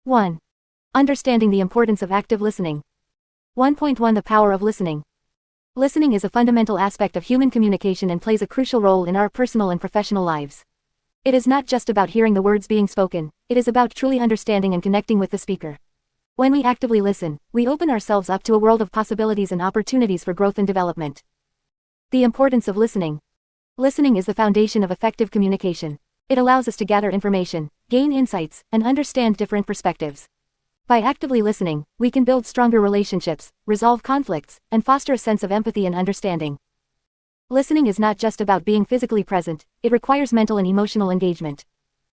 1. Understanding the importance of active listening. 1.1 The power of listening. Listening is a fundamental aspect of human communication and plays a crucial role in our personal and professional lives. It is not just about hearing the words being spoken, it is about truly understanding and connecting with the speaker. When we actively listen, we open ourselves up to a world of possibilities and opportunities for growth and development. The importance of listening. Listening is the foundation of effective communication. It allows us to gather information, gain insights, and understand different perspectives. By actively listening, we can build stronger relationships, resolve conflicts, and foster a sense of empathy and understanding. Listening is not just about being physically present, it requires mental and emotional engagement.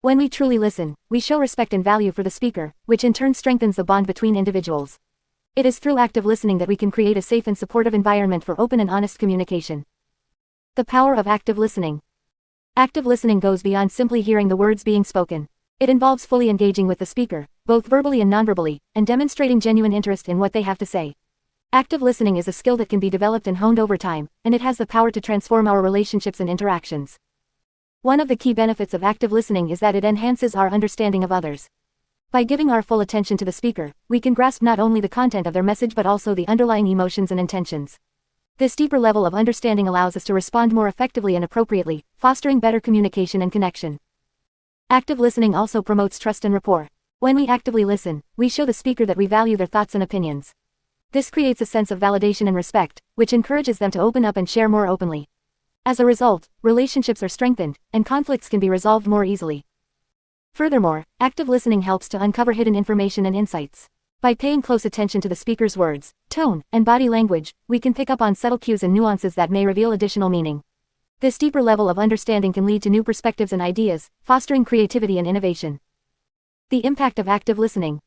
When we truly listen, we show respect and value for the speaker, which in turn strengthens the bond between individuals. It is through active listening that we can create a safe and supportive environment for open and honest communication. The power of active listening. Active listening goes beyond simply hearing the words being spoken. It involves fully engaging with the speaker, both verbally and nonverbally, and demonstrating genuine interest in what they have to say. Active listening is a skill that can be developed and honed over time, and it has the power to transform our relationships and interactions. One of the key benefits of active listening is that it enhances our understanding of others. By giving our full attention to the speaker, we can grasp not only the content of their message but also the underlying emotions and intentions. This deeper level of understanding allows us to respond more effectively and appropriately, fostering better communication and connection. Active listening also promotes trust and rapport. When we actively listen, we show the speaker that we value their thoughts and opinions. This creates a sense of validation and respect, which encourages them to open up and share more openly. As a result, relationships are strengthened, and conflicts can be resolved more easily. Furthermore, active listening helps to uncover hidden information and insights. By paying close attention to the speaker's words, tone, and body language, we can pick up on subtle cues and nuances that may reveal additional meaning. This deeper level of understanding can lead to new perspectives and ideas, fostering creativity and innovation. The impact of active listening.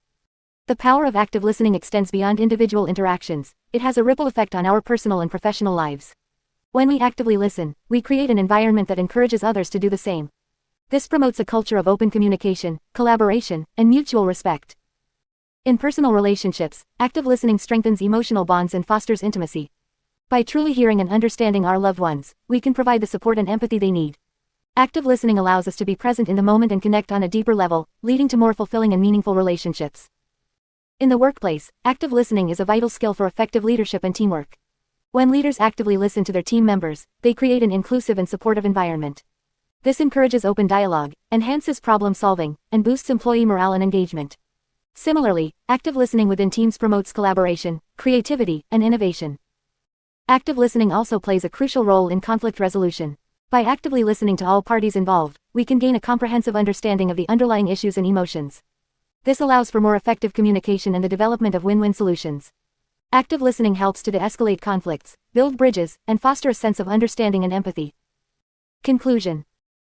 The power of active listening extends beyond individual interactions. It has a ripple effect on our personal and professional lives. When we actively listen, we create an environment that encourages others to do the same. This promotes a culture of open communication, collaboration, and mutual respect. In personal relationships, active listening strengthens emotional bonds and fosters intimacy. By truly hearing and understanding our loved ones, we can provide the support and empathy they need. Active listening allows us to be present in the moment and connect on a deeper level, leading to more fulfilling and meaningful relationships. In the workplace, active listening is a vital skill for effective leadership and teamwork. When leaders actively listen to their team members, they create an inclusive and supportive environment. This encourages open dialogue, enhances problem solving, and boosts employee morale and engagement. Similarly, active listening within teams promotes collaboration, creativity, and innovation. Active listening also plays a crucial role in conflict resolution. By actively listening to all parties involved, we can gain a comprehensive understanding of the underlying issues and emotions. This allows for more effective communication and the development of win-win solutions. Active listening helps to de-escalate conflicts, build bridges, and foster a sense of understanding and empathy. Conclusion.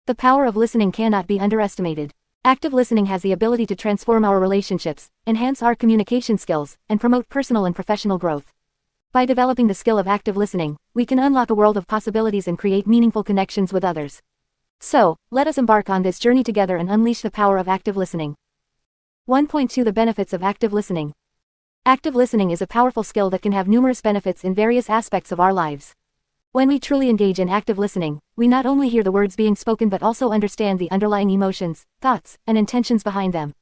The power of listening cannot be underestimated. Active listening has the ability to transform our relationships, enhance our communication skills, and promote personal and professional growth. By developing the skill of active listening, we can unlock a world of possibilities and create meaningful connections with others. So, let us embark on this journey together and unleash the power of active listening. 1.2 The benefits of active listening. Active listening is a powerful skill that can have numerous benefits in various aspects of our lives. When we truly engage in active listening, we not only hear the words being spoken but also understand the underlying emotions, thoughts, and intentions behind them.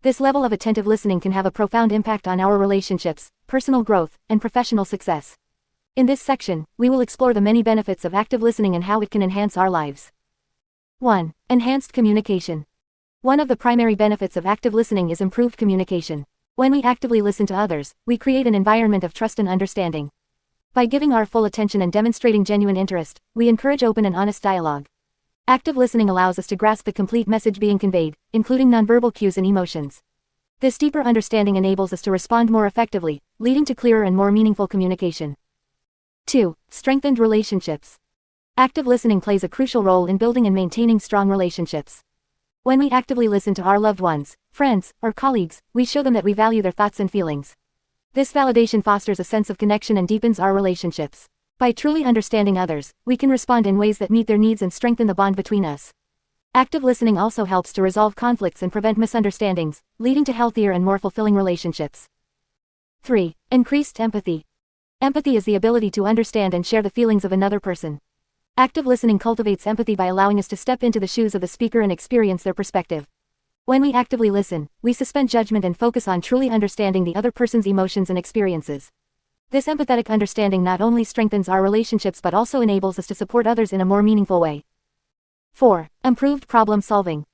This level of attentive listening can have a profound impact on our relationships, personal growth, and professional success. In this section, we will explore the many benefits of active listening and how it can enhance our lives. 1. Enhanced communication. One of the primary benefits of active listening is improved communication. When we actively listen to others, we create an environment of trust and understanding. By giving our full attention and demonstrating genuine interest, we encourage open and honest dialogue. Active listening allows us to grasp the complete message being conveyed, including nonverbal cues and emotions. This deeper understanding enables us to respond more effectively, leading to clearer and more meaningful communication. 2. Strengthened relationships. Active listening plays a crucial role in building and maintaining strong relationships. When we actively listen to our loved ones, friends, or colleagues, we show them that we value their thoughts and feelings. This validation fosters a sense of connection and deepens our relationships. By truly understanding others, we can respond in ways that meet their needs and strengthen the bond between us. Active listening also helps to resolve conflicts and prevent misunderstandings, leading to healthier and more fulfilling relationships. 3. Increased empathy. Empathy is the ability to understand and share the feelings of another person. Active listening cultivates empathy by allowing us to step into the shoes of the speaker and experience their perspective. When we actively listen, we suspend judgment and focus on truly understanding the other person's emotions and experiences. This empathetic understanding not only strengthens our relationships but also enables us to support others in a more meaningful way. 4. Improved problem solving.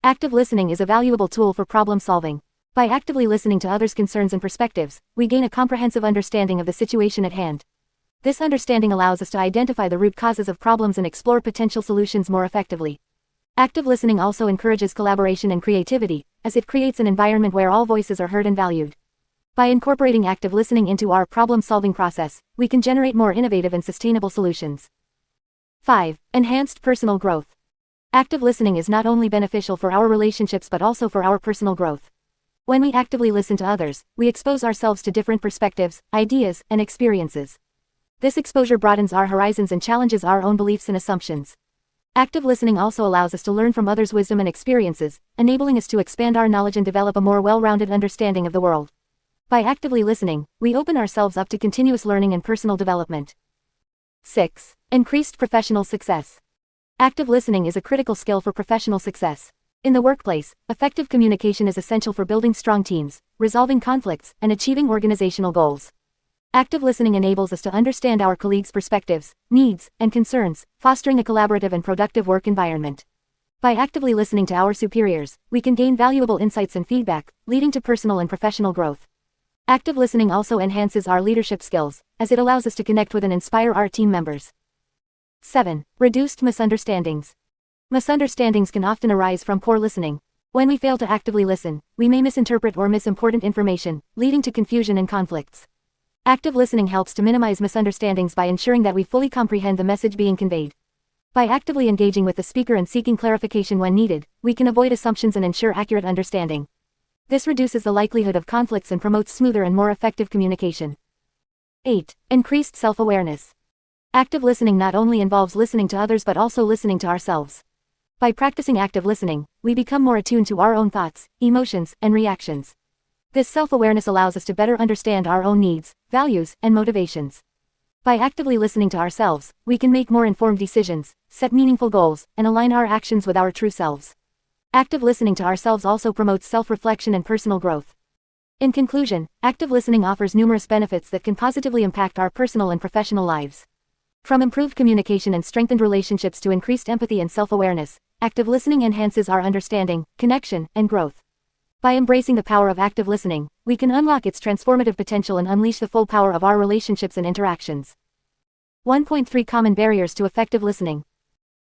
Active listening is a valuable tool for problem solving. By actively listening to others' concerns and perspectives, we gain a comprehensive understanding of the situation at hand. This understanding allows us to identify the root causes of problems and explore potential solutions more effectively. Active listening also encourages collaboration and creativity, as it creates an environment where all voices are heard and valued. By incorporating active listening into our problem-solving process, we can generate more innovative and sustainable solutions. 5. Enhanced personal growth. Active listening is not only beneficial for our relationships but also for our personal growth. When we actively listen to others, we expose ourselves to different perspectives, ideas, and experiences. This exposure broadens our horizons and challenges our own beliefs and assumptions. Active listening also allows us to learn from others' wisdom and experiences, enabling us to expand our knowledge and develop a more well-rounded understanding of the world. By actively listening, we open ourselves up to continuous learning and personal development. 6. Increased professional success. Active listening is a critical skill for professional success. In the workplace, effective communication is essential for building strong teams, resolving conflicts, and achieving organizational goals. Active listening enables us to understand our colleagues' perspectives, needs, and concerns, fostering a collaborative and productive work environment. By actively listening to our superiors, we can gain valuable insights and feedback, leading to personal and professional growth. Active listening also enhances our leadership skills, as it allows us to connect with and inspire our team members. 7. Reduced misunderstandings. Misunderstandings can often arise from poor listening. When we fail to actively listen, we may misinterpret or miss important information, leading to confusion and conflicts. Active listening helps to minimize misunderstandings by ensuring that we fully comprehend the message being conveyed. By actively engaging with the speaker and seeking clarification when needed, we can avoid assumptions and ensure accurate understanding. This reduces the likelihood of conflicts and promotes smoother and more effective communication. 8. Increased self-awareness. Active listening not only involves listening to others but also listening to ourselves. By practicing active listening, we become more attuned to our own thoughts, emotions, and reactions. This self-awareness allows us to better understand our own needs, values, and motivations. By actively listening to ourselves, we can make more informed decisions, set meaningful goals, and align our actions with our true selves. Active listening to ourselves also promotes self-reflection and personal growth. In conclusion, active listening offers numerous benefits that can positively impact our personal and professional lives. From improved communication and strengthened relationships to increased empathy and self-awareness, active listening enhances our understanding, connection, and growth. By embracing the power of active listening, we can unlock its transformative potential and unleash the full power of our relationships and interactions. 1.3 Common barriers to effective listening.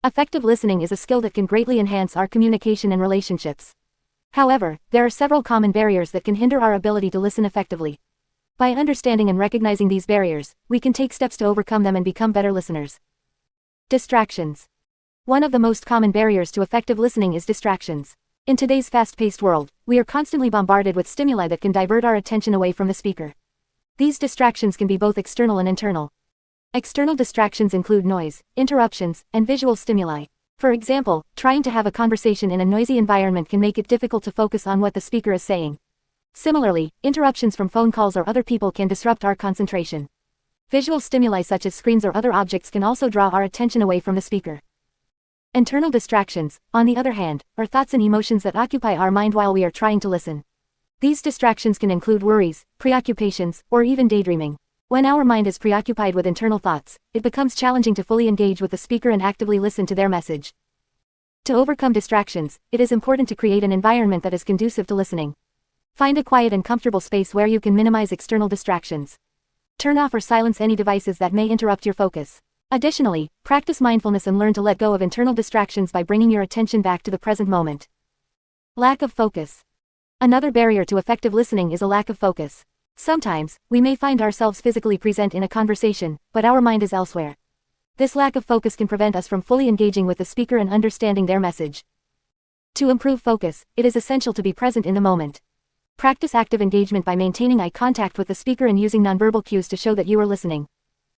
Effective listening is a skill that can greatly enhance our communication and relationships. However, there are several common barriers that can hinder our ability to listen effectively. By understanding and recognizing these barriers, we can take steps to overcome them and become better listeners. Distractions. One of the most common barriers to effective listening is distractions. In today's fast-paced world, we are constantly bombarded with stimuli that can divert our attention away from the speaker. These distractions can be both external and internal. External distractions include noise, interruptions, and visual stimuli. For example, trying to have a conversation in a noisy environment can make it difficult to focus on what the speaker is saying. Similarly, interruptions from phone calls or other people can disrupt our concentration. Visual stimuli such as screens or other objects can also draw our attention away from the speaker. Internal distractions, on the other hand, are thoughts and emotions that occupy our mind while we are trying to listen. These distractions can include worries, preoccupations, or even daydreaming. When our mind is preoccupied with internal thoughts, it becomes challenging to fully engage with the speaker and actively listen to their message. To overcome distractions, it is important to create an environment that is conducive to listening. Find a quiet and comfortable space where you can minimize external distractions. Turn off or silence any devices that may interrupt your focus. Additionally, practice mindfulness and learn to let go of internal distractions by bringing your attention back to the present moment. Lack of focus. Another barrier to effective listening is a lack of focus. Sometimes, we may find ourselves physically present in a conversation, but our mind is elsewhere. This lack of focus can prevent us from fully engaging with the speaker and understanding their message. To improve focus, it is essential to be present in the moment. Practice active engagement by maintaining eye contact with the speaker and using nonverbal cues to show that you are listening.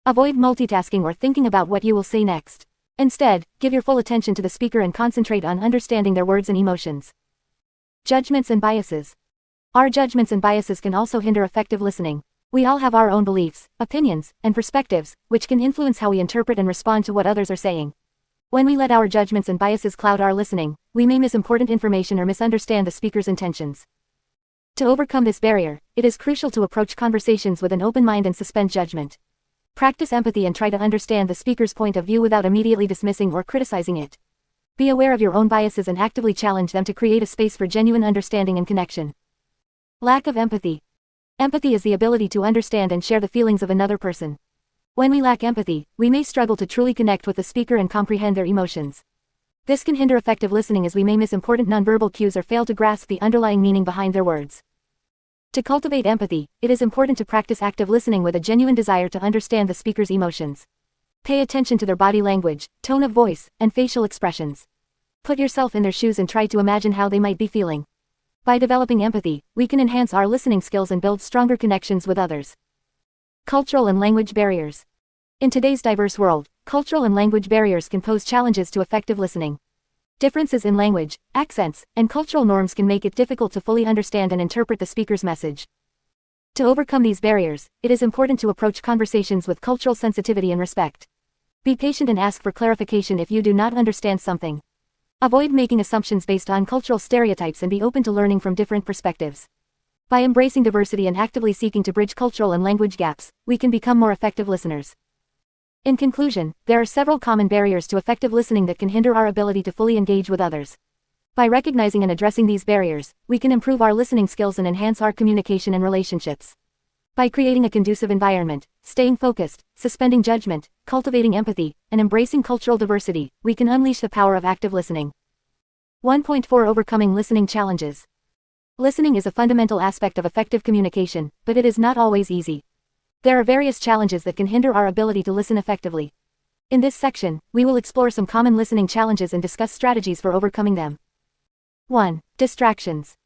Avoid multitasking or thinking about what you will say next. Instead, give your full attention to the speaker and concentrate on understanding their words and emotions. Judgments and biases. Our judgments and biases can also hinder effective listening. We all have our own beliefs, opinions, and perspectives, which can influence how we interpret and respond to what others are saying. When we let our judgments and biases cloud our listening, we may miss important information or misunderstand the speaker's intentions. To overcome this barrier, it is crucial to approach conversations with an open mind and suspend judgment. Practice empathy and try to understand the speaker's point of view without immediately dismissing or criticizing it. Be aware of your own biases and actively challenge them to create a space for genuine understanding and connection. Lack of empathy. Empathy is the ability to understand and share the feelings of another person. When we lack empathy, we may struggle to truly connect with the speaker and comprehend their emotions. This can hinder effective listening as we may miss important nonverbal cues or fail to grasp the underlying meaning behind their words. To cultivate empathy, it is important to practice active listening with a genuine desire to understand the speaker's emotions. Pay attention to their body language, tone of voice, and facial expressions. Put yourself in their shoes and try to imagine how they might be feeling. By developing empathy, we can enhance our listening skills and build stronger connections with others. Cultural and language barriers. In today's diverse world, cultural and language barriers can pose challenges to effective listening. Differences in language, accents, and cultural norms can make it difficult to fully understand and interpret the speaker's message. To overcome these barriers, it is important to approach conversations with cultural sensitivity and respect. Be patient and ask for clarification if you do not understand something. Avoid making assumptions based on cultural stereotypes and be open to learning from different perspectives. By embracing diversity and actively seeking to bridge cultural and language gaps, we can become more effective listeners. In conclusion, there are several common barriers to effective listening that can hinder our ability to fully engage with others. By recognizing and addressing these barriers, we can improve our listening skills and enhance our communication and relationships. By creating a conducive environment, staying focused, suspending judgment, cultivating empathy, and embracing cultural diversity, we can unleash the power of active listening. 1.4 Overcoming listening challenges. Listening is a fundamental aspect of effective communication, but it is not always easy. There are various challenges that can hinder our ability to listen effectively. In this section, we will explore some common listening challenges and discuss strategies for overcoming them. 1. Distractions.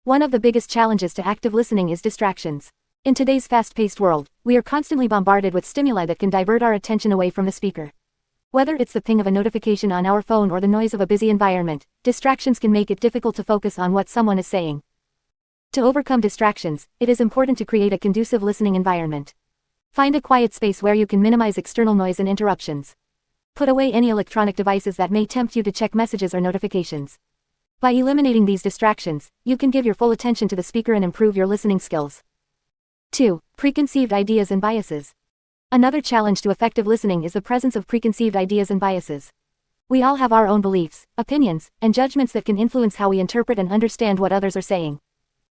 One of the biggest challenges to active listening is distractions. In today's fast-paced world, we are constantly bombarded with stimuli that can divert our attention away from the speaker. Whether it's the ping of a notification on our phone or the noise of a busy environment, distractions can make it difficult to focus on what someone is saying. To overcome distractions, it is important to create a conducive listening environment. Find a quiet space where you can minimize external noise and interruptions. Put away any electronic devices that may tempt you to check messages or notifications. By eliminating these distractions, you can give your full attention to the speaker and improve your listening skills. 2. Preconceived ideas and biases. Another challenge to effective listening is the presence of preconceived ideas and biases. We all have our own beliefs, opinions, and judgments that can influence how we interpret and understand what others are saying.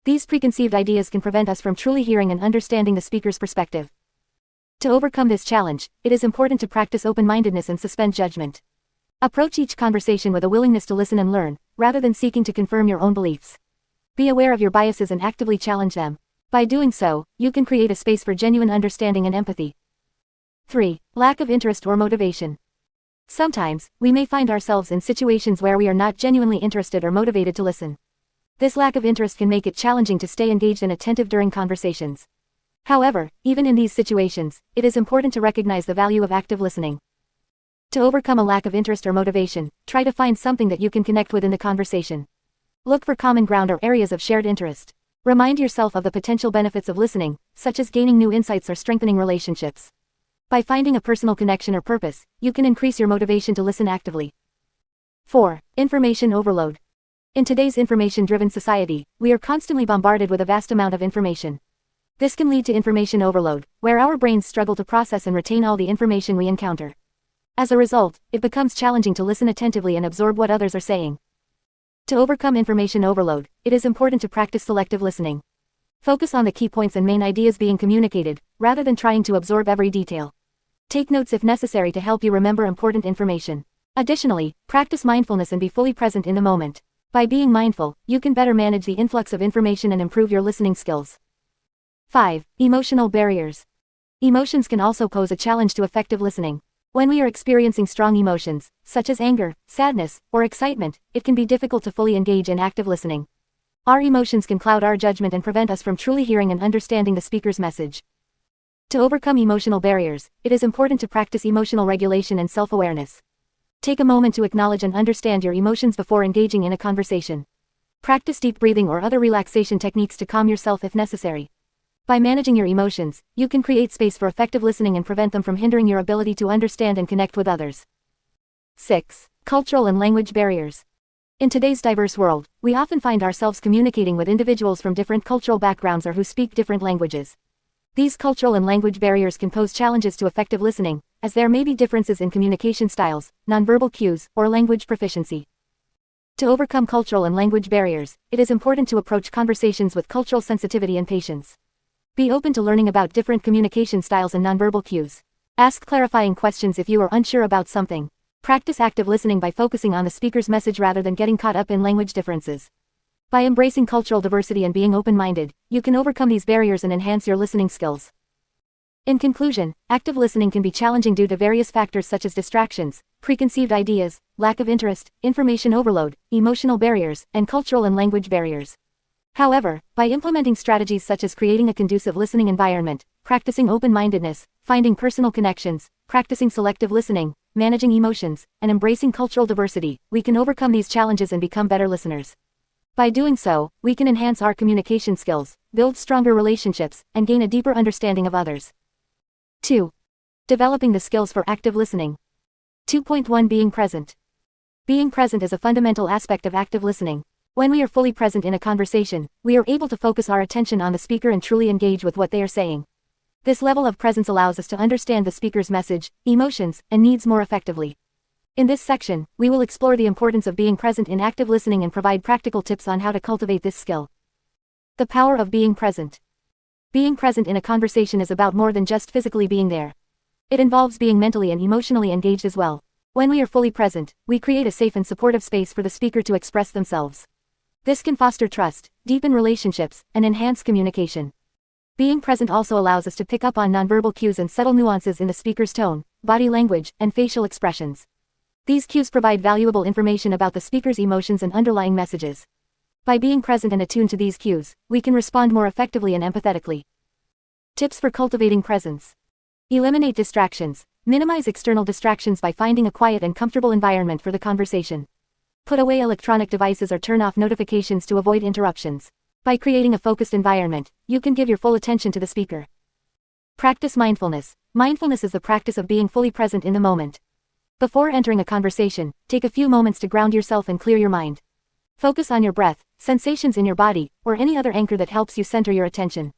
These preconceived ideas can prevent us from truly hearing and understanding the speaker's perspective. To overcome this challenge, it is important to practice open-mindedness and suspend judgment. Approach each conversation with a willingness to listen and learn, rather than seeking to confirm your own beliefs. Be aware of your biases and actively challenge them. By doing so, you can create a space for genuine understanding and empathy. 3. Lack of interest or motivation. Sometimes, we may find ourselves in situations where we are not genuinely interested or motivated to listen. This lack of interest can make it challenging to stay engaged and attentive during conversations. However, even in these situations, it is important to recognize the value of active listening. To overcome a lack of interest or motivation, try to find something that you can connect with in the conversation. Look for common ground or areas of shared interest. Remind yourself of the potential benefits of listening, such as gaining new insights or strengthening relationships. By finding a personal connection or purpose, you can increase your motivation to listen actively. 4. Information overload. In today's information-driven society, we are constantly bombarded with a vast amount of information. This can lead to information overload, where our brains struggle to process and retain all the information we encounter. As a result, it becomes challenging to listen attentively and absorb what others are saying. To overcome information overload, it is important to practice selective listening. Focus on the key points and main ideas being communicated, rather than trying to absorb every detail. Take notes if necessary to help you remember important information. Additionally, practice mindfulness and be fully present in the moment. By being mindful, you can better manage the influx of information and improve your listening skills. 5. Emotional barriers. Emotions can also pose a challenge to effective listening. When we are experiencing strong emotions, such as anger, sadness, or excitement, it can be difficult to fully engage in active listening. Our emotions can cloud our judgment and prevent us from truly hearing and understanding the speaker's message. To overcome emotional barriers, it is important to practice emotional regulation and self-awareness. Take a moment to acknowledge and understand your emotions before engaging in a conversation. Practice deep breathing or other relaxation techniques to calm yourself if necessary. By managing your emotions, you can create space for effective listening and prevent them from hindering your ability to understand and connect with others. 6. Cultural and language barriers. In today's diverse world, we often find ourselves communicating with individuals from different cultural backgrounds or who speak different languages. These cultural and language barriers can pose challenges to effective listening, as there may be differences in communication styles, nonverbal cues, or language proficiency. To overcome cultural and language barriers, it is important to approach conversations with cultural sensitivity and patience. Be open to learning about different communication styles and nonverbal cues. Ask clarifying questions if you are unsure about something. Practice active listening by focusing on the speaker's message rather than getting caught up in language differences. By embracing cultural diversity and being open-minded, you can overcome these barriers and enhance your listening skills. In conclusion, active listening can be challenging due to various factors such as distractions, preconceived ideas, lack of interest, information overload, emotional barriers, and cultural and language barriers. However, by implementing strategies such as creating a conducive listening environment, practicing open-mindedness, finding personal connections, practicing selective listening, managing emotions, and embracing cultural diversity, we can overcome these challenges and become better listeners. By doing so, we can enhance our communication skills, build stronger relationships, and gain a deeper understanding of others. 2. Developing the skills for active listening. 2.1 Being present. Being present is a fundamental aspect of active listening. When we are fully present in a conversation, we are able to focus our attention on the speaker and truly engage with what they are saying. This level of presence allows us to understand the speaker's message, emotions, and needs more effectively. In this section, we will explore the importance of being present in active listening and provide practical tips on how to cultivate this skill. The power of being present. Being present in a conversation is about more than just physically being there. It involves being mentally and emotionally engaged as well. When we are fully present, we create a safe and supportive space for the speaker to express themselves. This can foster trust, deepen relationships, and enhance communication. Being present also allows us to pick up on nonverbal cues and subtle nuances in the speaker's tone, body language, and facial expressions. These cues provide valuable information about the speaker's emotions and underlying messages. By being present and attuned to these cues, we can respond more effectively and empathetically. Tips for cultivating presence. Eliminate distractions. Minimize external distractions by finding a quiet and comfortable environment for the conversation. Put away electronic devices or turn off notifications to avoid interruptions. By creating a focused environment, you can give your full attention to the speaker. Practice mindfulness. Mindfulness is the practice of being fully present in the moment. Before entering a conversation, take a few moments to ground yourself and clear your mind. Focus on your breath, sensations in your body, or any other anchor that helps you center your attention.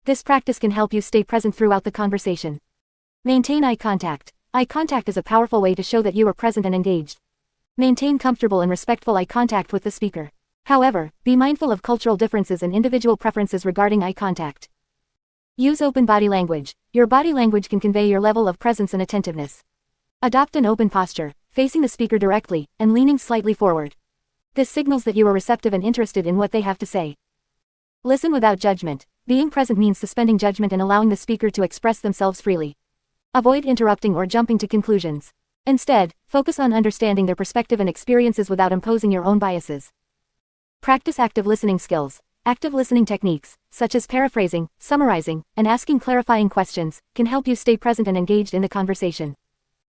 This practice can help you stay present throughout the conversation. Maintain eye contact. Eye contact is a powerful way to show that you are present and engaged. Maintain comfortable and respectful eye contact with the speaker. However, be mindful of cultural differences and individual preferences regarding eye contact. Use open body language. Your body language can convey your level of presence and attentiveness. Adopt an open posture, facing the speaker directly, and leaning slightly forward. This signals that you are receptive and interested in what they have to say. Listen without judgment. Being present means suspending judgment and allowing the speaker to express themselves freely. Avoid interrupting or jumping to conclusions. Instead, focus on understanding their perspective and experiences without imposing your own biases. Practice active listening skills. Active listening techniques, such as paraphrasing, summarizing, and asking clarifying questions, can help you stay present and engaged in the conversation.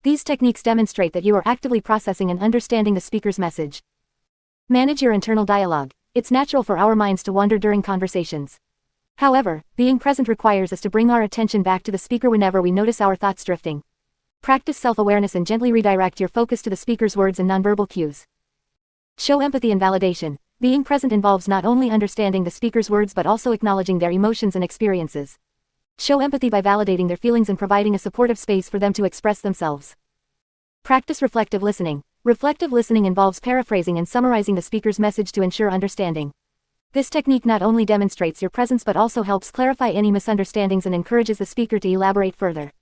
These techniques demonstrate that you are actively processing and understanding the speaker's message. Manage your internal dialogue. It's natural for our minds to wander during conversations. However, being present requires us to bring our attention back to the speaker whenever we notice our thoughts drifting. Practice self-awareness and gently redirect your focus to the speaker's words and nonverbal cues. Show empathy and validation. Being present involves not only understanding the speaker's words but also acknowledging their emotions and experiences. Show empathy by validating their feelings and providing a supportive space for them to express themselves. Practice reflective listening. Reflective listening involves paraphrasing and summarizing the speaker's message to ensure understanding. This technique not only demonstrates your presence but also helps clarify any misunderstandings and encourages the speaker to elaborate further.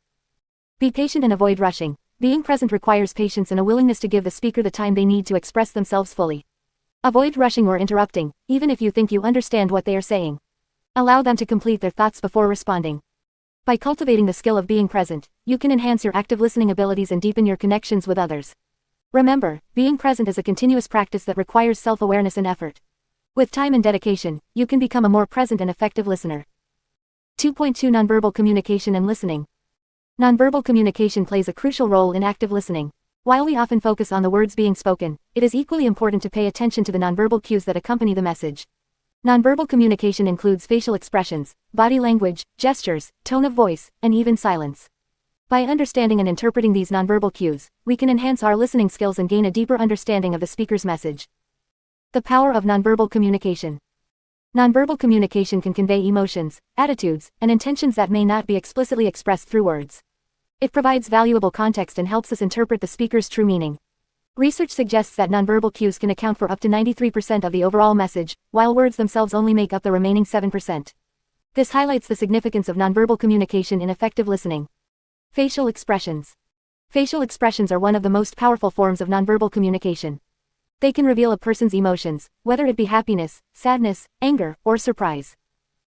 Be patient and avoid rushing. Being present requires patience and a willingness to give the speaker the time they need to express themselves fully. Avoid rushing or interrupting, even if you think you understand what they are saying. Allow them to complete their thoughts before responding. By cultivating the skill of being present, you can enhance your active listening abilities and deepen your connections with others. Remember, being present is a continuous practice that requires self-awareness and effort. With time and dedication, you can become a more present and effective listener. 2.2 Nonverbal communication and listening. Nonverbal communication plays a crucial role in active listening. While we often focus on the words being spoken, it is equally important to pay attention to the nonverbal cues that accompany the message. Nonverbal communication includes facial expressions, body language, gestures, tone of voice, and even silence. By understanding and interpreting these nonverbal cues, we can enhance our listening skills and gain a deeper understanding of the speaker's message. The power of nonverbal communication. Nonverbal communication can convey emotions, attitudes, and intentions that may not be explicitly expressed through words. It provides valuable context and helps us interpret the speaker's true meaning. Research suggests that nonverbal cues can account for up to 93% of the overall message, while words themselves only make up the remaining 7%. This highlights the significance of nonverbal communication in effective listening. Facial expressions. Facial expressions are one of the most powerful forms of nonverbal communication. They can reveal a person's emotions, whether it be happiness, sadness, anger, or surprise.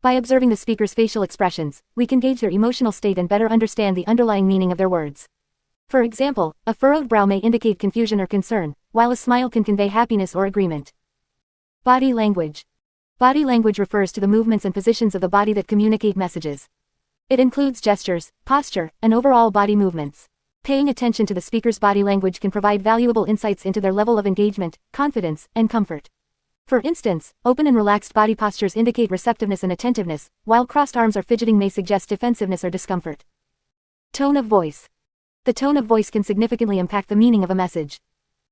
By observing the speaker's facial expressions, we can gauge their emotional state and better understand the underlying meaning of their words. For example, a furrowed brow may indicate confusion or concern, while a smile can convey happiness or agreement. Body language. Body language refers to the movements and positions of the body that communicate messages. It includes gestures, posture, and overall body movements. Paying attention to the speaker's body language can provide valuable insights into their level of engagement, confidence, and comfort. For instance, open and relaxed body postures indicate receptiveness and attentiveness, while crossed arms or fidgeting may suggest defensiveness or discomfort. Tone of voice. The tone of voice can significantly impact the meaning of a message.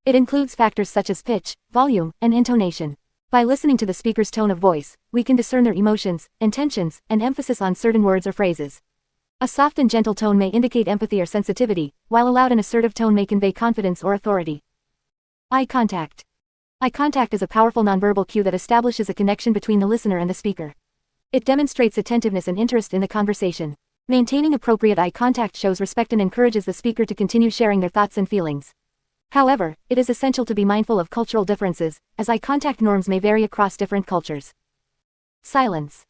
It includes factors such as pitch, volume, and intonation. By listening to the speaker's tone of voice, we can discern their emotions, intentions, and emphasis on certain words or phrases. A soft and gentle tone may indicate empathy or sensitivity, while a loud and assertive tone may convey confidence or authority. Eye contact. Eye contact is a powerful nonverbal cue that establishes a connection between the listener and the speaker. It demonstrates attentiveness and interest in the conversation. Maintaining appropriate eye contact shows respect and encourages the speaker to continue sharing their thoughts and feelings. However, it is essential to be mindful of cultural differences, as eye contact norms may vary across different cultures. Silence.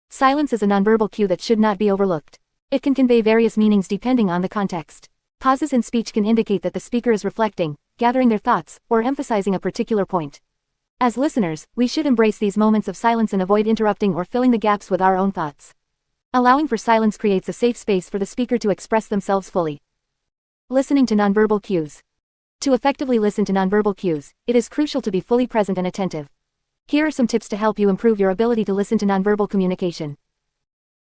Silence is a nonverbal cue that should not be overlooked. It can convey various meanings depending on the context. Pauses in speech can indicate that the speaker is reflecting, gathering their thoughts, or emphasizing a particular point. As listeners, we should embrace these moments of silence and avoid interrupting or filling the gaps with our own thoughts. Allowing for silence creates a safe space for the speaker to express themselves fully. Listening to nonverbal cues. To effectively listen to nonverbal cues, it is crucial to be fully present and attentive. Here are some tips to help you improve your ability to listen to nonverbal communication.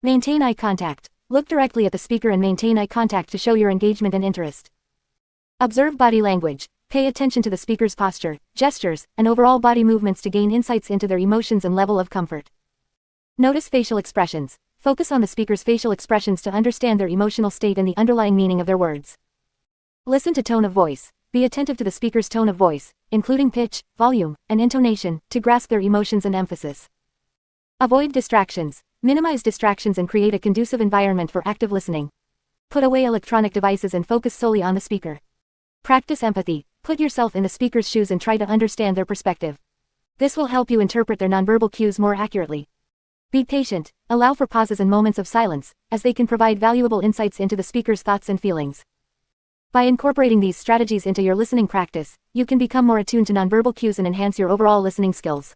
Maintain eye contact. Look directly at the speaker and maintain eye contact to show your engagement and interest. Observe body language. Pay attention to the speaker's posture, gestures, and overall body movements to gain insights into their emotions and level of comfort. Notice facial expressions. Focus on the speaker's facial expressions to understand their emotional state and the underlying meaning of their words. Listen to tone of voice. Be attentive to the speaker's tone of voice, including pitch, volume, and intonation, to grasp their emotions and emphasis. Avoid distractions. Minimize distractions and create a conducive environment for active listening. Put away electronic devices and focus solely on the speaker. Practice empathy. Put yourself in the speaker's shoes and try to understand their perspective. This will help you interpret their nonverbal cues more accurately. Be patient. Allow for pauses and moments of silence, as they can provide valuable insights into the speaker's thoughts and feelings. By incorporating these strategies into your listening practice, you can become more attuned to nonverbal cues and enhance your overall listening skills.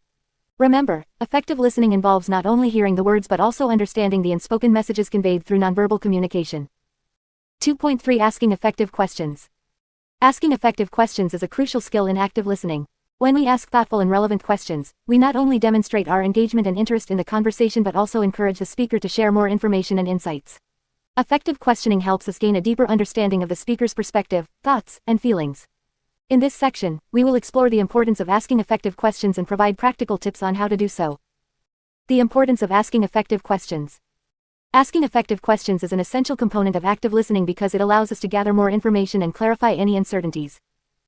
Remember, effective listening involves not only hearing the words but also understanding the unspoken messages conveyed through nonverbal communication. 2.3 Asking effective questions. Asking effective questions is a crucial skill in active listening. When we ask thoughtful and relevant questions, we not only demonstrate our engagement and interest in the conversation but also encourage the speaker to share more information and insights. Effective questioning helps us gain a deeper understanding of the speaker's perspective, thoughts, and feelings. In this section, we will explore the importance of asking effective questions and provide practical tips on how to do so. The importance of asking effective questions. Asking effective questions is an essential component of active listening because it allows us to gather more information and clarify any uncertainties.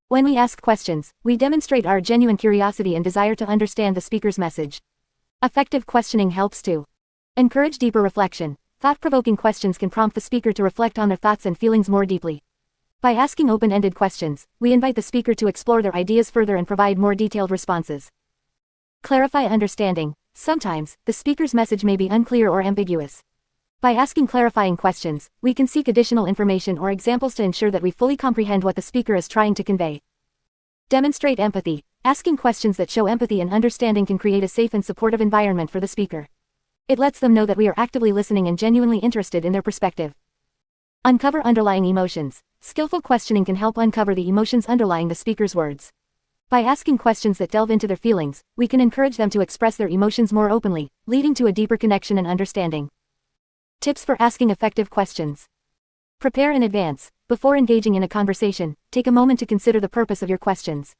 When we ask questions, we demonstrate our genuine curiosity and desire to understand the speaker's message. Effective questioning helps to encourage deeper reflection. Thought-provoking questions can prompt the speaker to reflect on their thoughts and feelings more deeply. By asking open-ended questions, we invite the speaker to explore their ideas further and provide more detailed responses. Clarify understanding. Sometimes, the speaker's message may be unclear or ambiguous. By asking clarifying questions, we can seek additional information or examples to ensure that we fully comprehend what the speaker is trying to convey. Demonstrate empathy. Asking questions that show empathy and understanding can create a safe and supportive environment for the speaker. It lets them know that we are actively listening and genuinely interested in their perspective. Uncover underlying emotions. Skillful questioning can help uncover the emotions underlying the speaker's words. By asking questions that delve into their feelings, we can encourage them to express their emotions more openly, leading to a deeper connection and understanding. Tips for asking effective questions. Prepare in advance. Before engaging in a conversation, take a moment to consider the purpose of your questions.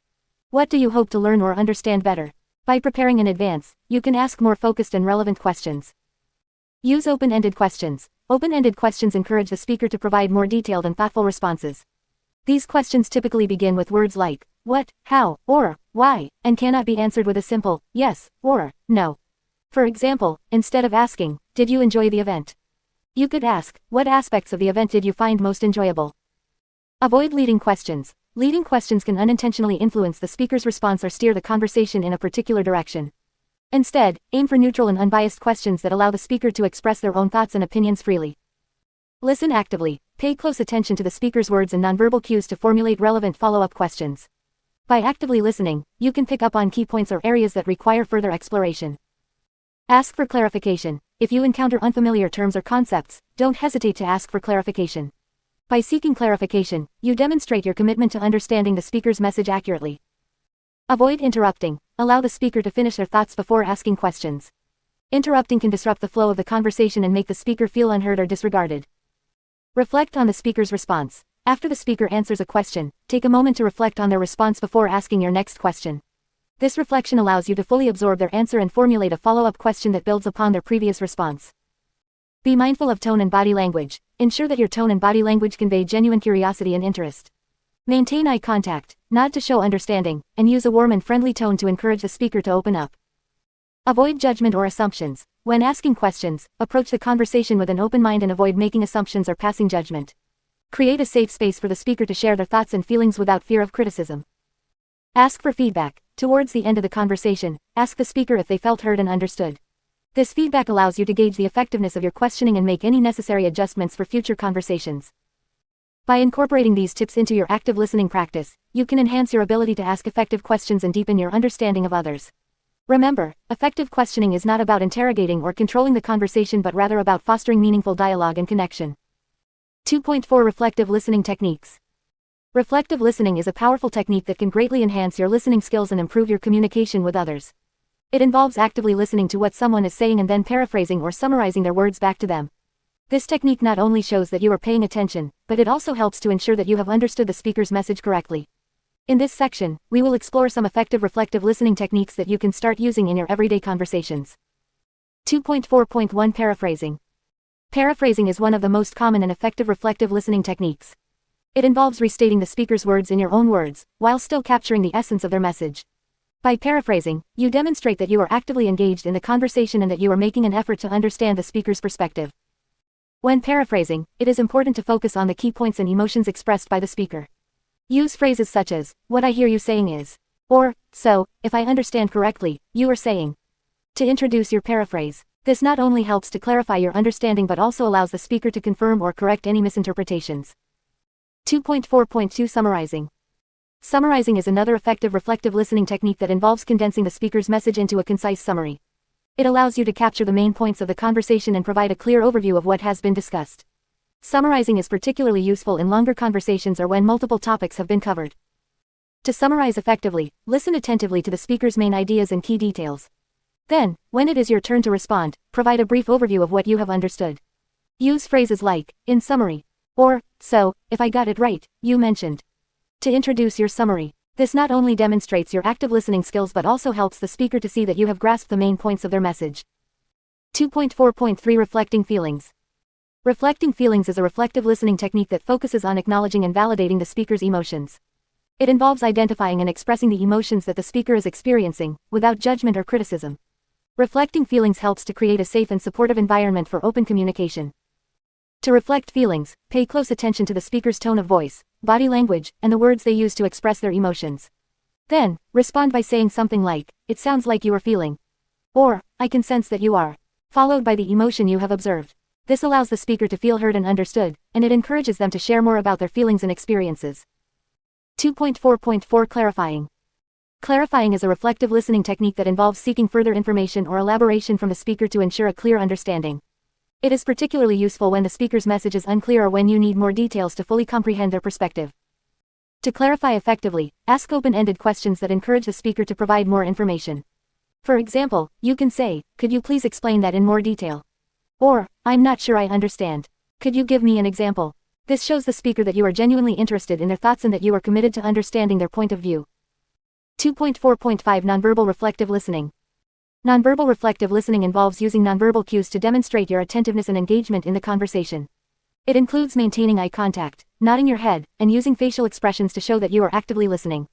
What do you hope to learn or understand better? By preparing in advance, you can ask more focused and relevant questions. Use open-ended questions. Open-ended questions encourage the speaker to provide more detailed and thoughtful responses. These questions typically begin with words like what, how, or why, and cannot be answered with a simple yes or no. For example, instead of asking, "Did you enjoy the event?" you could ask, "What aspects of the event did you find most enjoyable?" Avoid leading questions. Leading questions can unintentionally influence the speaker's response or steer the conversation in a particular direction. Instead, aim for neutral and unbiased questions that allow the speaker to express their own thoughts and opinions freely. Listen actively. Pay close attention to the speaker's words and nonverbal cues to formulate relevant follow-up questions. By actively listening, you can pick up on key points or areas that require further exploration. Ask for clarification. If you encounter unfamiliar terms or concepts, don't hesitate to ask for clarification. By seeking clarification, you demonstrate your commitment to understanding the speaker's message accurately. Avoid interrupting. Allow the speaker to finish their thoughts before asking questions. Interrupting can disrupt the flow of the conversation and make the speaker feel unheard or disregarded. Reflect on the speaker's response. After the speaker answers a question, take a moment to reflect on their response before asking your next question. This reflection allows you to fully absorb their answer and formulate a follow-up question that builds upon their previous response. Be mindful of tone and body language. Ensure that your tone and body language convey genuine curiosity and interest. Maintain eye contact, nod to show understanding, and use a warm and friendly tone to encourage the speaker to open up. Avoid judgment or assumptions. When asking questions, approach the conversation with an open mind and avoid making assumptions or passing judgment. Create a safe space for the speaker to share their thoughts and feelings without fear of criticism. Ask for feedback. Towards the end of the conversation, ask the speaker if they felt heard and understood. This feedback allows you to gauge the effectiveness of your questioning and make any necessary adjustments for future conversations. By incorporating these tips into your active listening practice, you can enhance your ability to ask effective questions and deepen your understanding of others. Remember, effective questioning is not about interrogating or controlling the conversation but rather about fostering meaningful dialogue and connection. 2.4 Reflective Listening Techniques. Reflective listening is a powerful technique that can greatly enhance your listening skills and improve your communication with others. It involves actively listening to what someone is saying and then paraphrasing or summarizing their words back to them. This technique not only shows that you are paying attention, but it also helps to ensure that you have understood the speaker's message correctly. In this section, we will explore some effective reflective listening techniques that you can start using in your everyday conversations. 2.4.1 Paraphrasing. Paraphrasing is one of the most common and effective reflective listening techniques. It involves restating the speaker's words in your own words, while still capturing the essence of their message. By paraphrasing, you demonstrate that you are actively engaged in the conversation and that you are making an effort to understand the speaker's perspective. When paraphrasing, it is important to focus on the key points and emotions expressed by the speaker. Use phrases such as, "What I hear you saying is," or, "So, if I understand correctly, you are saying," to introduce your paraphrase. This not only helps to clarify your understanding but also allows the speaker to confirm or correct any misinterpretations. 2.4.2 Summarizing. Summarizing is another effective reflective listening technique that involves condensing the speaker's message into a concise summary. It allows you to capture the main points of the conversation and provide a clear overview of what has been discussed. Summarizing is particularly useful in longer conversations or when multiple topics have been covered. To summarize effectively, listen attentively to the speaker's main ideas and key details. Then, when it is your turn to respond, provide a brief overview of what you have understood. Use phrases like, "in summary," or, "So, if I got it right, you mentioned," to introduce your summary. This not only demonstrates your active listening skills but also helps the speaker to see that you have grasped the main points of their message. 2.4.3 Reflecting Feelings. Reflecting feelings is a reflective listening technique that focuses on acknowledging and validating the speaker's emotions. It involves identifying and expressing the emotions that the speaker is experiencing, without judgment or criticism. Reflecting feelings helps to create a safe and supportive environment for open communication. To reflect feelings, pay close attention to the speaker's tone of voice, body language, and the words they use to express their emotions. Then, respond by saying something like, "It sounds like you are feeling," or, "I can sense that you are," followed by the emotion you have observed. This allows the speaker to feel heard and understood, and it encourages them to share more about their feelings and experiences. 2.4.4 Clarifying. Clarifying is a reflective listening technique that involves seeking further information or elaboration from the speaker to ensure a clear understanding. It is particularly useful when the speaker's message is unclear or when you need more details to fully comprehend their perspective. To clarify effectively, ask open-ended questions that encourage the speaker to provide more information. For example, you can say, "Could you please explain that in more detail?" Or, "I'm not sure I understand. Could you give me an example?" This shows the speaker that you are genuinely interested in their thoughts and that you are committed to understanding their point of view. 2.4.5 Nonverbal reflective listening. Nonverbal reflective listening involves using nonverbal cues to demonstrate your attentiveness and engagement in the conversation. It includes maintaining eye contact, nodding your head, and using facial expressions to show that you are actively listening.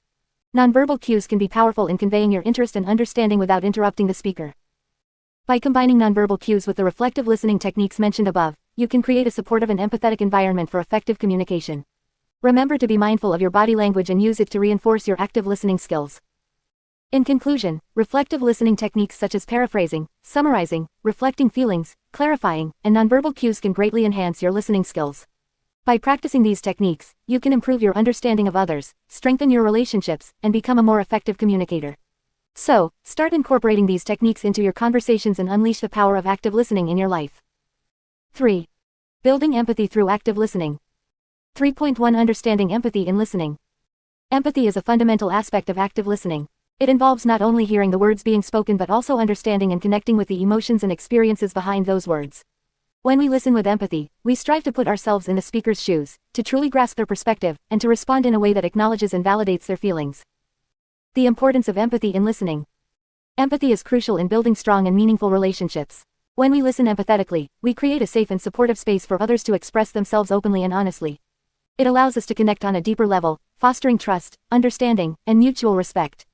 Nonverbal cues can be powerful in conveying your interest and understanding without interrupting the speaker. By combining nonverbal cues with the reflective listening techniques mentioned above, you can create a supportive and empathetic environment for effective communication. Remember to be mindful of your body language and use it to reinforce your active listening skills. In conclusion, reflective listening techniques such as paraphrasing, summarizing, reflecting feelings, clarifying, and nonverbal cues can greatly enhance your listening skills. By practicing these techniques, you can improve your understanding of others, strengthen your relationships, and become a more effective communicator. So, start incorporating these techniques into your conversations and unleash the power of active listening in your life. 3. Building empathy through active listening. 3.1 Understanding empathy in listening. Empathy is a fundamental aspect of active listening. It involves not only hearing the words being spoken but also understanding and connecting with the emotions and experiences behind those words. When we listen with empathy, we strive to put ourselves in the speaker's shoes, to truly grasp their perspective, and to respond in a way that acknowledges and validates their feelings. The importance of empathy in listening. Empathy is crucial in building strong and meaningful relationships. When we listen empathetically, we create a safe and supportive space for others to express themselves openly and honestly. It allows us to connect on a deeper level, fostering trust, understanding, and mutual respect.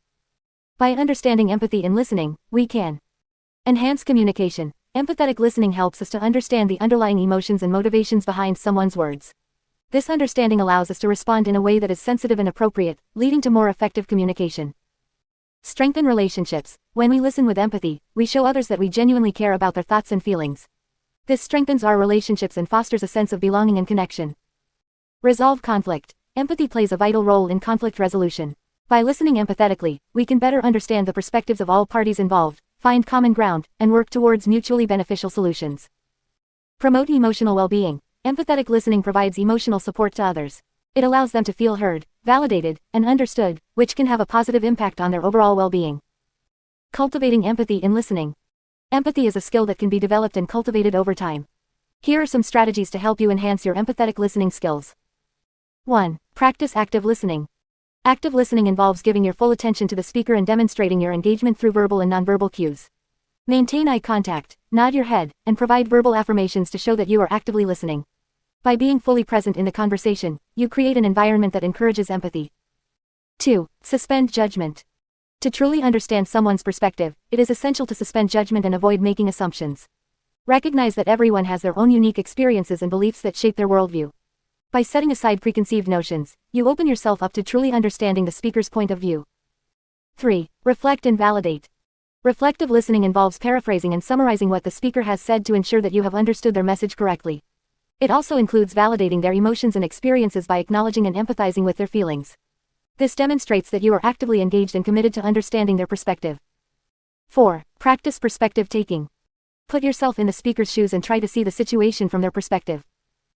By understanding empathy in listening, we can enhance communication. Empathetic listening helps us to understand the underlying emotions and motivations behind someone's words. This understanding allows us to respond in a way that is sensitive and appropriate, leading to more effective communication. Strengthen relationships. When we listen with empathy, we show others that we genuinely care about their thoughts and feelings. This strengthens our relationships and fosters a sense of belonging and connection. Resolve conflict. Empathy plays a vital role in conflict resolution. By listening empathetically, we can better understand the perspectives of all parties involved, find common ground, and work towards mutually beneficial solutions. Promote emotional well-being. Empathetic listening provides emotional support to others. It allows them to feel heard, validated, and understood, which can have a positive impact on their overall well-being. Cultivating empathy in listening. Empathy is a skill that can be developed and cultivated over time. Here are some strategies to help you enhance your empathetic listening skills. 1. Practice active listening. Active listening involves giving your full attention to the speaker and demonstrating your engagement through verbal and nonverbal cues. Maintain eye contact, nod your head, and provide verbal affirmations to show that you are actively listening. By being fully present in the conversation, you create an environment that encourages empathy. 2. Suspend judgment. To truly understand someone's perspective, it is essential to suspend judgment and avoid making assumptions. Recognize that everyone has their own unique experiences and beliefs that shape their worldview. By setting aside preconceived notions, you open yourself up to truly understanding the speaker's point of view. 3. Reflect and validate. Reflective listening involves paraphrasing and summarizing what the speaker has said to ensure that you have understood their message correctly. It also includes validating their emotions and experiences by acknowledging and empathizing with their feelings. This demonstrates that you are actively engaged and committed to understanding their perspective. 4. Practice perspective taking. Put yourself in the speaker's shoes and try to see the situation from their perspective.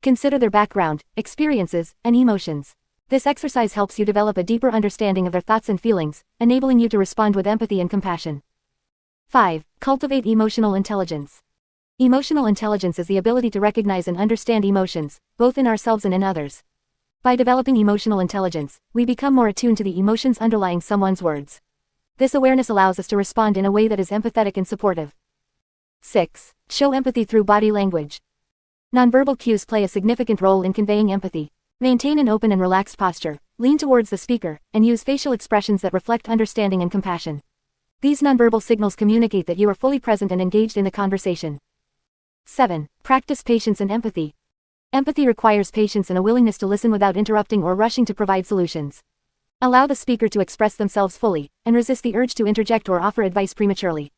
Consider their background, experiences, and emotions. This exercise helps you develop a deeper understanding of their thoughts and feelings, enabling you to respond with empathy and compassion. 5. Cultivate emotional intelligence. Emotional intelligence is the ability to recognize and understand emotions, both in ourselves and in others. By developing emotional intelligence, we become more attuned to the emotions underlying someone's words. This awareness allows us to respond in a way that is empathetic and supportive. 6. Show empathy through body language. Nonverbal cues play a significant role in conveying empathy. Maintain an open and relaxed posture, lean towards the speaker, and use facial expressions that reflect understanding and compassion. These nonverbal signals communicate that you are fully present and engaged in the conversation. 7. Practice patience and empathy. Empathy requires patience and a willingness to listen without interrupting or rushing to provide solutions. Allow the speaker to express themselves fully, and resist the urge to interject or offer advice prematurely.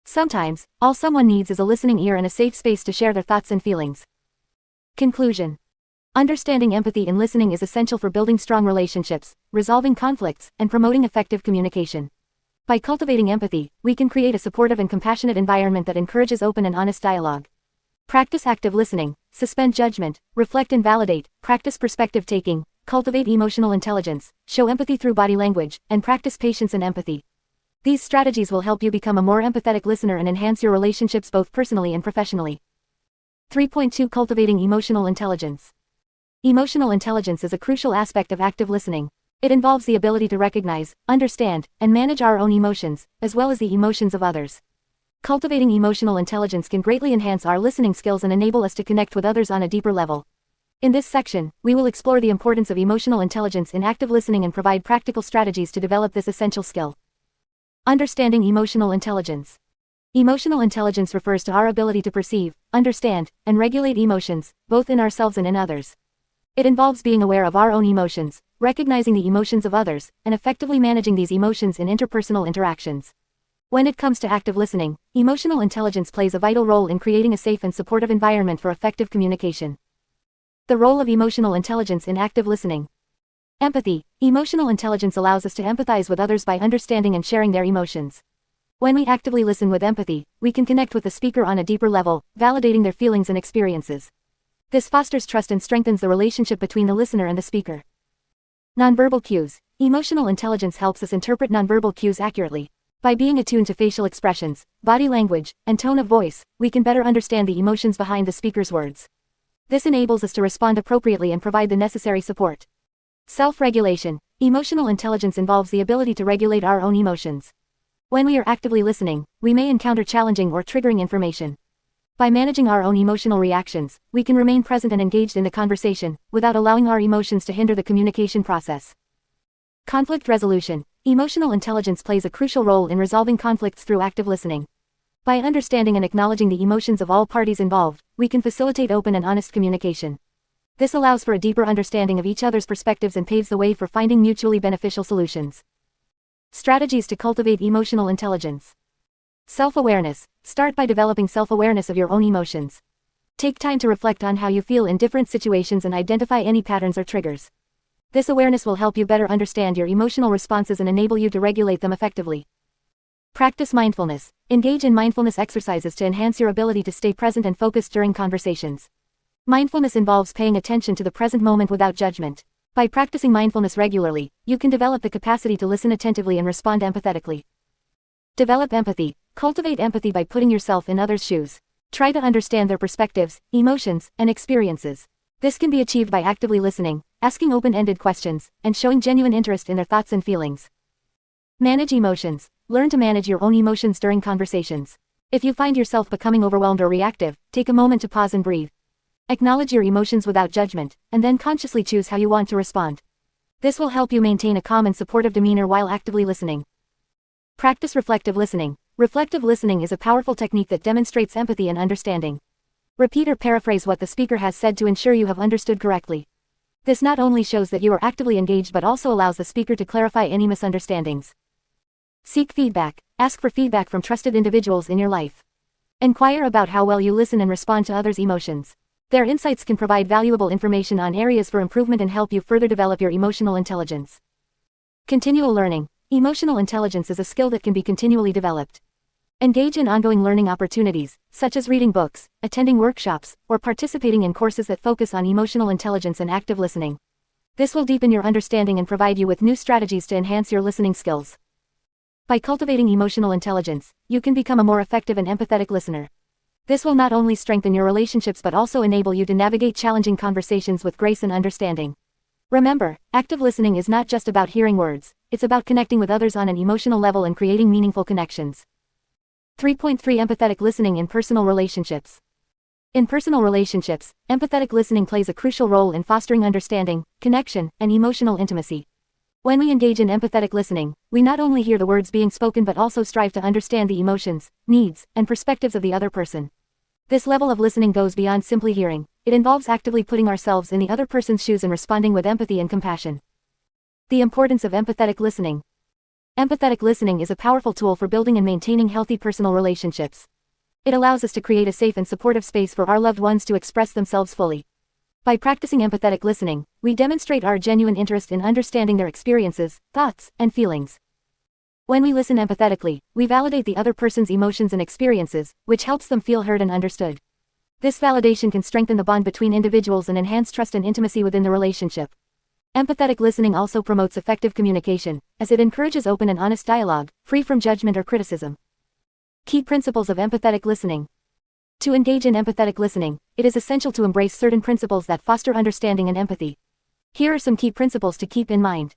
Sometimes, all someone needs is a listening ear and a safe space to share their thoughts and feelings. Conclusion. Understanding empathy in listening is essential for building strong relationships, resolving conflicts, and promoting effective communication. By cultivating empathy, we can create a supportive and compassionate environment that encourages open and honest dialogue. Practice active listening, suspend judgment, reflect and validate, practice perspective taking, cultivate emotional intelligence, show empathy through body language, and practice patience and empathy. These strategies will help you become a more empathetic listener and enhance your relationships both personally and professionally. 3.2 Cultivating emotional intelligence. Emotional intelligence is a crucial aspect of active listening. It involves the ability to recognize, understand, and manage our own emotions, as well as the emotions of others. Cultivating emotional intelligence can greatly enhance our listening skills and enable us to connect with others on a deeper level. In this section, we will explore the importance of emotional intelligence in active listening and provide practical strategies to develop this essential skill. Understanding emotional intelligence. Emotional intelligence refers to our ability to perceive, understand, and regulate emotions, both in ourselves and in others. It involves being aware of our own emotions, recognizing the emotions of others, and effectively managing these emotions in interpersonal interactions. When it comes to active listening, emotional intelligence plays a vital role in creating a safe and supportive environment for effective communication. The role of emotional intelligence in active listening. Empathy. Emotional intelligence allows us to empathize with others by understanding and sharing their emotions. When we actively listen with empathy, we can connect with the speaker on a deeper level, validating their feelings and experiences. This fosters trust and strengthens the relationship between the listener and the speaker. Nonverbal cues. Emotional intelligence helps us interpret nonverbal cues accurately. By being attuned to facial expressions, body language, and tone of voice, we can better understand the emotions behind the speaker's words. This enables us to respond appropriately and provide the necessary support. Self-regulation. Emotional intelligence involves the ability to regulate our own emotions. When we are actively listening, we may encounter challenging or triggering information. By managing our own emotional reactions, we can remain present and engaged in the conversation, without allowing our emotions to hinder the communication process. Conflict resolution. Emotional intelligence plays a crucial role in resolving conflicts through active listening. By understanding and acknowledging the emotions of all parties involved, we can facilitate open and honest communication. This allows for a deeper understanding of each other's perspectives and paves the way for finding mutually beneficial solutions. Strategies to cultivate emotional intelligence. Self-awareness. Start by developing self-awareness of your own emotions. Take time to reflect on how you feel in different situations and identify any patterns or triggers. This awareness will help you better understand your emotional responses and enable you to regulate them effectively. Practice mindfulness. Engage in mindfulness exercises to enhance your ability to stay present and focused during conversations. Mindfulness involves paying attention to the present moment without judgment. By practicing mindfulness regularly, you can develop the capacity to listen attentively and respond empathetically. Develop empathy. Cultivate empathy by putting yourself in others' shoes. Try to understand their perspectives, emotions, and experiences. This can be achieved by actively listening, asking open-ended questions, and showing genuine interest in their thoughts and feelings. Manage emotions. Learn to manage your own emotions during conversations. If you find yourself becoming overwhelmed or reactive, take a moment to pause and breathe. Acknowledge your emotions without judgment, and then consciously choose how you want to respond. This will help you maintain a calm and supportive demeanor while actively listening. Practice reflective listening. Reflective listening is a powerful technique that demonstrates empathy and understanding. Repeat or paraphrase what the speaker has said to ensure you have understood correctly. This not only shows that you are actively engaged but also allows the speaker to clarify any misunderstandings. Seek feedback. Ask for feedback from trusted individuals in your life. Inquire about how well you listen and respond to others' emotions. Their insights can provide valuable information on areas for improvement and help you further develop your emotional intelligence. Continual learning. Emotional intelligence is a skill that can be continually developed. Engage in ongoing learning opportunities, such as reading books, attending workshops, or participating in courses that focus on emotional intelligence and active listening. This will deepen your understanding and provide you with new strategies to enhance your listening skills. By cultivating emotional intelligence, you can become a more effective and empathetic listener. This will not only strengthen your relationships but also enable you to navigate challenging conversations with grace and understanding. Remember, active listening is not just about hearing words, it's about connecting with others on an emotional level and creating meaningful connections. 3.3 Empathetic listening in personal relationships. In personal relationships, empathetic listening plays a crucial role in fostering understanding, connection, and emotional intimacy. When we engage in empathetic listening, we not only hear the words being spoken but also strive to understand the emotions, needs, and perspectives of the other person. This level of listening goes beyond simply hearing. It involves actively putting ourselves in the other person's shoes and responding with empathy and compassion. The importance of empathetic listening. Empathetic listening is a powerful tool for building and maintaining healthy personal relationships. It allows us to create a safe and supportive space for our loved ones to express themselves fully. By practicing empathetic listening, we demonstrate our genuine interest in understanding their experiences, thoughts, and feelings. When we listen empathetically, we validate the other person's emotions and experiences, which helps them feel heard and understood. This validation can strengthen the bond between individuals and enhance trust and intimacy within the relationship. Empathetic listening also promotes effective communication, as it encourages open and honest dialogue, free from judgment or criticism. Key principles of empathetic listening. To engage in empathetic listening, it is essential to embrace certain principles that foster understanding and empathy. Here are some key principles to keep in mind.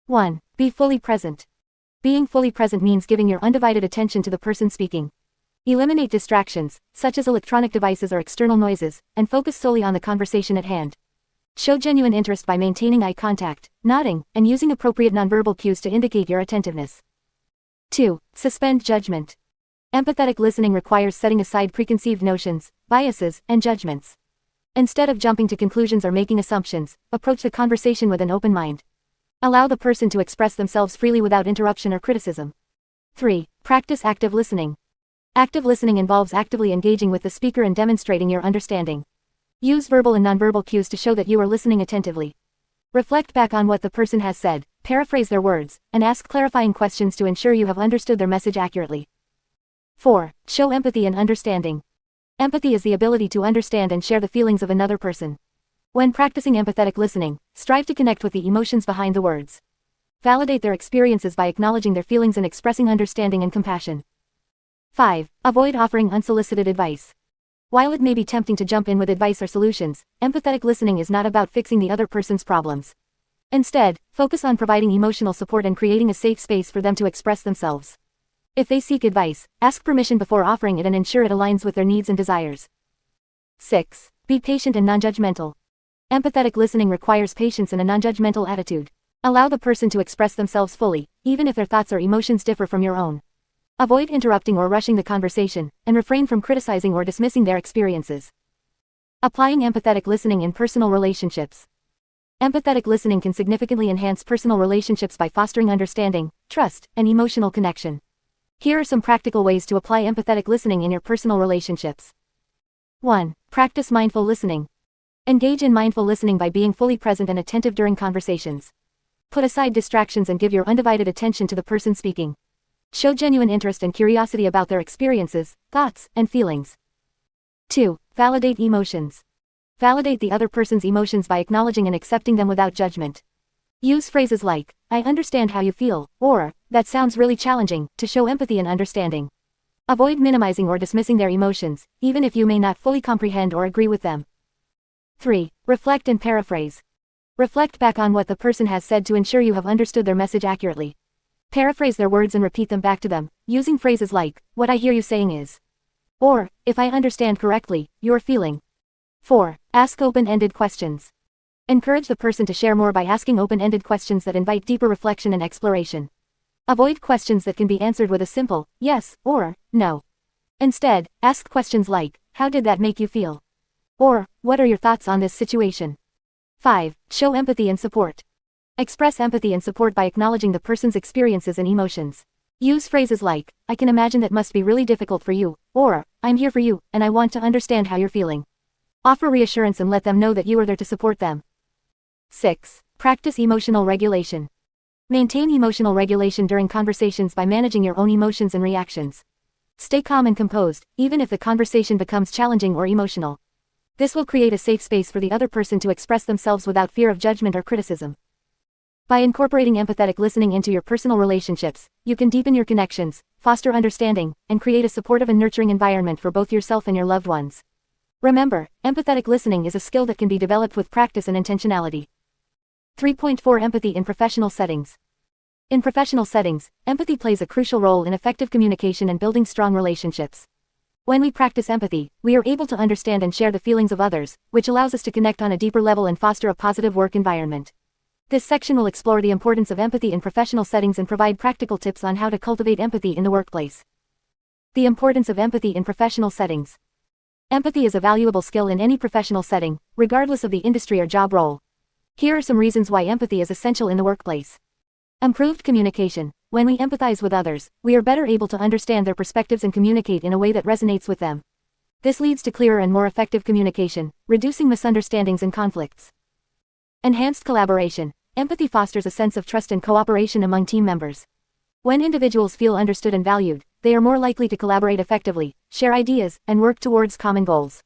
1. Be fully present. Being fully present means giving your undivided attention to the person speaking. Eliminate distractions, such as electronic devices or external noises, and focus solely on the conversation at hand. Show genuine interest by maintaining eye contact, nodding, and using appropriate nonverbal cues to indicate your attentiveness. 2. Suspend judgment. Empathetic listening requires setting aside preconceived notions, biases, and judgments. Instead of jumping to conclusions or making assumptions, approach the conversation with an open mind. Allow the person to express themselves freely without interruption or criticism. 3. Practice active listening. Active listening involves actively engaging with the speaker and demonstrating your understanding. Use verbal and nonverbal cues to show that you are listening attentively. Reflect back on what the person has said, paraphrase their words, and ask clarifying questions to ensure you have understood their message accurately. 4. Show empathy and understanding. Empathy is the ability to understand and share the feelings of another person. When practicing empathetic listening, strive to connect with the emotions behind the words. Validate their experiences by acknowledging their feelings and expressing understanding and compassion. 5. Avoid offering unsolicited advice. While it may be tempting to jump in with advice or solutions, empathetic listening is not about fixing the other person's problems. Instead, focus on providing emotional support and creating a safe space for them to express themselves. If they seek advice, ask permission before offering it and ensure it aligns with their needs and desires. 6. Be patient and non-judgmental. Empathetic listening requires patience and a non-judgmental attitude. Allow the person to express themselves fully, even if their thoughts or emotions differ from your own. Avoid interrupting or rushing the conversation, and refrain from criticizing or dismissing their experiences. Applying empathetic listening in personal relationships. Empathetic listening can significantly enhance personal relationships by fostering understanding, trust, and emotional connection. Here are some practical ways to apply empathetic listening in your personal relationships. 1. Practice mindful listening. Engage in mindful listening by being fully present and attentive during conversations. Put aside distractions and give your undivided attention to the person speaking. Show genuine interest and curiosity about their experiences, thoughts, and feelings. 2. Validate emotions. Validate the other person's emotions by acknowledging and accepting them without judgment. Use phrases like, "I understand how you feel," or, "That sounds really challenging," to show empathy and understanding. Avoid minimizing or dismissing their emotions, even if you may not fully comprehend or agree with them. 3. Reflect and paraphrase. Reflect back on what the person has said to ensure you have understood their message accurately. Paraphrase their words and repeat them back to them, using phrases like, "What I hear you saying is," or, "If I understand correctly, you're feeling." 4. Ask open-ended questions. Encourage the person to share more by asking open-ended questions that invite deeper reflection and exploration. Avoid questions that can be answered with a simple, yes, or, no. Instead, ask questions like, "How did that make you feel?" Or, "What are your thoughts on this situation?" 5. Show empathy and support. Express empathy and support by acknowledging the person's experiences and emotions. Use phrases like, "I can imagine that must be really difficult for you," or, "I'm here for you, and I want to understand how you're feeling." Offer reassurance and let them know that you are there to support them. 6. Practice emotional regulation. Maintain emotional regulation during conversations by managing your own emotions and reactions. Stay calm and composed, even if the conversation becomes challenging or emotional. This will create a safe space for the other person to express themselves without fear of judgment or criticism. By incorporating empathetic listening into your personal relationships, you can deepen your connections, foster understanding, and create a supportive and nurturing environment for both yourself and your loved ones. Remember, empathetic listening is a skill that can be developed with practice and intentionality. 3.4 Empathy in professional settings. In professional settings, empathy plays a crucial role in effective communication and building strong relationships. When we practice empathy, we are able to understand and share the feelings of others, which allows us to connect on a deeper level and foster a positive work environment. This section will explore the importance of empathy in professional settings and provide practical tips on how to cultivate empathy in the workplace. The importance of empathy in professional settings. Empathy is a valuable skill in any professional setting, regardless of the industry or job role. Here are some reasons why empathy is essential in the workplace. Improved communication. When we empathize with others, we are better able to understand their perspectives and communicate in a way that resonates with them. This leads to clearer and more effective communication, reducing misunderstandings and conflicts. Enhanced collaboration. Empathy fosters a sense of trust and cooperation among team members. When individuals feel understood and valued, they are more likely to collaborate effectively, share ideas, and work towards common goals.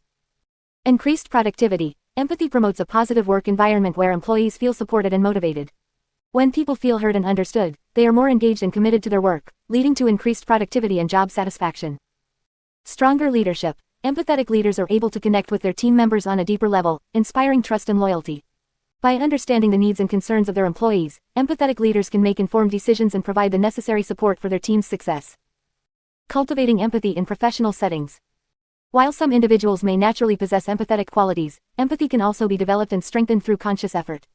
Increased productivity. Empathy promotes a positive work environment where employees feel supported and motivated. When people feel heard and understood, they are more engaged and committed to their work, leading to increased productivity and job satisfaction. Stronger leadership. empathetic leaders are able to connect with their team members on a deeper level, inspiring trust and loyalty. By understanding the needs and concerns of their employees, empathetic leaders can make informed decisions and provide the necessary support for their team's success. Cultivating empathy in professional settings. While some individuals may naturally possess empathetic qualities, empathy can also be developed and strengthened through conscious effort.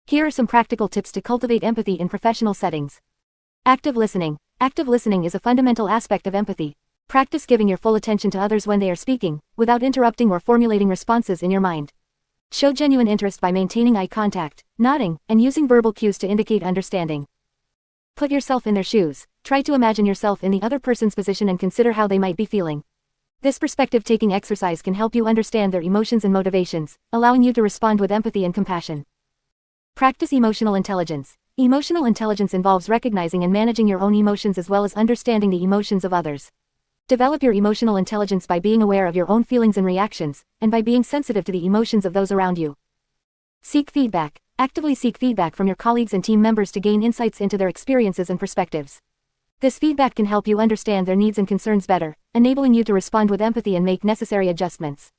Here are some practical tips to cultivate empathy in professional settings. Active listening. Active listening is a fundamental aspect of empathy. Practice giving your full attention to others when they are speaking, without interrupting or formulating responses in your mind. Show genuine interest by maintaining eye contact, nodding, and using verbal cues to indicate understanding. Put yourself in their shoes. Try to imagine yourself in the other person's position and consider how they might be feeling. This perspective-taking exercise can help you understand their emotions and motivations, allowing you to respond with empathy and compassion. Practice emotional intelligence. Emotional intelligence involves recognizing and managing your own emotions as well as understanding the emotions of others. Develop your emotional intelligence by being aware of your own feelings and reactions, and by being sensitive to the emotions of those around you. Seek feedback. Actively seek feedback from your colleagues and team members to gain insights into their experiences and perspectives. This feedback can help you understand their needs and concerns better, enabling you to respond with empathy and make necessary adjustments.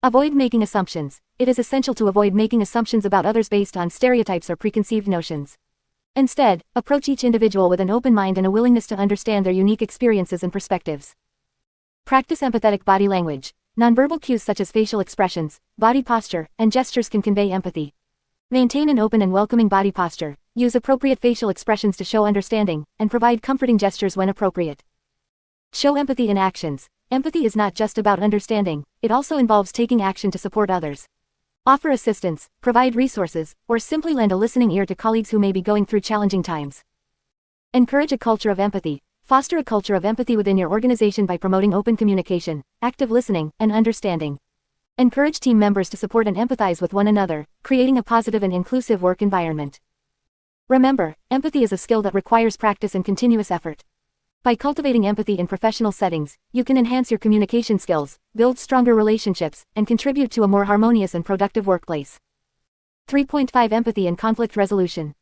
Avoid making assumptions. It is essential to avoid making assumptions about others based on stereotypes or preconceived notions. Instead, approach each individual with an open mind and a willingness to understand their unique experiences and perspectives. Practice empathetic body language. Nonverbal cues such as facial expressions, body posture, and gestures can convey empathy. Maintain an open and welcoming body posture, use appropriate facial expressions to show understanding, and provide comforting gestures when appropriate. Show empathy in actions. Empathy is not just about understanding, it also involves taking action to support others. Offer assistance, provide resources, or simply lend a listening ear to colleagues who may be going through challenging times. Encourage a culture of empathy. Foster a culture of empathy within your organization by promoting open communication, active listening, and understanding. Encourage team members to support and empathize with one another, creating a positive and inclusive work environment. Remember, empathy is a skill that requires practice and continuous effort. By cultivating empathy in professional settings, you can enhance your communication skills, build stronger relationships, and contribute to a more harmonious and productive workplace. 3.5 Empathy and conflict resolution.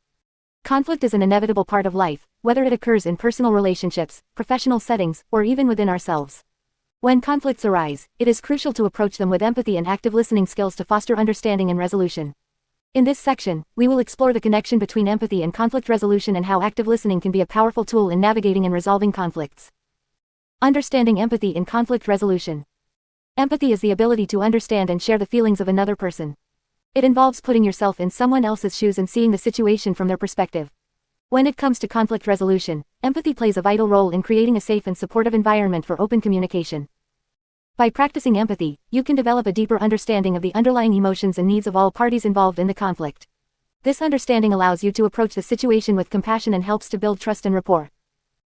Conflict is an inevitable part of life, whether it occurs in personal relationships, professional settings, or even within ourselves. When conflicts arise, it is crucial to approach them with empathy and active listening skills to foster understanding and resolution. In this section, we will explore the connection between empathy and conflict resolution and how active listening can be a powerful tool in navigating and resolving conflicts. Understanding empathy in conflict resolution. Empathy is the ability to understand and share the feelings of another person. It involves putting yourself in someone else's shoes and seeing the situation from their perspective. When it comes to conflict resolution, empathy plays a vital role in creating a safe and supportive environment for open communication. By practicing empathy, you can develop a deeper understanding of the underlying emotions and needs of all parties involved in the conflict. This understanding allows you to approach the situation with compassion and helps to build trust and rapport.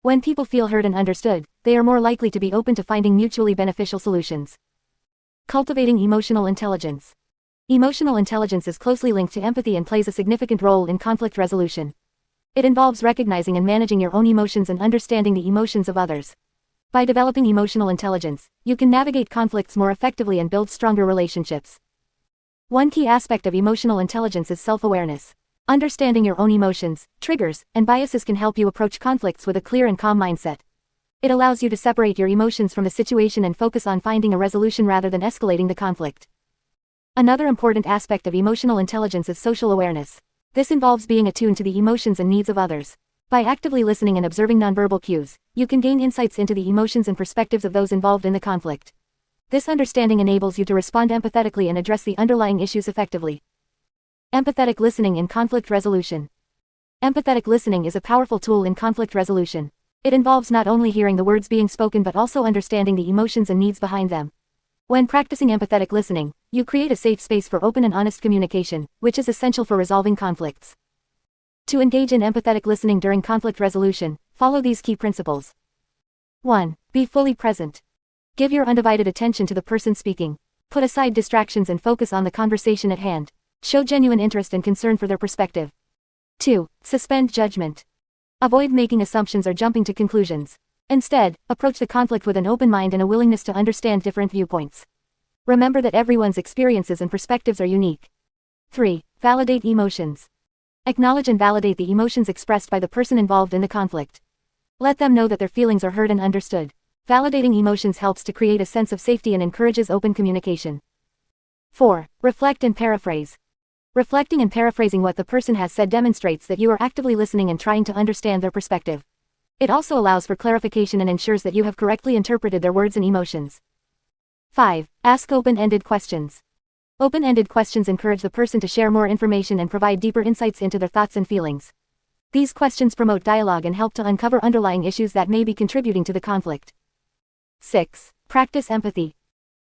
When people feel heard and understood, they are more likely to be open to finding mutually beneficial solutions. Cultivating emotional intelligence. Emotional intelligence is closely linked to empathy and plays a significant role in conflict resolution. It involves recognizing and managing your own emotions and understanding the emotions of others. By developing emotional intelligence, you can navigate conflicts more effectively and build stronger relationships. One key aspect of emotional intelligence is self-awareness. Understanding your own emotions, triggers, and biases can help you approach conflicts with a clear and calm mindset. It allows you to separate your emotions from the situation and focus on finding a resolution rather than escalating the conflict. Another important aspect of emotional intelligence is social awareness. This involves being attuned to the emotions and needs of others. By actively listening and observing nonverbal cues, you can gain insights into the emotions and perspectives of those involved in the conflict. This understanding enables you to respond empathetically and address the underlying issues effectively. Empathetic listening in conflict resolution. Empathetic listening is a powerful tool in conflict resolution. It involves not only hearing the words being spoken but also understanding the emotions and needs behind them. When practicing empathetic listening, you create a safe space for open and honest communication, which is essential for resolving conflicts. To engage in empathetic listening during conflict resolution, follow these key principles. 1. Be fully present. Give your undivided attention to the person speaking. Put aside distractions and focus on the conversation at hand. Show genuine interest and concern for their perspective. 2. Suspend judgment. Avoid making assumptions or jumping to conclusions. Instead, approach the conflict with an open mind and a willingness to understand different viewpoints. Remember that everyone's experiences and perspectives are unique. 3. Validate emotions. Acknowledge and validate the emotions expressed by the person involved in the conflict. Let them know that their feelings are heard and understood. Validating emotions helps to create a sense of safety and encourages open communication. 4. Reflect and paraphrase. Reflecting and paraphrasing what the person has said demonstrates that you are actively listening and trying to understand their perspective. It also allows for clarification and ensures that you have correctly interpreted their words and emotions. 5. Ask open-ended questions. Open-ended questions encourage the person to share more information and provide deeper insights into their thoughts and feelings. These questions promote dialogue and help to uncover underlying issues that may be contributing to the conflict. 6. Practice empathy.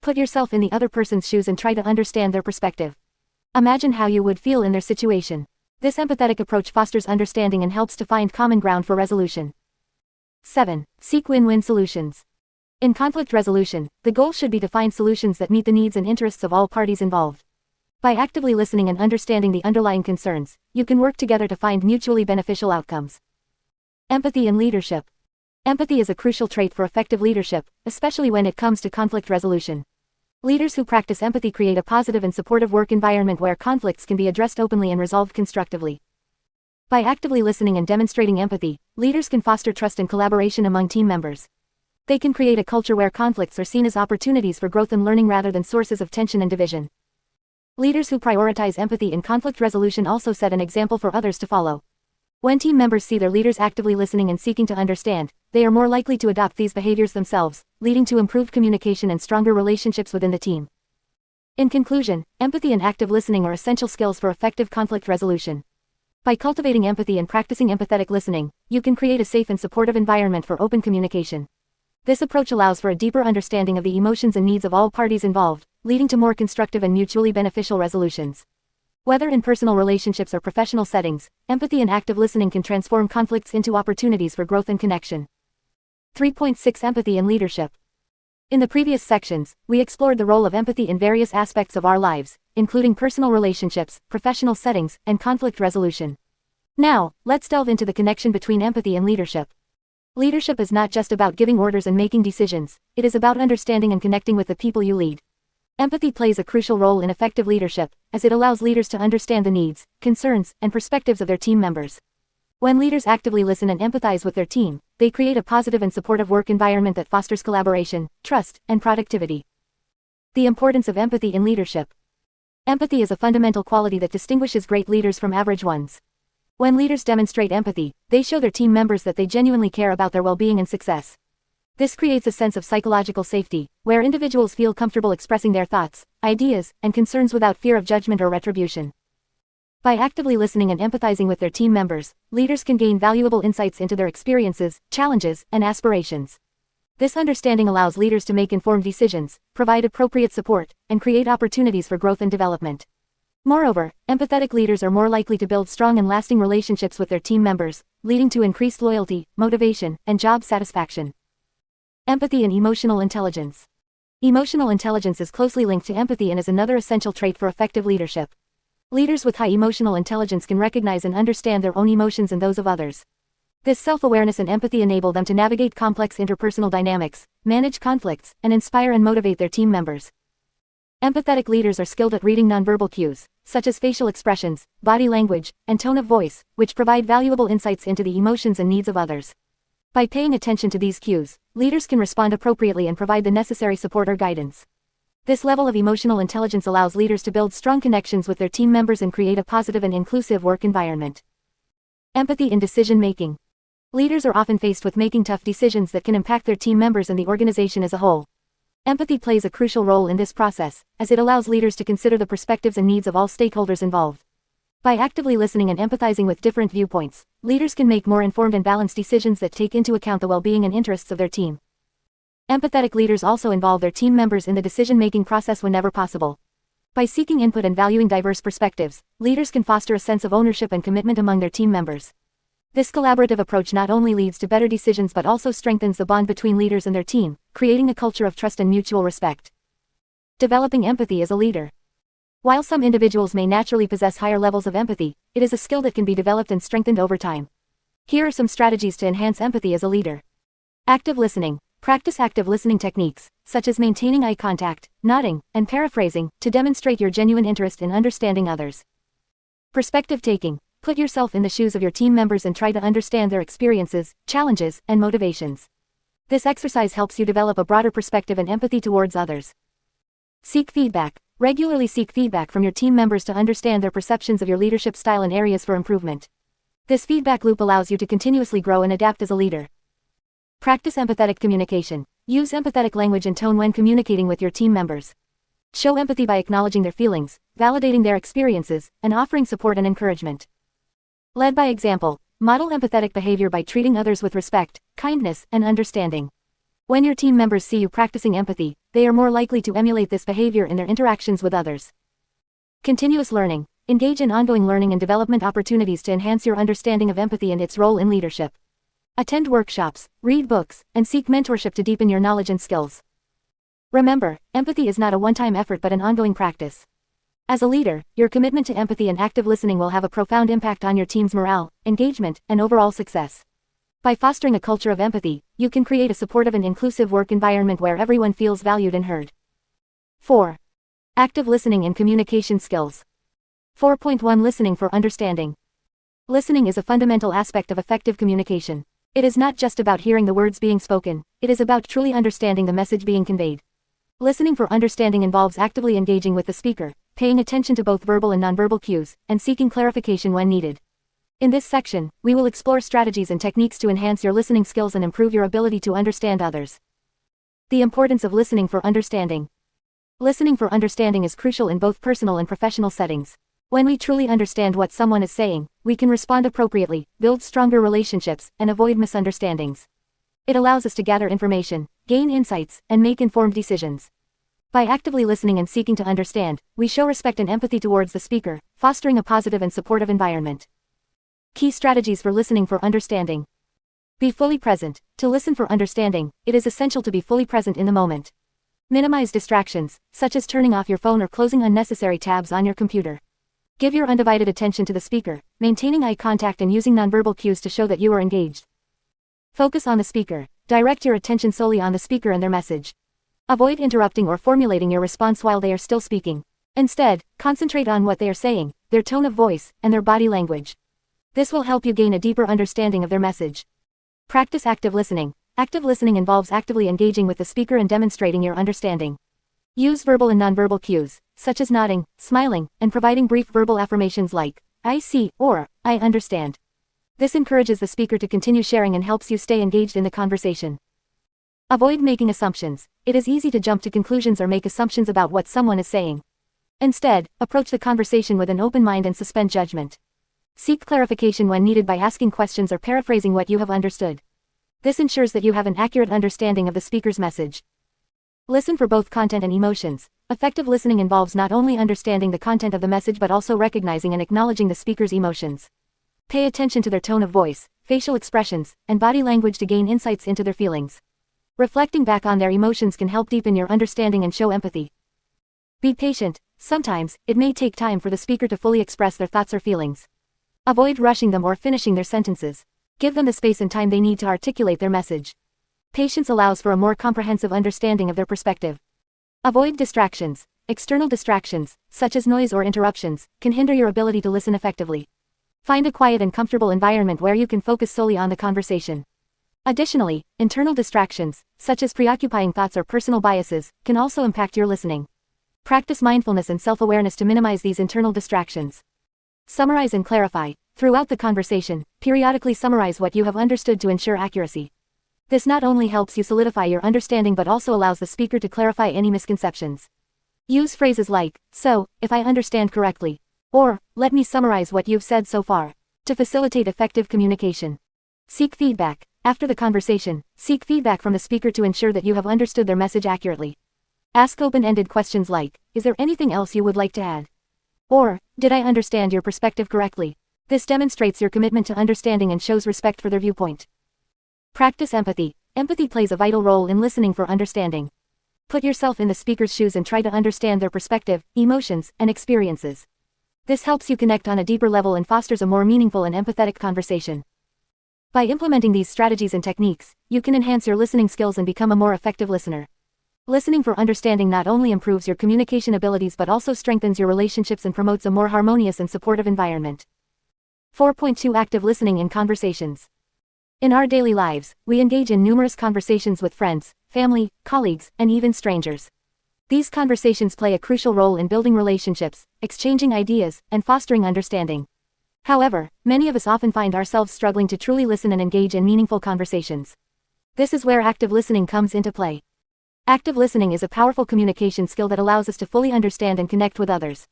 Put yourself in the other person's shoes and try to understand their perspective. Imagine how you would feel in their situation. This empathetic approach fosters understanding and helps to find common ground for resolution. 7. Seek win-win solutions. In conflict resolution, the goal should be to find solutions that meet the needs and interests of all parties involved. By actively listening and understanding the underlying concerns, you can work together to find mutually beneficial outcomes. Empathy in leadership. Empathy is a crucial trait for effective leadership, especially when it comes to conflict resolution. Leaders who practice empathy create a positive and supportive work environment where conflicts can be addressed openly and resolved constructively. By actively listening and demonstrating empathy, leaders can foster trust and collaboration among team members. They can create a culture where conflicts are seen as opportunities for growth and learning rather than sources of tension and division. Leaders who prioritize empathy in conflict resolution also set an example for others to follow. When team members see their leaders actively listening and seeking to understand, they are more likely to adopt these behaviors themselves, leading to improved communication and stronger relationships within the team. In conclusion, empathy and active listening are essential skills for effective conflict resolution. By cultivating empathy and practicing empathetic listening, you can create a safe and supportive environment for open communication. This approach allows for a deeper understanding of the emotions and needs of all parties involved, leading to more constructive and mutually beneficial resolutions. Whether in personal relationships or professional settings, empathy and active listening can transform conflicts into opportunities for growth and connection. 3.6 Empathy in leadership. In the previous sections, we explored the role of empathy in various aspects of our lives, including personal relationships, professional settings, and conflict resolution. Now, let's delve into the connection between empathy and leadership. Leadership is not just about giving orders and making decisions, it is about understanding and connecting with the people you lead. Empathy plays a crucial role in effective leadership, as it allows leaders to understand the needs, concerns, and perspectives of their team members. When leaders actively listen and empathize with their team, they create a positive and supportive work environment that fosters collaboration, trust, and productivity. The importance of empathy in leadership. Empathy is a fundamental quality that distinguishes great leaders from average ones. When leaders demonstrate empathy, they show their team members that they genuinely care about their well-being and success. This creates a sense of psychological safety, where individuals feel comfortable expressing their thoughts, ideas, and concerns without fear of judgment or retribution. By actively listening and empathizing with their team members, leaders can gain valuable insights into their experiences, challenges, and aspirations. This understanding allows leaders to make informed decisions, provide appropriate support, and create opportunities for growth and development. Moreover, empathetic leaders are more likely to build strong and lasting relationships with their team members, leading to increased loyalty, motivation, and job satisfaction. Empathy and emotional intelligence. Emotional intelligence is closely linked to empathy and is another essential trait for effective leadership. Leaders with high emotional intelligence can recognize and understand their own emotions and those of others. This self-awareness and empathy enable them to navigate complex interpersonal dynamics, manage conflicts, and inspire and motivate their team members. Empathetic leaders are skilled at reading nonverbal cues, such as facial expressions, body language, and tone of voice, which provide valuable insights into the emotions and needs of others. By paying attention to these cues, leaders can respond appropriately and provide the necessary support or guidance. This level of emotional intelligence allows leaders to build strong connections with their team members and create a positive and inclusive work environment. Empathy in decision-making. Leaders are often faced with making tough decisions that can impact their team members and the organization as a whole. Empathy plays a crucial role in this process, as it allows leaders to consider the perspectives and needs of all stakeholders involved. By actively listening and empathizing with different viewpoints, leaders can make more informed and balanced decisions that take into account the well-being and interests of their team. Empathetic leaders also involve their team members in the decision-making process whenever possible. By seeking input and valuing diverse perspectives, leaders can foster a sense of ownership and commitment among their team members. This collaborative approach not only leads to better decisions but also strengthens the bond between leaders and their team, creating a culture of trust and mutual respect. Developing empathy as a leader. While some individuals may naturally possess higher levels of empathy, it is a skill that can be developed and strengthened over time. Here are some strategies to enhance empathy as a leader. Active listening. Practice active listening techniques, such as maintaining eye contact, nodding, and paraphrasing, to demonstrate your genuine interest in understanding others. Perspective taking. Put yourself in the shoes of your team members and try to understand their experiences, challenges, and motivations. This exercise helps you develop a broader perspective and empathy towards others. Seek feedback. Regularly seek feedback from your team members to understand their perceptions of your leadership style and areas for improvement. This feedback loop allows you to continuously grow and adapt as a leader. Practice empathetic communication. Use empathetic language and tone when communicating with your team members. Show empathy by acknowledging their feelings, validating their experiences, and offering support and encouragement. Lead by example. Model empathetic behavior by treating others with respect, kindness, and understanding. When your team members see you practicing empathy, they are more likely to emulate this behavior in their interactions with others. Continuous learning. Engage in ongoing learning and development opportunities to enhance your understanding of empathy and its role in leadership. Attend workshops, read books, and seek mentorship to deepen your knowledge and skills. Remember, empathy is not a one-time effort but an ongoing practice. As a leader, your commitment to empathy and active listening will have a profound impact on your team's morale, engagement, and overall success. By fostering a culture of empathy, you can create a supportive and inclusive work environment where everyone feels valued and heard. 4. Active listening and communication skills. 4.1 Listening for understanding. Listening is a fundamental aspect of effective communication. It is not just about hearing the words being spoken, it is about truly understanding the message being conveyed. Listening for understanding involves actively engaging with the speaker, paying attention to both verbal and nonverbal cues, and seeking clarification when needed. In this section, we will explore strategies and techniques to enhance your listening skills and improve your ability to understand others. The importance of listening for understanding. Listening for understanding is crucial in both personal and professional settings. When we truly understand what someone is saying, we can respond appropriately, build stronger relationships, and avoid misunderstandings. It allows us to gather information, gain insights, and make informed decisions. By actively listening and seeking to understand, we show respect and empathy towards the speaker, fostering a positive and supportive environment. Key strategies for listening for understanding. Be fully present. To listen for understanding, it is essential to be fully present in the moment. Minimize distractions, such as turning off your phone or closing unnecessary tabs on your computer. Give your undivided attention to the speaker, maintaining eye contact and using nonverbal cues to show that you are engaged. Focus on the speaker. Direct your attention solely on the speaker and their message. Avoid interrupting or formulating your response while they are still speaking. Instead, concentrate on what they are saying, their tone of voice, and their body language. This will help you gain a deeper understanding of their message. Practice active listening. Active listening involves actively engaging with the speaker and demonstrating your understanding. Use verbal and nonverbal cues, such as nodding, smiling, and providing brief verbal affirmations like, "I see," or "I understand." This encourages the speaker to continue sharing and helps you stay engaged in the conversation. Avoid making assumptions. It is easy to jump to conclusions or make assumptions about what someone is saying. Instead, approach the conversation with an open mind and suspend judgment. Seek clarification when needed by asking questions or paraphrasing what you have understood. This ensures that you have an accurate understanding of the speaker's message. Listen for both content and emotions. Effective listening involves not only understanding the content of the message but also recognizing and acknowledging the speaker's emotions. Pay attention to their tone of voice, facial expressions, and body language to gain insights into their feelings. Reflecting back on their emotions can help deepen your understanding and show empathy. Be patient. Sometimes, it may take time for the speaker to fully express their thoughts or feelings. Avoid rushing them or finishing their sentences. Give them the space and time they need to articulate their message. Patience allows for a more comprehensive understanding of their perspective. Avoid distractions. External distractions, such as noise or interruptions, can hinder your ability to listen effectively. Find a quiet and comfortable environment where you can focus solely on the conversation. Additionally, internal distractions, such as preoccupying thoughts or personal biases, can also impact your listening. Practice mindfulness and self-awareness to minimize these internal distractions. Summarize and clarify. Throughout the conversation, periodically summarize what you have understood to ensure accuracy. This not only helps you solidify your understanding but also allows the speaker to clarify any misconceptions. Use phrases like, "So, if I understand correctly," or, "Let me summarize what you've said so far," to facilitate effective communication. Seek feedback. After the conversation, seek feedback from the speaker to ensure that you have understood their message accurately. Ask open-ended questions like, "Is there anything else you would like to add?" Or, "Did I understand your perspective correctly?" This demonstrates your commitment to understanding and shows respect for their viewpoint. Practice empathy. Empathy plays a vital role in listening for understanding. Put yourself in the speaker's shoes and try to understand their perspective, emotions, and experiences. This helps you connect on a deeper level and fosters a more meaningful and empathetic conversation. By implementing these strategies and techniques, you can enhance your listening skills and become a more effective listener. Listening for understanding not only improves your communication abilities but also strengthens your relationships and promotes a more harmonious and supportive environment. 4.2 Active listening in conversations. In our daily lives, we engage in numerous conversations with friends, family, colleagues, and even strangers. These conversations play a crucial role in building relationships, exchanging ideas, and fostering understanding. However, many of us often find ourselves struggling to truly listen and engage in meaningful conversations. This is where active listening comes into play. Active listening is a powerful communication skill that allows us to fully understand and connect with others.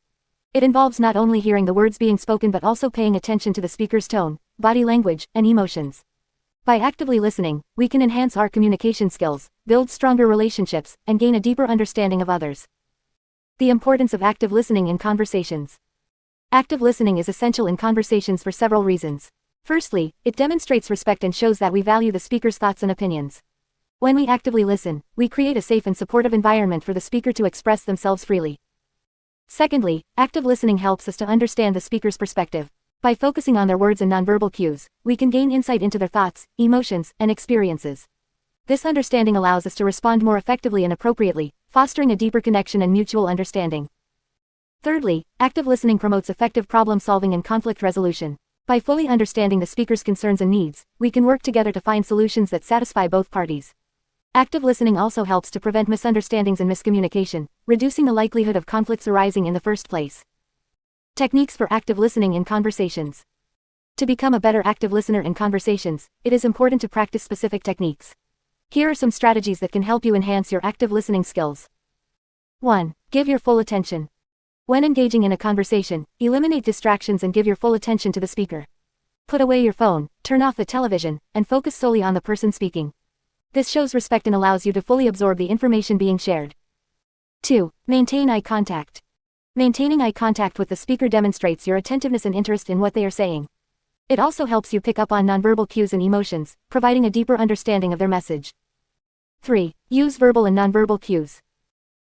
It involves not only hearing the words being spoken but also paying attention to the speaker's tone, body language, and emotions. By actively listening, we can enhance our communication skills, build stronger relationships, and gain a deeper understanding of others. The importance of active listening in conversations. Active listening is essential in conversations for several reasons. Firstly, it demonstrates respect and shows that we value the speaker's thoughts and opinions. When we actively listen, we create a safe and supportive environment for the speaker to express themselves freely. Secondly, active listening helps us to understand the speaker's perspective. By focusing on their words and nonverbal cues, we can gain insight into their thoughts, emotions, and experiences. This understanding allows us to respond more effectively and appropriately, fostering a deeper connection and mutual understanding. Thirdly, active listening promotes effective problem solving and conflict resolution. By fully understanding the speaker's concerns and needs, we can work together to find solutions that satisfy both parties. Active listening also helps to prevent misunderstandings and miscommunication, reducing the likelihood of conflicts arising in the first place. Techniques for active listening in conversations. To become a better active listener in conversations, it is important to practice specific techniques. Here are some strategies that can help you enhance your active listening skills. 1. Give your full attention. When engaging in a conversation, eliminate distractions and give your full attention to the speaker. Put away your phone, turn off the television, and focus solely on the person speaking. This shows respect and allows you to fully absorb the information being shared. 2. Maintain eye contact. Maintaining eye contact with the speaker demonstrates your attentiveness and interest in what they are saying. It also helps you pick up on nonverbal cues and emotions, providing a deeper understanding of their message. 3. Use verbal and nonverbal cues.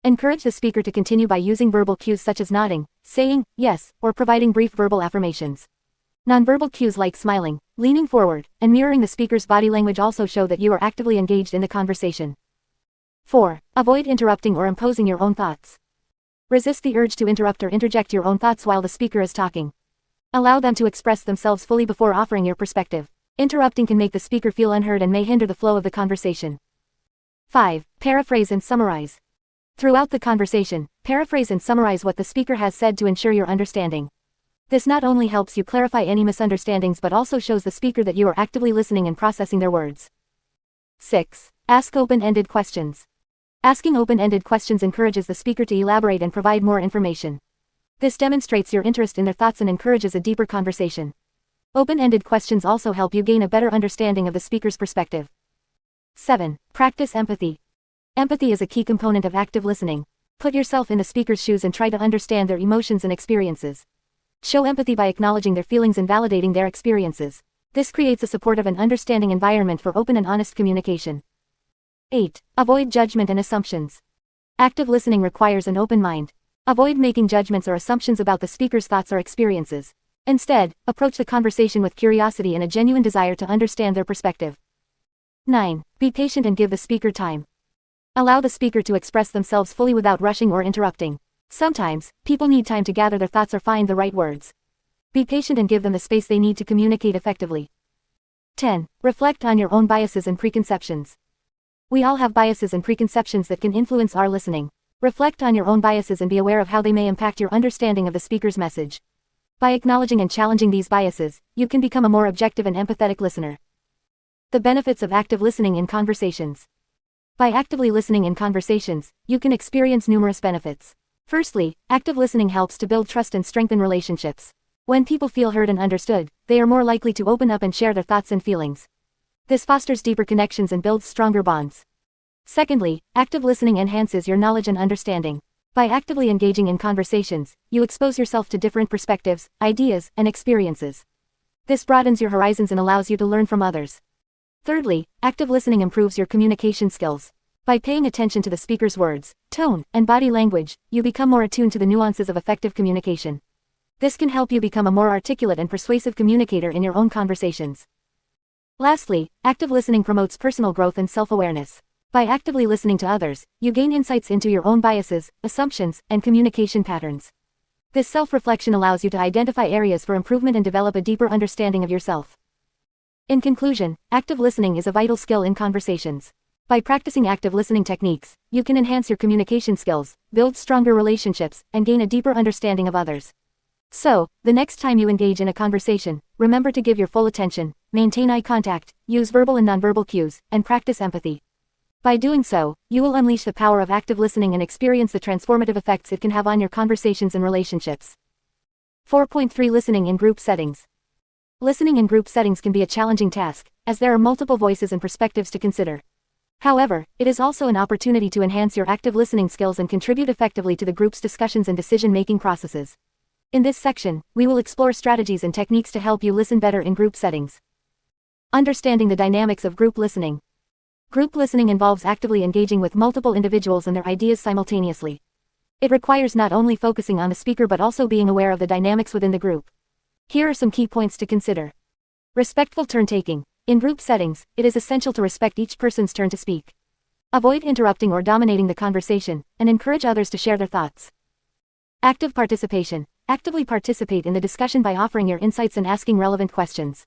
Encourage the speaker to continue by using verbal cues such as nodding, saying, yes, or providing brief verbal affirmations. Nonverbal cues like smiling, leaning forward, and mirroring the speaker's body language also show that you are actively engaged in the conversation. 4. Avoid interrupting or imposing your own thoughts. Resist the urge to interrupt or interject your own thoughts while the speaker is talking. Allow them to express themselves fully before offering your perspective. Interrupting can make the speaker feel unheard and may hinder the flow of the conversation. 5. Paraphrase and summarize. Throughout the conversation, paraphrase and summarize what the speaker has said to ensure your understanding. This not only helps you clarify any misunderstandings but also shows the speaker that you are actively listening and processing their words. 6. Ask open-ended questions. Asking open-ended questions encourages the speaker to elaborate and provide more information. This demonstrates your interest in their thoughts and encourages a deeper conversation. Open-ended questions also help you gain a better understanding of the speaker's perspective. 7. Practice empathy. Empathy is a key component of active listening. Put yourself in the speaker's shoes and try to understand their emotions and experiences. Show empathy by acknowledging their feelings and validating their experiences. This creates a supportive and understanding environment for open and honest communication. 8. Avoid judgment and assumptions. Active listening requires an open mind. Avoid making judgments or assumptions about the speaker's thoughts or experiences. Instead, approach the conversation with curiosity and a genuine desire to understand their perspective. 9. Be patient and give the speaker time. Allow the speaker to express themselves fully without rushing or interrupting. Sometimes, people need time to gather their thoughts or find the right words. Be patient and give them the space they need to communicate effectively. 10. Reflect on your own biases and preconceptions. We all have biases and preconceptions that can influence our listening. Reflect on your own biases and be aware of how they may impact your understanding of the speaker's message. By acknowledging and challenging these biases, you can become a more objective and empathetic listener. The benefits of active listening in conversations. By actively listening in conversations, you can experience numerous benefits. Firstly, active listening helps to build trust and strengthen relationships. When people feel heard and understood, they are more likely to open up and share their thoughts and feelings. This fosters deeper connections and builds stronger bonds. Secondly, active listening enhances your knowledge and understanding. By actively engaging in conversations, you expose yourself to different perspectives, ideas, and experiences. This broadens your horizons and allows you to learn from others. Thirdly, active listening improves your communication skills. By paying attention to the speaker's words, tone, and body language, you become more attuned to the nuances of effective communication. This can help you become a more articulate and persuasive communicator in your own conversations. Lastly, active listening promotes personal growth and self-awareness. By actively listening to others, you gain insights into your own biases, assumptions, and communication patterns. This self-reflection allows you to identify areas for improvement and develop a deeper understanding of yourself. In conclusion, active listening is a vital skill in conversations. By practicing active listening techniques, you can enhance your communication skills, build stronger relationships, and gain a deeper understanding of others. So, the next time you engage in a conversation, remember to give your full attention, maintain eye contact, use verbal and nonverbal cues, and practice empathy. By doing so, you will unleash the power of active listening and experience the transformative effects it can have on your conversations and relationships. 4.3 Listening in group settings. Listening in group settings can be a challenging task, as there are multiple voices and perspectives to consider. However, it is also an opportunity to enhance your active listening skills and contribute effectively to the group's discussions and decision-making processes. In this section, we will explore strategies and techniques to help you listen better in group settings. Understanding the dynamics of group listening. Group listening involves actively engaging with multiple individuals and their ideas simultaneously. It requires not only focusing on the speaker but also being aware of the dynamics within the group. Here are some key points to consider. Respectful turn-taking. In group settings, it is essential to respect each person's turn to speak. Avoid interrupting or dominating the conversation, and encourage others to share their thoughts. Active participation. Actively participate in the discussion by offering your insights and asking relevant questions.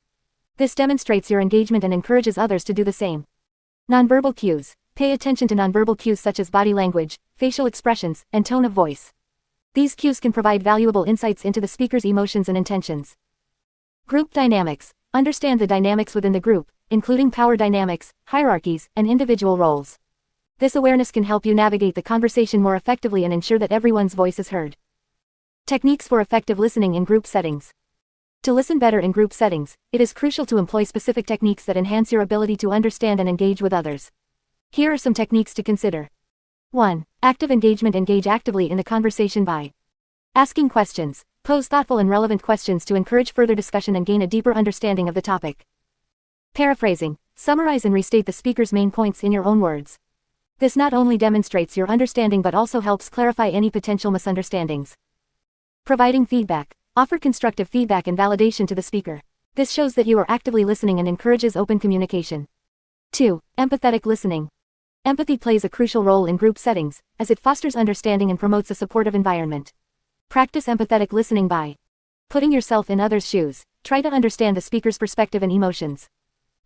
This demonstrates your engagement and encourages others to do the same. Nonverbal cues. Pay attention to nonverbal cues such as body language, facial expressions, and tone of voice. These cues can provide valuable insights into the speaker's emotions and intentions. Group dynamics. Understand the dynamics within the group, including power dynamics, hierarchies, and individual roles. This awareness can help you navigate the conversation more effectively and ensure that everyone's voice is heard. Techniques for effective listening in group settings. To listen better in group settings, it is crucial to employ specific techniques that enhance your ability to understand and engage with others. Here are some techniques to consider. 1. Active engagement. Engage actively in the conversation by asking questions. Pose thoughtful and relevant questions to encourage further discussion and gain a deeper understanding of the topic. Paraphrasing. Summarize and restate the speaker's main points in your own words. This not only demonstrates your understanding but also helps clarify any potential misunderstandings. Providing feedback. Offer constructive feedback and validation to the speaker. This shows that you are actively listening and encourages open communication. 2. Empathetic listening. Empathy plays a crucial role in group settings, as it fosters understanding and promotes a supportive environment. Practice empathetic listening by putting yourself in others' shoes. Try to understand the speaker's perspective and emotions.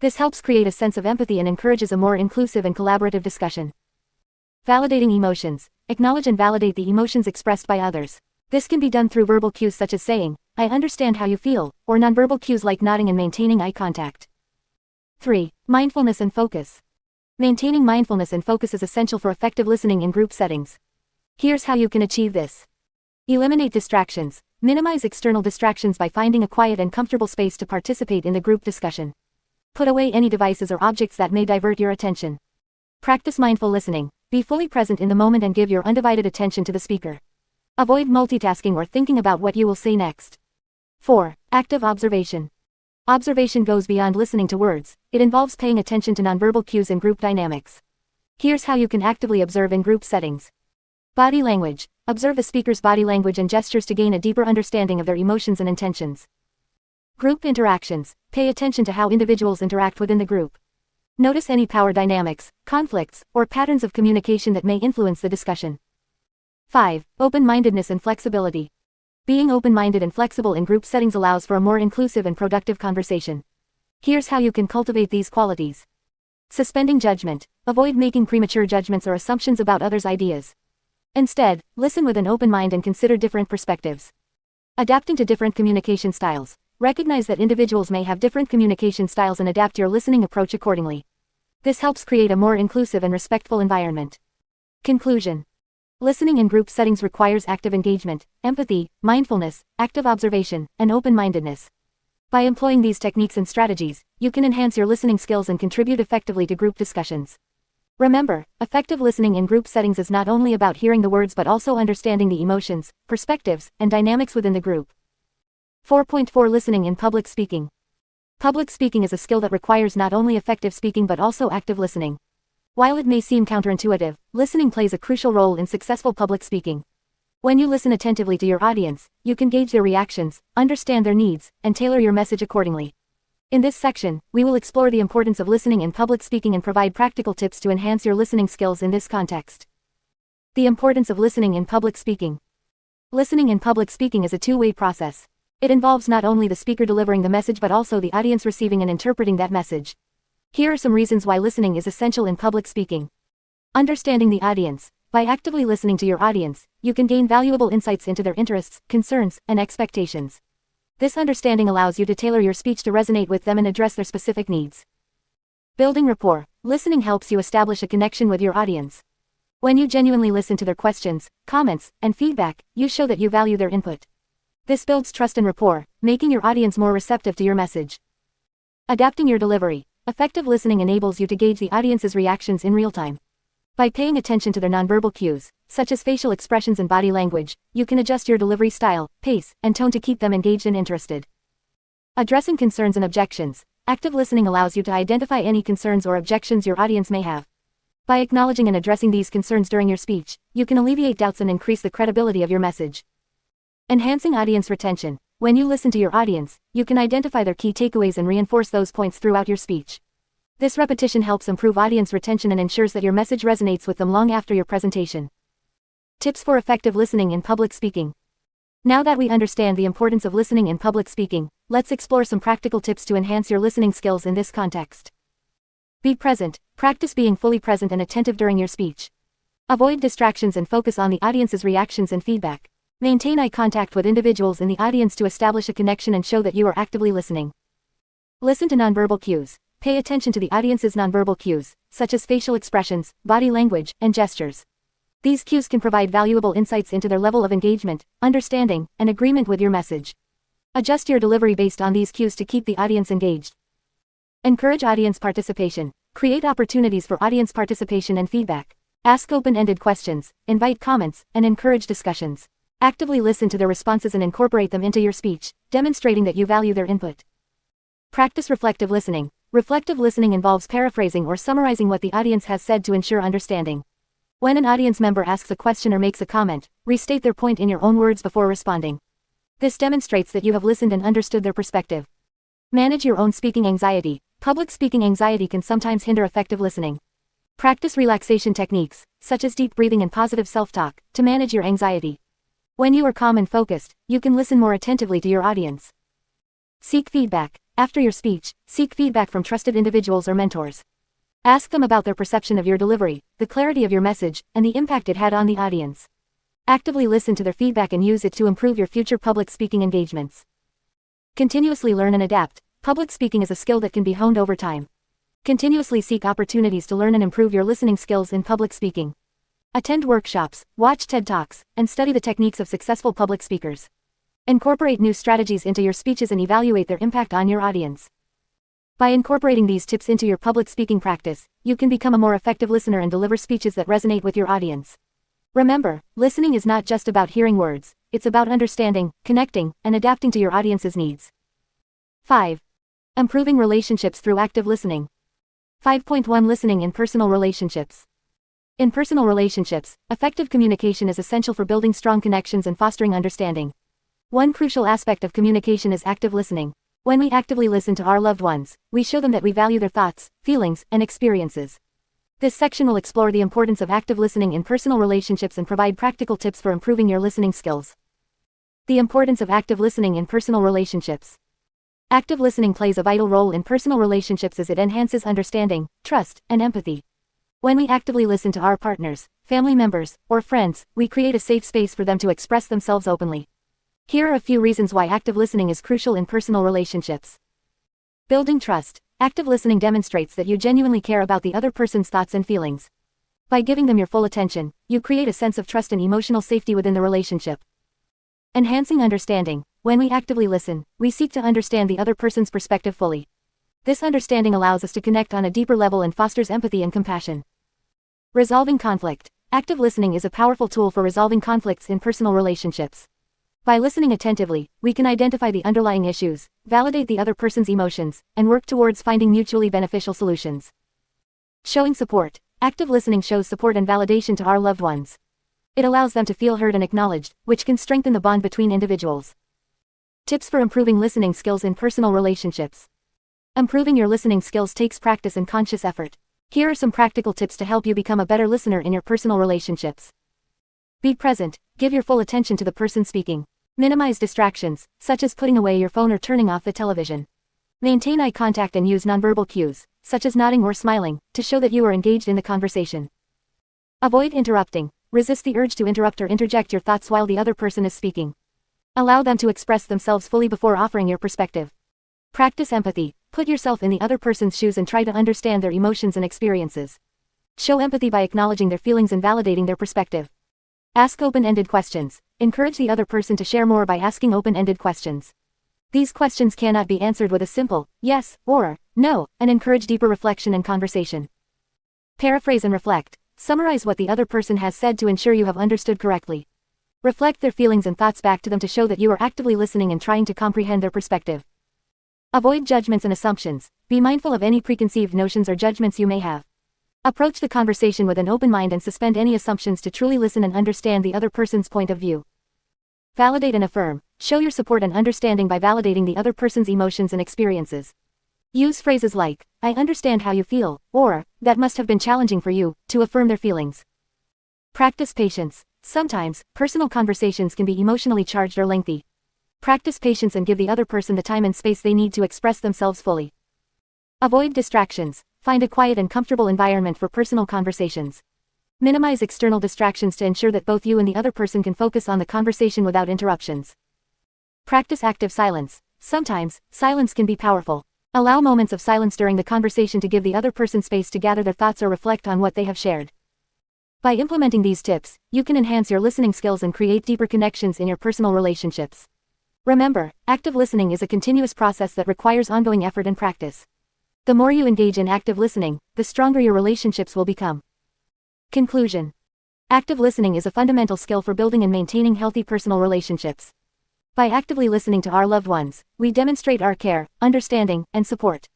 This helps create a sense of empathy and encourages a more inclusive and collaborative discussion. Validating emotions. Acknowledge and validate the emotions expressed by others. This can be done through verbal cues such as saying, "I understand how you feel," or nonverbal cues like nodding and maintaining eye contact. 3. Mindfulness and focus. Maintaining mindfulness and focus is essential for effective listening in group settings. Here's how you can achieve this. Eliminate distractions. Minimize external distractions by finding a quiet and comfortable space to participate in the group discussion. Put away any devices or objects that may divert your attention. Practice mindful listening. Be fully present in the moment and give your undivided attention to the speaker. Avoid multitasking or thinking about what you will say next. 4. Active observation. Observation goes beyond listening to words. It involves paying attention to nonverbal cues and group dynamics. Here's how you can actively observe in group settings. Body language. Observe the speaker's body language and gestures to gain a deeper understanding of their emotions and intentions. Group interactions. Pay attention to how individuals interact within the group. Notice any power dynamics, conflicts, or patterns of communication that may influence the discussion. 5. Open-mindedness and flexibility. Being open-minded and flexible in group settings allows for a more inclusive and productive conversation. Here's how you can cultivate these qualities. Suspending judgment. Avoid making premature judgments or assumptions about others' ideas. Instead, listen with an open mind and consider different perspectives. Adapting to different communication styles. Recognize that individuals may have different communication styles and adapt your listening approach accordingly. This helps create a more inclusive and respectful environment. Conclusion. Listening in group settings requires active engagement, empathy, mindfulness, active observation, and open-mindedness. By employing these techniques and strategies, you can enhance your listening skills and contribute effectively to group discussions. Remember, effective listening in group settings is not only about hearing the words but also understanding the emotions, perspectives, and dynamics within the group. 4.4 Listening in public speaking. Public speaking is a skill that requires not only effective speaking but also active listening. While it may seem counterintuitive, listening plays a crucial role in successful public speaking. When you listen attentively to your audience, you can gauge their reactions, understand their needs, and tailor your message accordingly. In this section, we will explore the importance of listening in public speaking and provide practical tips to enhance your listening skills in this context. The importance of listening in public speaking. Listening in public speaking is a two-way process. It involves not only the speaker delivering the message but also the audience receiving and interpreting that message. Here are some reasons why listening is essential in public speaking. Understanding the audience. By actively listening to your audience, you can gain valuable insights into their interests, concerns, and expectations. This understanding allows you to tailor your speech to resonate with them and address their specific needs. Building rapport. Listening helps you establish a connection with your audience. When you genuinely listen to their questions, comments, and feedback, you show that you value their input. This builds trust and rapport, making your audience more receptive to your message. Adapting your delivery. Effective listening enables you to gauge the audience's reactions in real time. By paying attention to their nonverbal cues, such as facial expressions and body language, you can adjust your delivery style, pace, and tone to keep them engaged and interested. Addressing concerns and objections. Active listening allows you to identify any concerns or objections your audience may have. By acknowledging and addressing these concerns during your speech, you can alleviate doubts and increase the credibility of your message. Enhancing audience retention. When you listen to your audience, you can identify their key takeaways and reinforce those points throughout your speech. This repetition helps improve audience retention and ensures that your message resonates with them long after your presentation. Tips for effective listening in public speaking. Now that we understand the importance of listening in public speaking, let's explore some practical tips to enhance your listening skills in this context. Be present. Practice being fully present and attentive during your speech. Avoid distractions and focus on the audience's reactions and feedback. Maintain eye contact with individuals in the audience to establish a connection and show that you are actively listening. Listen to nonverbal cues. Pay attention to the audience's nonverbal cues, such as facial expressions, body language, and gestures. These cues can provide valuable insights into their level of engagement, understanding, and agreement with your message. Adjust your delivery based on these cues to keep the audience engaged. Encourage audience participation. Create opportunities for audience participation and feedback. Ask open-ended questions, invite comments, and encourage discussions. Actively listen to their responses and incorporate them into your speech, demonstrating that you value their input. Practice reflective listening. Reflective listening involves paraphrasing or summarizing what the audience has said to ensure understanding. When an audience member asks a question or makes a comment, restate their point in your own words before responding. This demonstrates that you have listened and understood their perspective. Manage your own speaking anxiety. Public speaking anxiety can sometimes hinder effective listening. Practice relaxation techniques, such as deep breathing and positive self-talk, to manage your anxiety. When you are calm and focused, you can listen more attentively to your audience. Seek feedback. After your speech, seek feedback from trusted individuals or mentors. Ask them about their perception of your delivery, the clarity of your message, and the impact it had on the audience. Actively listen to their feedback and use it to improve your future public speaking engagements. Continuously learn and adapt. Public speaking is a skill that can be honed over time. Continuously seek opportunities to learn and improve your listening skills in public speaking. Attend workshops, watch TED Talks, and study the techniques of successful public speakers. Incorporate new strategies into your speeches and evaluate their impact on your audience. By incorporating these tips into your public speaking practice, you can become a more effective listener and deliver speeches that resonate with your audience. Remember, listening is not just about hearing words, it's about understanding, connecting, and adapting to your audience's needs. 5. Improving relationships through active listening. 5.1 Listening in personal relationships. In personal relationships, effective communication is essential for building strong connections and fostering understanding. One crucial aspect of communication is active listening. When we actively listen to our loved ones, we show them that we value their thoughts, feelings, and experiences. This section will explore the importance of active listening in personal relationships and provide practical tips for improving your listening skills. The importance of active listening in personal relationships. Active listening plays a vital role in personal relationships as it enhances understanding, trust, and empathy. When we actively listen to our partners, family members, or friends, we create a safe space for them to express themselves openly. Here are a few reasons why active listening is crucial in personal relationships. Building trust. Active listening demonstrates that you genuinely care about the other person's thoughts and feelings. By giving them your full attention, you create a sense of trust and emotional safety within the relationship. Enhancing understanding. When we actively listen, we seek to understand the other person's perspective fully. This understanding allows us to connect on a deeper level and fosters empathy and compassion. Resolving conflict. Active listening is a powerful tool for resolving conflicts in personal relationships. By listening attentively, we can identify the underlying issues, validate the other person's emotions, and work towards finding mutually beneficial solutions. Showing support. Active listening shows support and validation to our loved ones. It allows them to feel heard and acknowledged, which can strengthen the bond between individuals. Tips for improving listening skills in personal relationships. Improving your listening skills takes practice and conscious effort. Here are some practical tips to help you become a better listener in your personal relationships. Be present. Give your full attention to the person speaking. Minimize distractions, such as putting away your phone or turning off the television. Maintain eye contact and use nonverbal cues, such as nodding or smiling, to show that you are engaged in the conversation. Avoid interrupting. Resist the urge to interrupt or interject your thoughts while the other person is speaking. Allow them to express themselves fully before offering your perspective. Practice empathy. Put yourself in the other person's shoes and try to understand their emotions and experiences. Show empathy by acknowledging their feelings and validating their perspective. Ask open-ended questions. Encourage the other person to share more by asking open-ended questions. These questions cannot be answered with a simple yes or no, and encourage deeper reflection and conversation. Paraphrase and reflect. Summarize what the other person has said to ensure you have understood correctly. Reflect their feelings and thoughts back to them to show that you are actively listening and trying to comprehend their perspective. Avoid judgments and assumptions. Be mindful of any preconceived notions or judgments you may have. Approach the conversation with an open mind and suspend any assumptions to truly listen and understand the other person's point of view. Validate and affirm. Show your support and understanding by validating the other person's emotions and experiences. Use phrases like, "I understand how you feel," or, "That must have been challenging for you," to affirm their feelings. Practice patience. Sometimes, personal conversations can be emotionally charged or lengthy. Practice patience and give the other person the time and space they need to express themselves fully. Avoid distractions. Find a quiet and comfortable environment for personal conversations. Minimize external distractions to ensure that both you and the other person can focus on the conversation without interruptions. Practice active silence. Sometimes, silence can be powerful. Allow moments of silence during the conversation to give the other person space to gather their thoughts or reflect on what they have shared. By implementing these tips, you can enhance your listening skills and create deeper connections in your personal relationships. Remember, active listening is a continuous process that requires ongoing effort and practice. The more you engage in active listening, the stronger your relationships will become. Conclusion. Active listening is a fundamental skill for building and maintaining healthy personal relationships. By actively listening to our loved ones, we demonstrate our care, understanding, and support.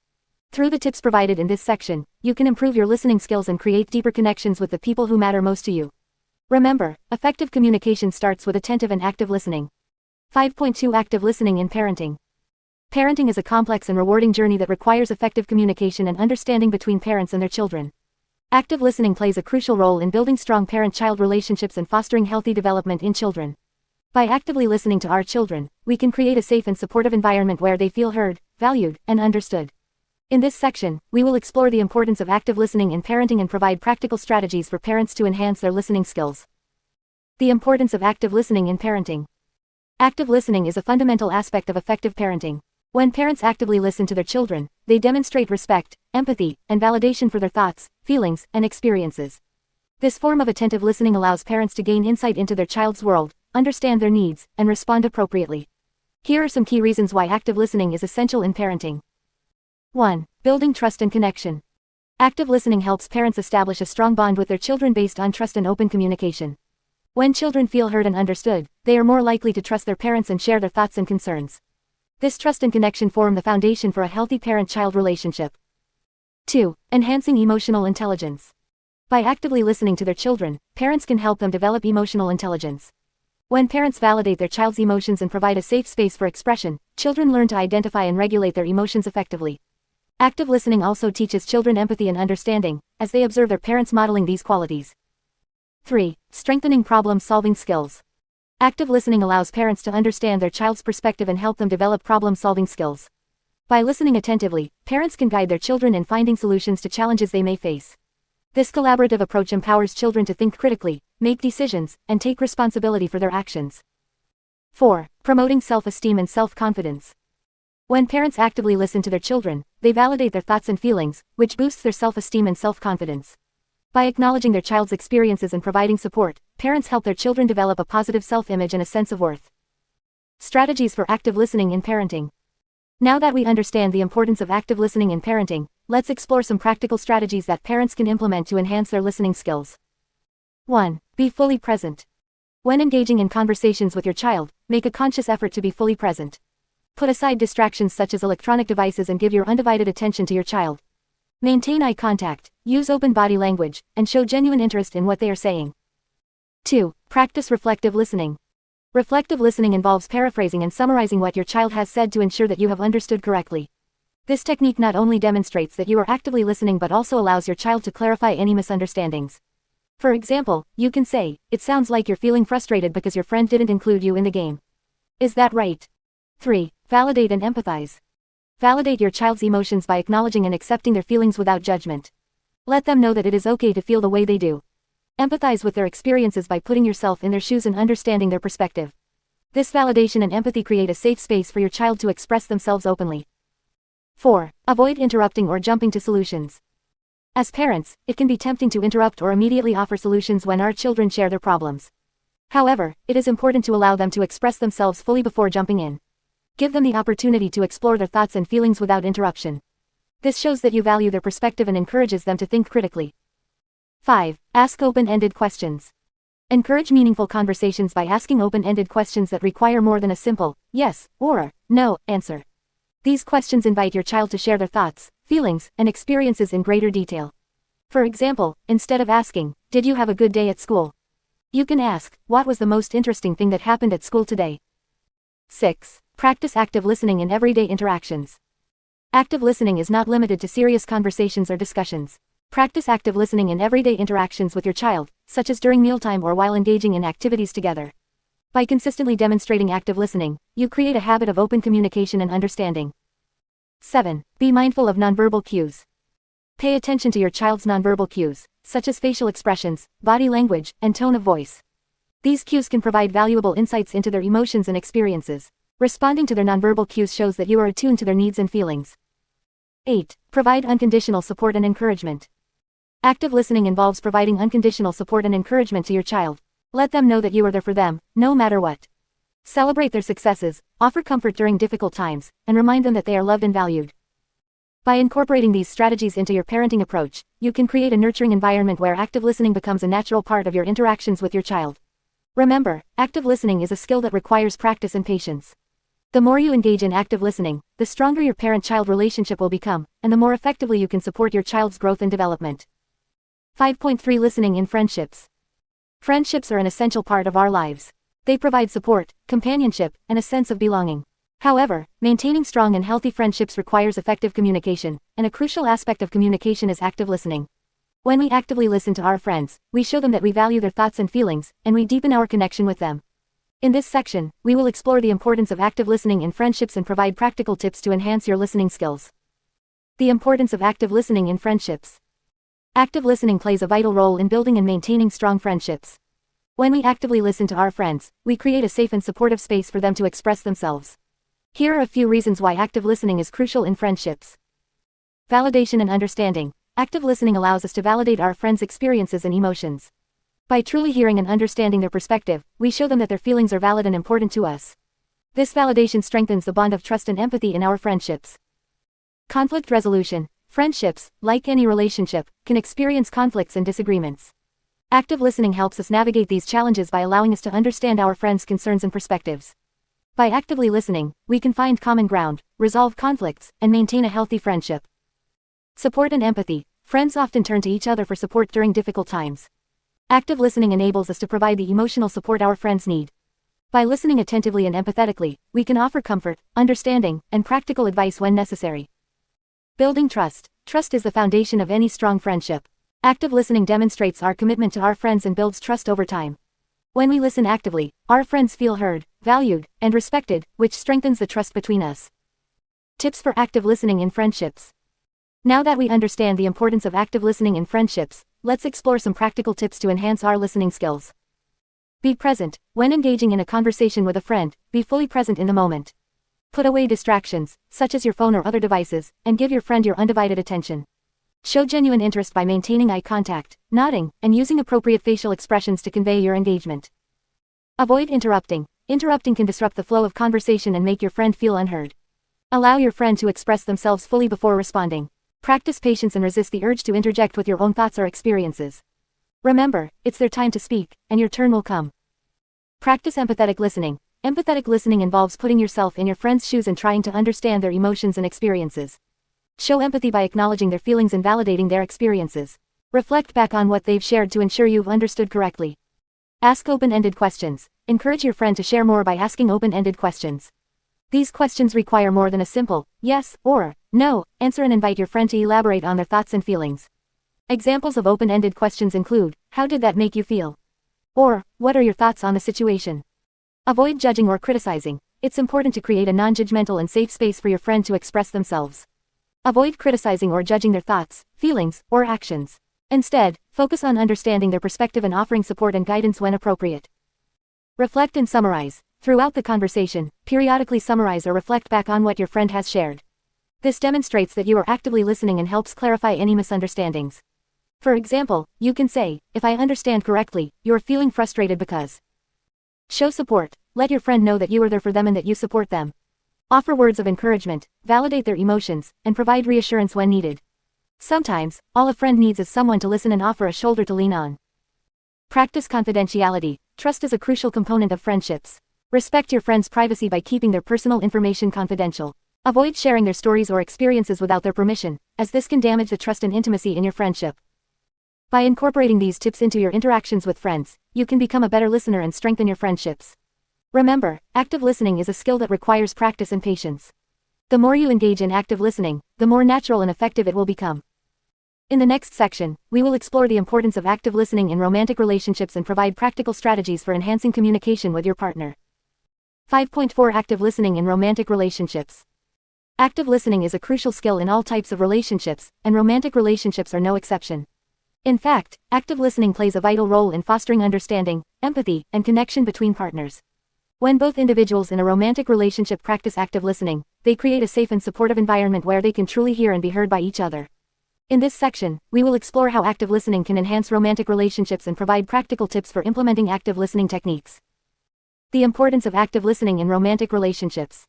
Through the tips provided in this section, you can improve your listening skills and create deeper connections with the people who matter most to you. Remember, effective communication starts with attentive and active listening. 5.2 Active listening in parenting. Parenting is a complex and rewarding journey that requires effective communication and understanding between parents and their children. Active listening plays a crucial role in building strong parent-child relationships and fostering healthy development in children. By actively listening to our children, we can create a safe and supportive environment where they feel heard, valued, and understood. In this section, we will explore the importance of active listening in parenting and provide practical strategies for parents to enhance their listening skills. The importance of active listening in parenting. Active listening is a fundamental aspect of effective parenting. When parents actively listen to their children, they demonstrate respect, empathy, and validation for their thoughts, feelings, and experiences. This form of attentive listening allows parents to gain insight into their child's world, understand their needs, and respond appropriately. Here are some key reasons why active listening is essential in parenting. 1. Building trust and connection. Active listening helps parents establish a strong bond with their children based on trust and open communication. When children feel heard and understood, they are more likely to trust their parents and share their thoughts and concerns. This trust and connection form the foundation for a healthy parent-child relationship. 2. Enhancing emotional intelligence. By actively listening to their children, parents can help them develop emotional intelligence. When parents validate their child's emotions and provide a safe space for expression, children learn to identify and regulate their emotions effectively. Active listening also teaches children empathy and understanding, as they observe their parents modeling these qualities. 3. Strengthening problem-solving skills. Active listening allows parents to understand their child's perspective and help them develop problem-solving skills. By listening attentively, parents can guide their children in finding solutions to challenges they may face. This collaborative approach empowers children to think critically, make decisions, and take responsibility for their actions. 4. Promoting self-esteem and self-confidence. When parents actively listen to their children, they validate their thoughts and feelings, which boosts their self-esteem and self-confidence. By acknowledging their child's experiences and providing support, parents help their children develop a positive self-image and a sense of worth. Strategies for active listening in parenting. Now that we understand the importance of active listening in parenting, let's explore some practical strategies that parents can implement to enhance their listening skills. 1. Be fully present. When engaging in conversations with your child, make a conscious effort to be fully present. Put aside distractions such as electronic devices and give your undivided attention to your child. Maintain eye contact, use open body language, and show genuine interest in what they are saying. 2. Practice reflective listening. Reflective listening involves paraphrasing and summarizing what your child has said to ensure that you have understood correctly. This technique not only demonstrates that you are actively listening but also allows your child to clarify any misunderstandings. For example, you can say, "It sounds like you're feeling frustrated because your friend didn't include you in the game." Is that right? 3. Validate and empathize. Validate your child's emotions by acknowledging and accepting their feelings without judgment. Let them know that it is okay to feel the way they do. Empathize with their experiences by putting yourself in their shoes and understanding their perspective. This validation and empathy create a safe space for your child to express themselves openly. 4. Avoid interrupting or jumping to solutions. As parents, it can be tempting to interrupt or immediately offer solutions when our children share their problems. However, it is important to allow them to express themselves fully before jumping in. Give them the opportunity to explore their thoughts and feelings without interruption. This shows that you value their perspective and encourages them to think critically. 5. Ask open-ended questions. Encourage meaningful conversations by asking open-ended questions that require more than a simple yes or no answer. These questions invite your child to share their thoughts, feelings, and experiences in greater detail. For example, instead of asking, "Did you have a good day at school?" you can ask, "What was the most interesting thing that happened at school today?" 6. Practice active listening in everyday interactions. Active listening is not limited to serious conversations or discussions. Practice active listening in everyday interactions with your child, such as during mealtime or while engaging in activities together. By consistently demonstrating active listening, you create a habit of open communication and understanding. 7. Be mindful of nonverbal cues. Pay attention to your child's nonverbal cues, such as facial expressions, body language, and tone of voice. These cues can provide valuable insights into their emotions and experiences. Responding to their nonverbal cues shows that you are attuned to their needs and feelings. 8. Provide unconditional support and encouragement. Active listening involves providing unconditional support and encouragement to your child. Let them know that you are there for them, no matter what. Celebrate their successes, offer comfort during difficult times, and remind them that they are loved and valued. By incorporating these strategies into your parenting approach, you can create a nurturing environment where active listening becomes a natural part of your interactions with your child. Remember, active listening is a skill that requires practice and patience. The more you engage in active listening, the stronger your parent-child relationship will become, and the more effectively you can support your child's growth and development. 5.3 Listening in friendships. Friendships are an essential part of our lives. They provide support, companionship, and a sense of belonging. However, maintaining strong and healthy friendships requires effective communication, and a crucial aspect of communication is active listening. When we actively listen to our friends, we show them that we value their thoughts and feelings, and we deepen our connection with them. In this section, we will explore the importance of active listening in friendships and provide practical tips to enhance your listening skills. The importance of active listening in friendships. Active listening plays a vital role in building and maintaining strong friendships. When we actively listen to our friends, we create a safe and supportive space for them to express themselves. Here are a few reasons why active listening is crucial in friendships. Validation and understanding. Active listening allows us to validate our friends' experiences and emotions. By truly hearing and understanding their perspective, we show them that their feelings are valid and important to us. This validation strengthens the bond of trust and empathy in our friendships. Conflict resolution. Friendships, like any relationship, can experience conflicts and disagreements. Active listening helps us navigate these challenges by allowing us to understand our friends' concerns and perspectives. By actively listening, we can find common ground, resolve conflicts, and maintain a healthy friendship. Support and empathy. Friends often turn to each other for support during difficult times. Active listening enables us to provide the emotional support our friends need. By listening attentively and empathetically, we can offer comfort, understanding, and practical advice when necessary. Building trust. Trust is the foundation of any strong friendship. Active listening demonstrates our commitment to our friends and builds trust over time. When we listen actively, our friends feel heard, valued, and respected, which strengthens the trust between us. Tips for active listening in friendships. Now that we understand the importance of active listening in friendships, let's explore some practical tips to enhance our listening skills. Be present. When engaging in a conversation with a friend, be fully present in the moment. Put away distractions, such as your phone or other devices, and give your friend your undivided attention. Show genuine interest by maintaining eye contact, nodding, and using appropriate facial expressions to convey your engagement. Avoid interrupting. Interrupting can disrupt the flow of conversation and make your friend feel unheard. Allow your friend to express themselves fully before responding. Practice patience and resist the urge to interject with your own thoughts or experiences. Remember, it's their time to speak, and your turn will come. Practice empathetic listening. Empathetic listening involves putting yourself in your friend's shoes and trying to understand their emotions and experiences. Show empathy by acknowledging their feelings and validating their experiences. Reflect back on what they've shared to ensure you've understood correctly. Ask open-ended questions. Encourage your friend to share more by asking open-ended questions. These questions require more than a simple yes or no answer and invite your friend to elaborate on their thoughts and feelings. Examples of open-ended questions include, "How did that make you feel?" Or, "What are your thoughts on the situation?" Avoid judging or criticizing. it's important to create a non-judgmental and safe space for your friend to express themselves. Avoid criticizing or judging their thoughts, feelings, or actions. Instead, focus on understanding their perspective and offering support and guidance when appropriate. Reflect and summarize. Throughout the conversation, periodically summarize or reflect back on what your friend has shared. This demonstrates that you are actively listening and helps clarify any misunderstandings. For example, you can say, "If I understand correctly, you're feeling frustrated because." Show support. Let your friend know that you are there for them and that you support them. Offer words of encouragement, validate their emotions, and provide reassurance when needed. Sometimes, all a friend needs is someone to listen and offer a shoulder to lean on. Practice confidentiality. Trust is a crucial component of friendships. Respect your friend's privacy by keeping their personal information confidential. Avoid sharing their stories or experiences without their permission, as this can damage the trust and intimacy in your friendship. By incorporating these tips into your interactions with friends, you can become a better listener and strengthen your friendships. Remember, active listening is a skill that requires practice and patience. The more you engage in active listening, the more natural and effective it will become. In the next section, we will explore the importance of active listening in romantic relationships and provide practical strategies for enhancing communication with your partner. 5.4 Active listening in romantic relationships. Active listening is a crucial skill in all types of relationships, and romantic relationships are no exception. In fact, active listening plays a vital role in fostering understanding, empathy, and connection between partners. When both individuals in a romantic relationship practice active listening, they create a safe and supportive environment where they can truly hear and be heard by each other. In this section, we will explore how active listening can enhance romantic relationships and provide practical tips for implementing active listening techniques. The importance of active listening in romantic relationships.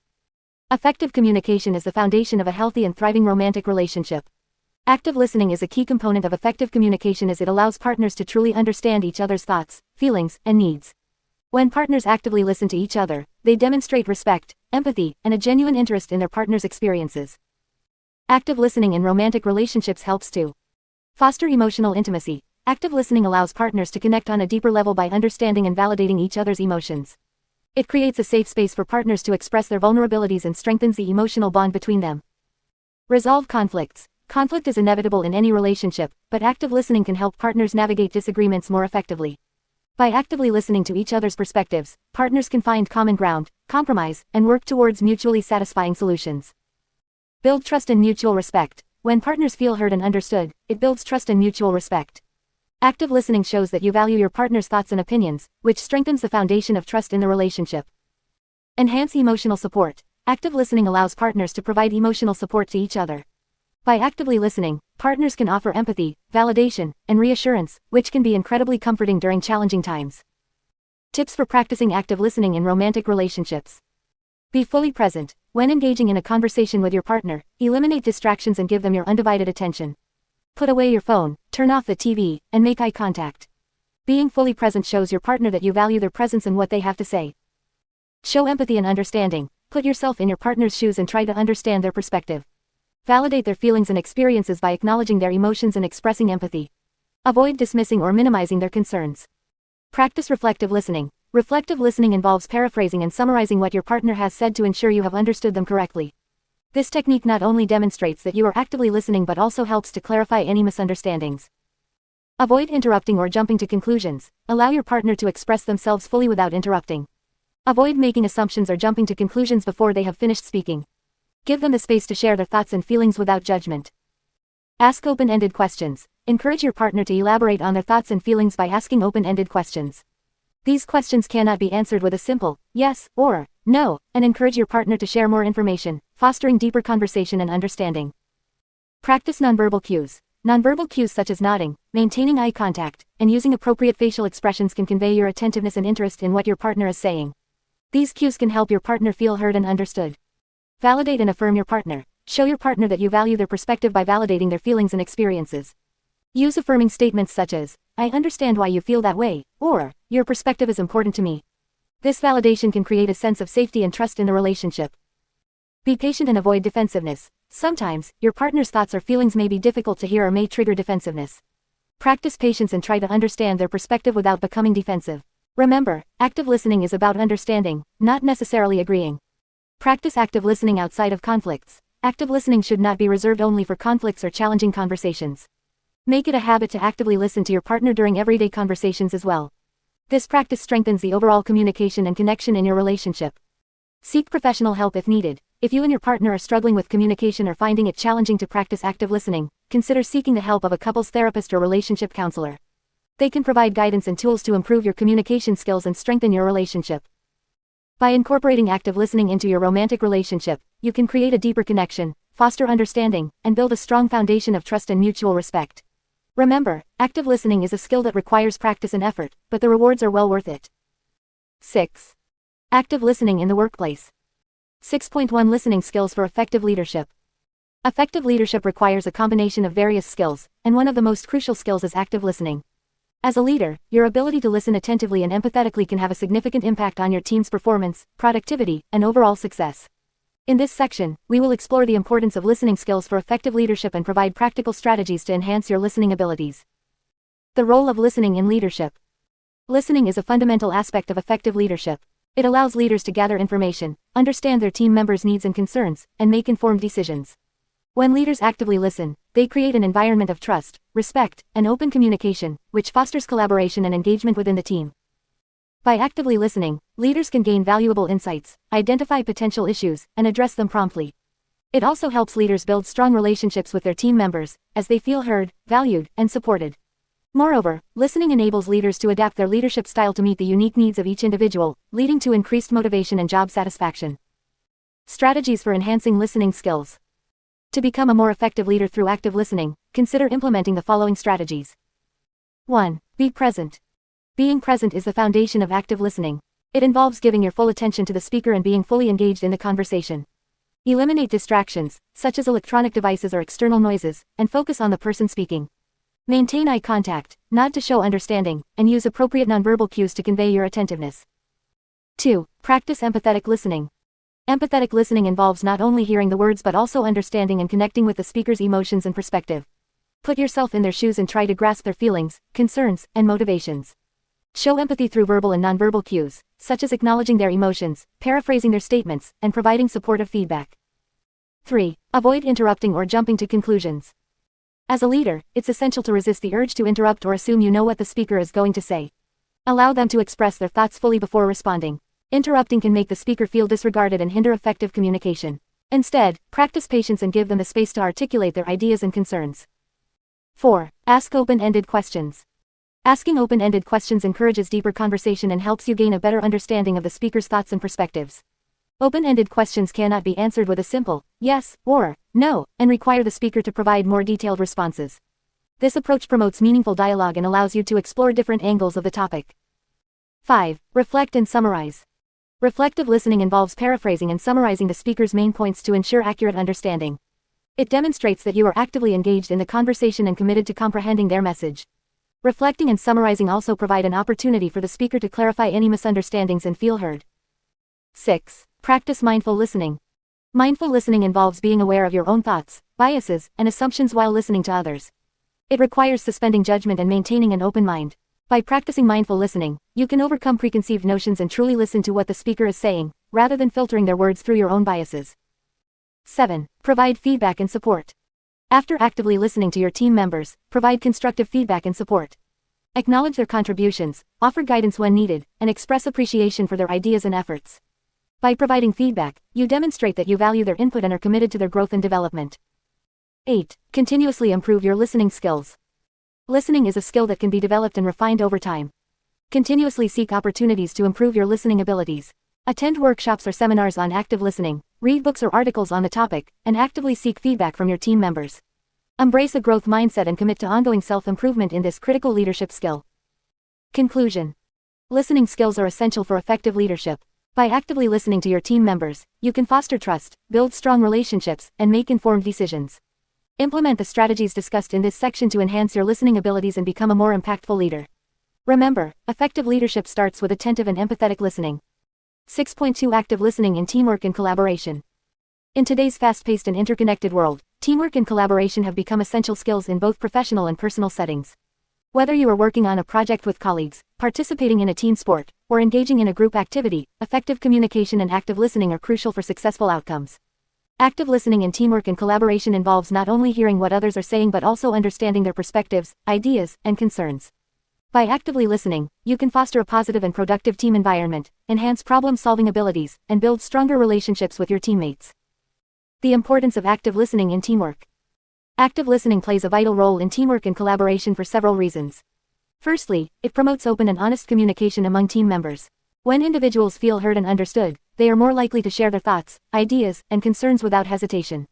Effective communication is the foundation of a healthy and thriving romantic relationship. Active listening is a key component of effective communication as it allows partners to truly understand each other's thoughts, feelings, and needs. When partners actively listen to each other, they demonstrate respect, empathy, and a genuine interest in their partner's experiences. Active listening in romantic relationships helps to foster emotional intimacy. Active listening allows partners to connect on a deeper level by understanding and validating each other's emotions. It creates a safe space for partners to express their vulnerabilities and strengthens the emotional bond between them. Resolve conflicts. Conflict is inevitable in any relationship, but active listening can help partners navigate disagreements more effectively. By actively listening to each other's perspectives, partners can find common ground, compromise, and work towards mutually satisfying solutions. Build trust and mutual respect. When partners feel heard and understood, it builds trust and mutual respect. Active listening shows that you value your partner's thoughts and opinions, which strengthens the foundation of trust in the relationship. Enhance emotional support. Active listening allows partners to provide emotional support to each other. By actively listening, partners can offer empathy, validation, and reassurance, which can be incredibly comforting during challenging times. Tips for practicing active listening in romantic relationships. Be fully present. When engaging in a conversation with your partner, eliminate distractions and give them your undivided attention. Put away your phone, turn off the TV, and make eye contact. Being fully present shows your partner that you value their presence and what they have to say. Show empathy and understanding. Put yourself in your partner's shoes and try to understand their perspective. Validate their feelings and experiences by acknowledging their emotions and expressing empathy. Avoid dismissing or minimizing their concerns. Practice reflective listening. Reflective listening involves paraphrasing and summarizing what your partner has said to ensure you have understood them correctly. This technique not only demonstrates that you are actively listening but also helps to clarify any misunderstandings. Avoid interrupting or jumping to conclusions. Allow your partner to express themselves fully without interrupting. Avoid making assumptions or jumping to conclusions before they have finished speaking. Give them the space to share their thoughts and feelings without judgment. Ask open-ended questions. Encourage your partner to elaborate on their thoughts and feelings by asking open-ended questions. These questions cannot be answered with a simple yes or no, and encourage your partner to share more information, fostering deeper conversation and understanding. Practice nonverbal cues. Nonverbal cues such as nodding, maintaining eye contact, and using appropriate facial expressions can convey your attentiveness and interest in what your partner is saying. These cues can help your partner feel heard and understood. Validate and affirm your partner. Show your partner that you value their perspective by validating their feelings and experiences. Use affirming statements such as, "I understand why you feel that way," or, "Your perspective is important to me." This validation can create a sense of safety and trust in the relationship. Be patient and avoid defensiveness. Sometimes, your partner's thoughts or feelings may be difficult to hear or may trigger defensiveness. Practice patience and try to understand their perspective without becoming defensive. Remember, active listening is about understanding, not necessarily agreeing. Practice active listening outside of conflicts. Active listening should not be reserved only for conflicts or challenging conversations. Make it a habit to actively listen to your partner during everyday conversations as well. This practice strengthens the overall communication and connection in your relationship. Seek professional help if needed. If you and your partner are struggling with communication or finding it challenging to practice active listening, consider seeking the help of a couples therapist or relationship counselor. They can provide guidance and tools to improve your communication skills and strengthen your relationship. By incorporating active listening into your romantic relationship, you can create a deeper connection, foster understanding, and build a strong foundation of trust and mutual respect. Remember, active listening is a skill that requires practice and effort, but the rewards are well worth it. 6. Active listening in the workplace. 6.1 Listening skills for effective leadership. Effective leadership requires a combination of various skills, and one of the most crucial skills is active listening. As a leader, your ability to listen attentively and empathetically can have a significant impact on your team's performance, productivity, and overall success. In this section, we will explore the importance of listening skills for effective leadership and provide practical strategies to enhance your listening abilities. The role of listening in leadership. Listening is a fundamental aspect of effective leadership. It allows leaders to gather information, understand their team members' needs and concerns, and make informed decisions. When leaders actively listen, they create an environment of trust, respect, and open communication, which fosters collaboration and engagement within the team. By actively listening, leaders can gain valuable insights, identify potential issues, and address them promptly. It also helps leaders build strong relationships with their team members, as they feel heard, valued, and supported. Moreover, listening enables leaders to adapt their leadership style to meet the unique needs of each individual, leading to increased motivation and job satisfaction. Strategies for enhancing listening skills. To become a more effective leader through active listening, consider implementing the following strategies. 1. Be present. Being present is the foundation of active listening. It involves giving your full attention to the speaker and being fully engaged in the conversation. Eliminate distractions, such as electronic devices or external noises, and focus on the person speaking. Maintain eye contact, nod to show understanding, and use appropriate nonverbal cues to convey your attentiveness. 2. Practice empathetic listening. Empathetic listening involves not only hearing the words but also understanding and connecting with the speaker's emotions and perspective. Put yourself in their shoes and try to grasp their feelings, concerns, and motivations. Show empathy through verbal and nonverbal cues, such as acknowledging their emotions, paraphrasing their statements, and providing supportive feedback. 3. Avoid interrupting or jumping to conclusions. As a leader, it's essential to resist the urge to interrupt or assume you know what the speaker is going to say. Allow them to express their thoughts fully before responding. Interrupting can make the speaker feel disregarded and hinder effective communication. Instead, practice patience and give them the space to articulate their ideas and concerns. 4. Ask open-ended questions. Asking open-ended questions encourages deeper conversation and helps you gain a better understanding of the speaker's thoughts and perspectives. Open-ended questions cannot be answered with a simple yes or no, and require the speaker to provide more detailed responses. This approach promotes meaningful dialogue and allows you to explore different angles of the topic. 5. Reflect and summarize. Reflective listening involves paraphrasing and summarizing the speaker's main points to ensure accurate understanding. It demonstrates that you are actively engaged in the conversation and committed to comprehending their message. Reflecting and summarizing also provide an opportunity for the speaker to clarify any misunderstandings and feel heard. 6. Practice mindful listening. Mindful listening involves being aware of your own thoughts, biases, and assumptions while listening to others. It requires suspending judgment and maintaining an open mind. By practicing mindful listening, you can overcome preconceived notions and truly listen to what the speaker is saying, rather than filtering their words through your own biases. 7. Provide feedback and support. After actively listening to your team members, provide constructive feedback and support. Acknowledge their contributions, offer guidance when needed, and express appreciation for their ideas and efforts. By providing feedback, you demonstrate that you value their input and are committed to their growth and development. 8. Continuously improve your listening skills. Listening is a skill that can be developed and refined over time. Continuously seek opportunities to improve your listening abilities. Attend workshops or seminars on active listening, read books or articles on the topic, and actively seek feedback from your team members. Embrace a growth mindset and commit to ongoing self-improvement in this critical leadership skill. Conclusion. Listening skills are essential for effective leadership. By actively listening to your team members, you can foster trust, build strong relationships, and make informed decisions. Implement the strategies discussed in this section to enhance your listening abilities and become a more impactful leader. Remember, effective leadership starts with attentive and empathetic listening. 6.2 Active listening in teamwork and collaboration. In today's fast-paced and interconnected world, teamwork and collaboration have become essential skills in both professional and personal settings. Whether you are working on a project with colleagues, participating in a team sport, or engaging in a group activity, effective communication and active listening are crucial for successful outcomes. Active listening in teamwork and collaboration involves not only hearing what others are saying but also understanding their perspectives, ideas, and concerns. By actively listening, you can foster a positive and productive team environment, enhance problem-solving abilities, and build stronger relationships with your teammates. The importance of active listening in teamwork. Active listening plays a vital role in teamwork and collaboration for several reasons. Firstly, it promotes open and honest communication among team members. When individuals feel heard and understood, they are more likely to share their thoughts, ideas, and concerns without hesitation.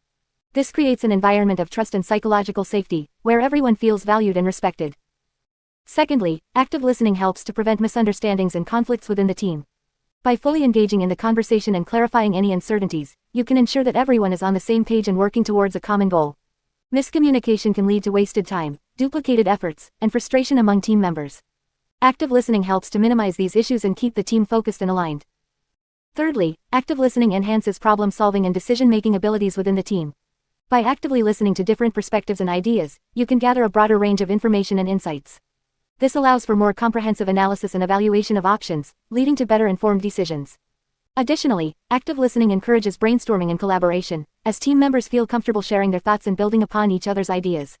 This creates an environment of trust and psychological safety, where everyone feels valued and respected. Secondly, active listening helps to prevent misunderstandings and conflicts within the team. By fully engaging in the conversation and clarifying any uncertainties, you can ensure that everyone is on the same page and working towards a common goal. Miscommunication can lead to wasted time, duplicated efforts, and frustration among team members. Active listening helps to minimize these issues and keep the team focused and aligned. Thirdly, active listening enhances problem-solving and decision-making abilities within the team. By actively listening to different perspectives and ideas, you can gather a broader range of information and insights. This allows for more comprehensive analysis and evaluation of options, leading to better informed decisions. Additionally, active listening encourages brainstorming and collaboration, as team members feel comfortable sharing their thoughts and building upon each other's ideas.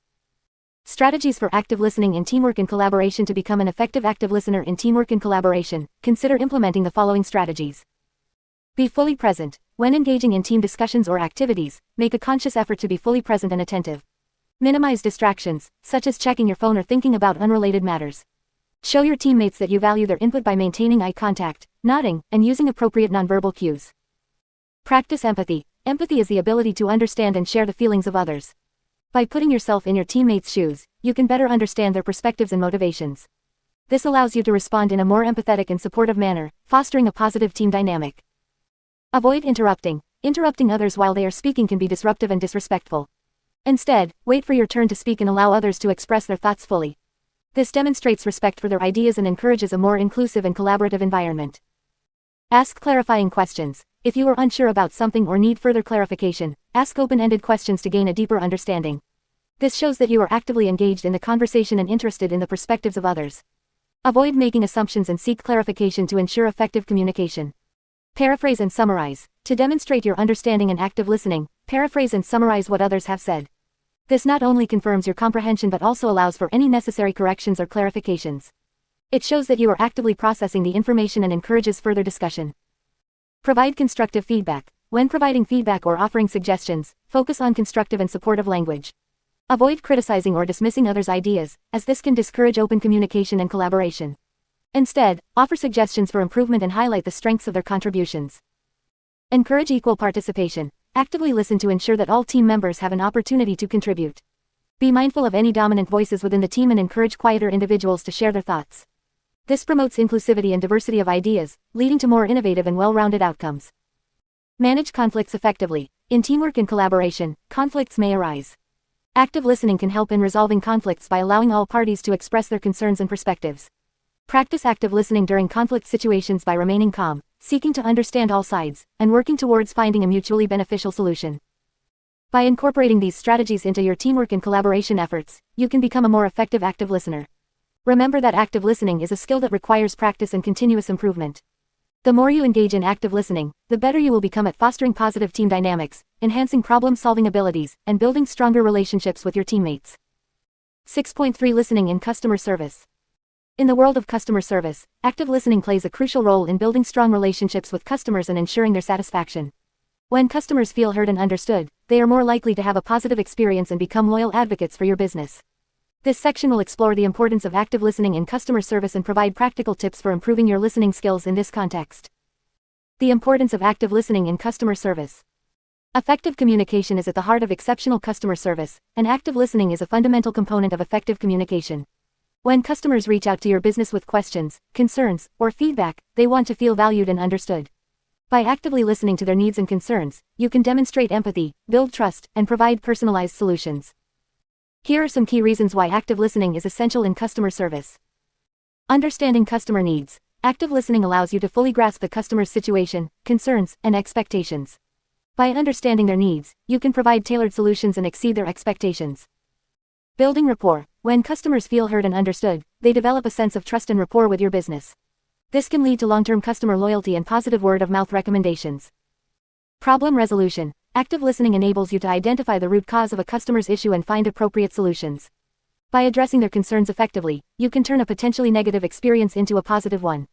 Strategies for active listening in teamwork and collaboration. To become an effective active listener in teamwork and collaboration, consider implementing the following strategies. Be fully present. When engaging in team discussions or activities, make a conscious effort to be fully present and attentive. Minimize distractions, such as checking your phone or thinking about unrelated matters. Show your teammates that you value their input by maintaining eye contact, nodding, and using appropriate nonverbal cues. Practice empathy. Empathy is the ability to understand and share the feelings of others. By putting yourself in your teammates' shoes, you can better understand their perspectives and motivations. This allows you to respond in a more empathetic and supportive manner, fostering a positive team dynamic. Avoid interrupting. Interrupting others while they are speaking can be disruptive and disrespectful. Instead, wait for your turn to speak and allow others to express their thoughts fully. This demonstrates respect for their ideas and encourages a more inclusive and collaborative environment. Ask clarifying questions. If you are unsure about something or need further clarification, ask open-ended questions to gain a deeper understanding. This shows that you are actively engaged in the conversation and interested in the perspectives of others. Avoid making assumptions and seek clarification to ensure effective communication. Paraphrase and summarize. To demonstrate your understanding and active listening, paraphrase and summarize what others have said. This not only confirms your comprehension but also allows for any necessary corrections or clarifications. It shows that you are actively processing the information and encourages further discussion. Provide constructive feedback. When providing feedback or offering suggestions, focus on constructive and supportive language. Avoid criticizing or dismissing others' ideas, as this can discourage open communication and collaboration. Instead, offer suggestions for improvement and highlight the strengths of their contributions. Encourage equal participation. Actively listen to ensure that all team members have an opportunity to contribute. Be mindful of any dominant voices within the team and encourage quieter individuals to share their thoughts. This promotes inclusivity and diversity of ideas, leading to more innovative and well-rounded outcomes. Manage conflicts effectively. In teamwork and collaboration, conflicts may arise. Active listening can help in resolving conflicts by allowing all parties to express their concerns and perspectives. Practice active listening during conflict situations by remaining calm, seeking to understand all sides, and working towards finding a mutually beneficial solution. By incorporating these strategies into your teamwork and collaboration efforts, you can become a more effective active listener. Remember that active listening is a skill that requires practice and continuous improvement. The more you engage in active listening, the better you will become at fostering positive team dynamics, enhancing problem-solving abilities, and building stronger relationships with your teammates. 6.3 Listening in customer service. In the world of customer service, active listening plays a crucial role in building strong relationships with customers and ensuring their satisfaction. When customers feel heard and understood, they are more likely to have a positive experience and become loyal advocates for your business. This section will explore the importance of active listening in customer service and provide practical tips for improving your listening skills in this context. The importance of active listening in customer service. Effective communication is at the heart of exceptional customer service, and active listening is a fundamental component of effective communication. When customers reach out to your business with questions, concerns, or feedback, they want to feel valued and understood. By actively listening to their needs and concerns, you can demonstrate empathy, build trust, and provide personalized solutions. Here are some key reasons why active listening is essential in customer service. Understanding customer needs. Active listening allows you to fully grasp the customer's situation, concerns, and expectations. By understanding their needs, you can provide tailored solutions and exceed their expectations. Building rapport. When customers feel heard and understood, they develop a sense of trust and rapport with your business. This can lead to long-term customer loyalty and positive word-of-mouth recommendations. Problem resolution. Active listening enables you to identify the root cause of a customer's issue and find appropriate solutions. By addressing their concerns effectively, you can turn a potentially negative experience into a positive one.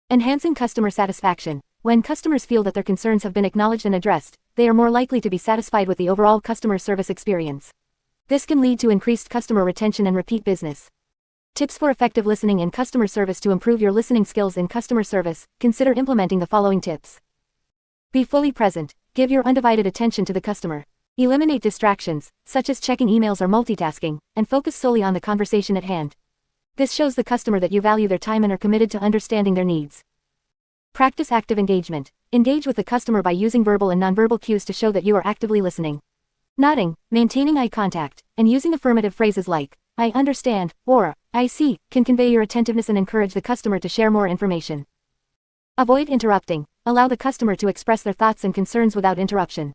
Enhancing customer satisfaction. When customers feel that their concerns have been acknowledged and addressed, they are more likely to be satisfied with the overall customer service experience. This can lead to increased customer retention and repeat business. Tips for effective listening in customer service. To improve your listening skills in customer service, consider implementing the following tips. Be fully present. Give your undivided attention to the customer. Eliminate distractions, such as checking emails or multitasking, and focus solely on the conversation at hand. This shows the customer that you value their time and are committed to understanding their needs. Practice active engagement. Engage with the customer by using verbal and nonverbal cues to show that you are actively listening. Nodding, maintaining eye contact, and using affirmative phrases like, "I understand," or "I see," can convey your attentiveness and encourage the customer to share more information. Avoid interrupting. Allow the customer to express their thoughts and concerns without interruption.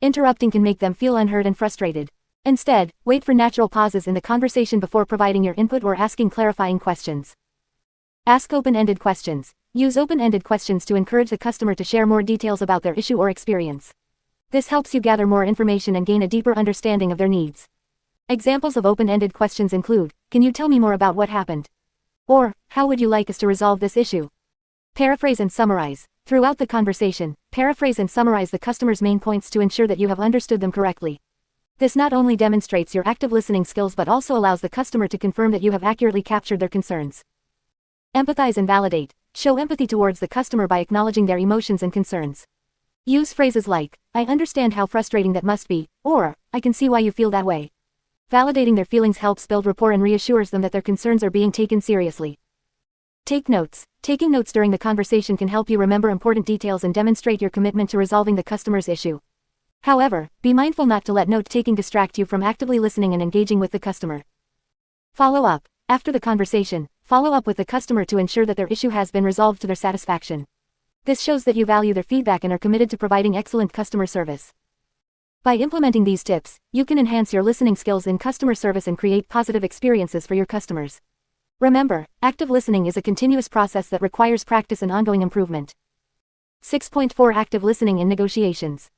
Interrupting can make them feel unheard and frustrated. Instead, wait for natural pauses in the conversation before providing your input or asking clarifying questions. Ask open-ended questions. Use open-ended questions to encourage the customer to share more details about their issue or experience. This helps you gather more information and gain a deeper understanding of their needs. Examples of open-ended questions include, "Can you tell me more about what happened?" Or, "How would you like us to resolve this issue?" Paraphrase and summarize. Throughout the conversation, paraphrase and summarize the customer's main points to ensure that you have understood them correctly. This not only demonstrates your active listening skills but also allows the customer to confirm that you have accurately captured their concerns. Empathize and validate. Show empathy towards the customer by acknowledging their emotions and concerns. Use phrases like, "I understand how frustrating that must be," or, "I can see why you feel that way." Validating their feelings helps build rapport and reassures them that their concerns are being taken seriously. Take notes. Taking notes during the conversation can help you remember important details and demonstrate your commitment to resolving the customer's issue. However, be mindful not to let note-taking distract you from actively listening and engaging with the customer. Follow up. After the conversation, follow up with the customer to ensure that their issue has been resolved to their satisfaction. This shows that you value their feedback and are committed to providing excellent customer service. By implementing these tips, you can enhance your listening skills in customer service and create positive experiences for your customers. Remember, active listening is a continuous process that requires practice and ongoing improvement. 6.4 Active listening in negotiations.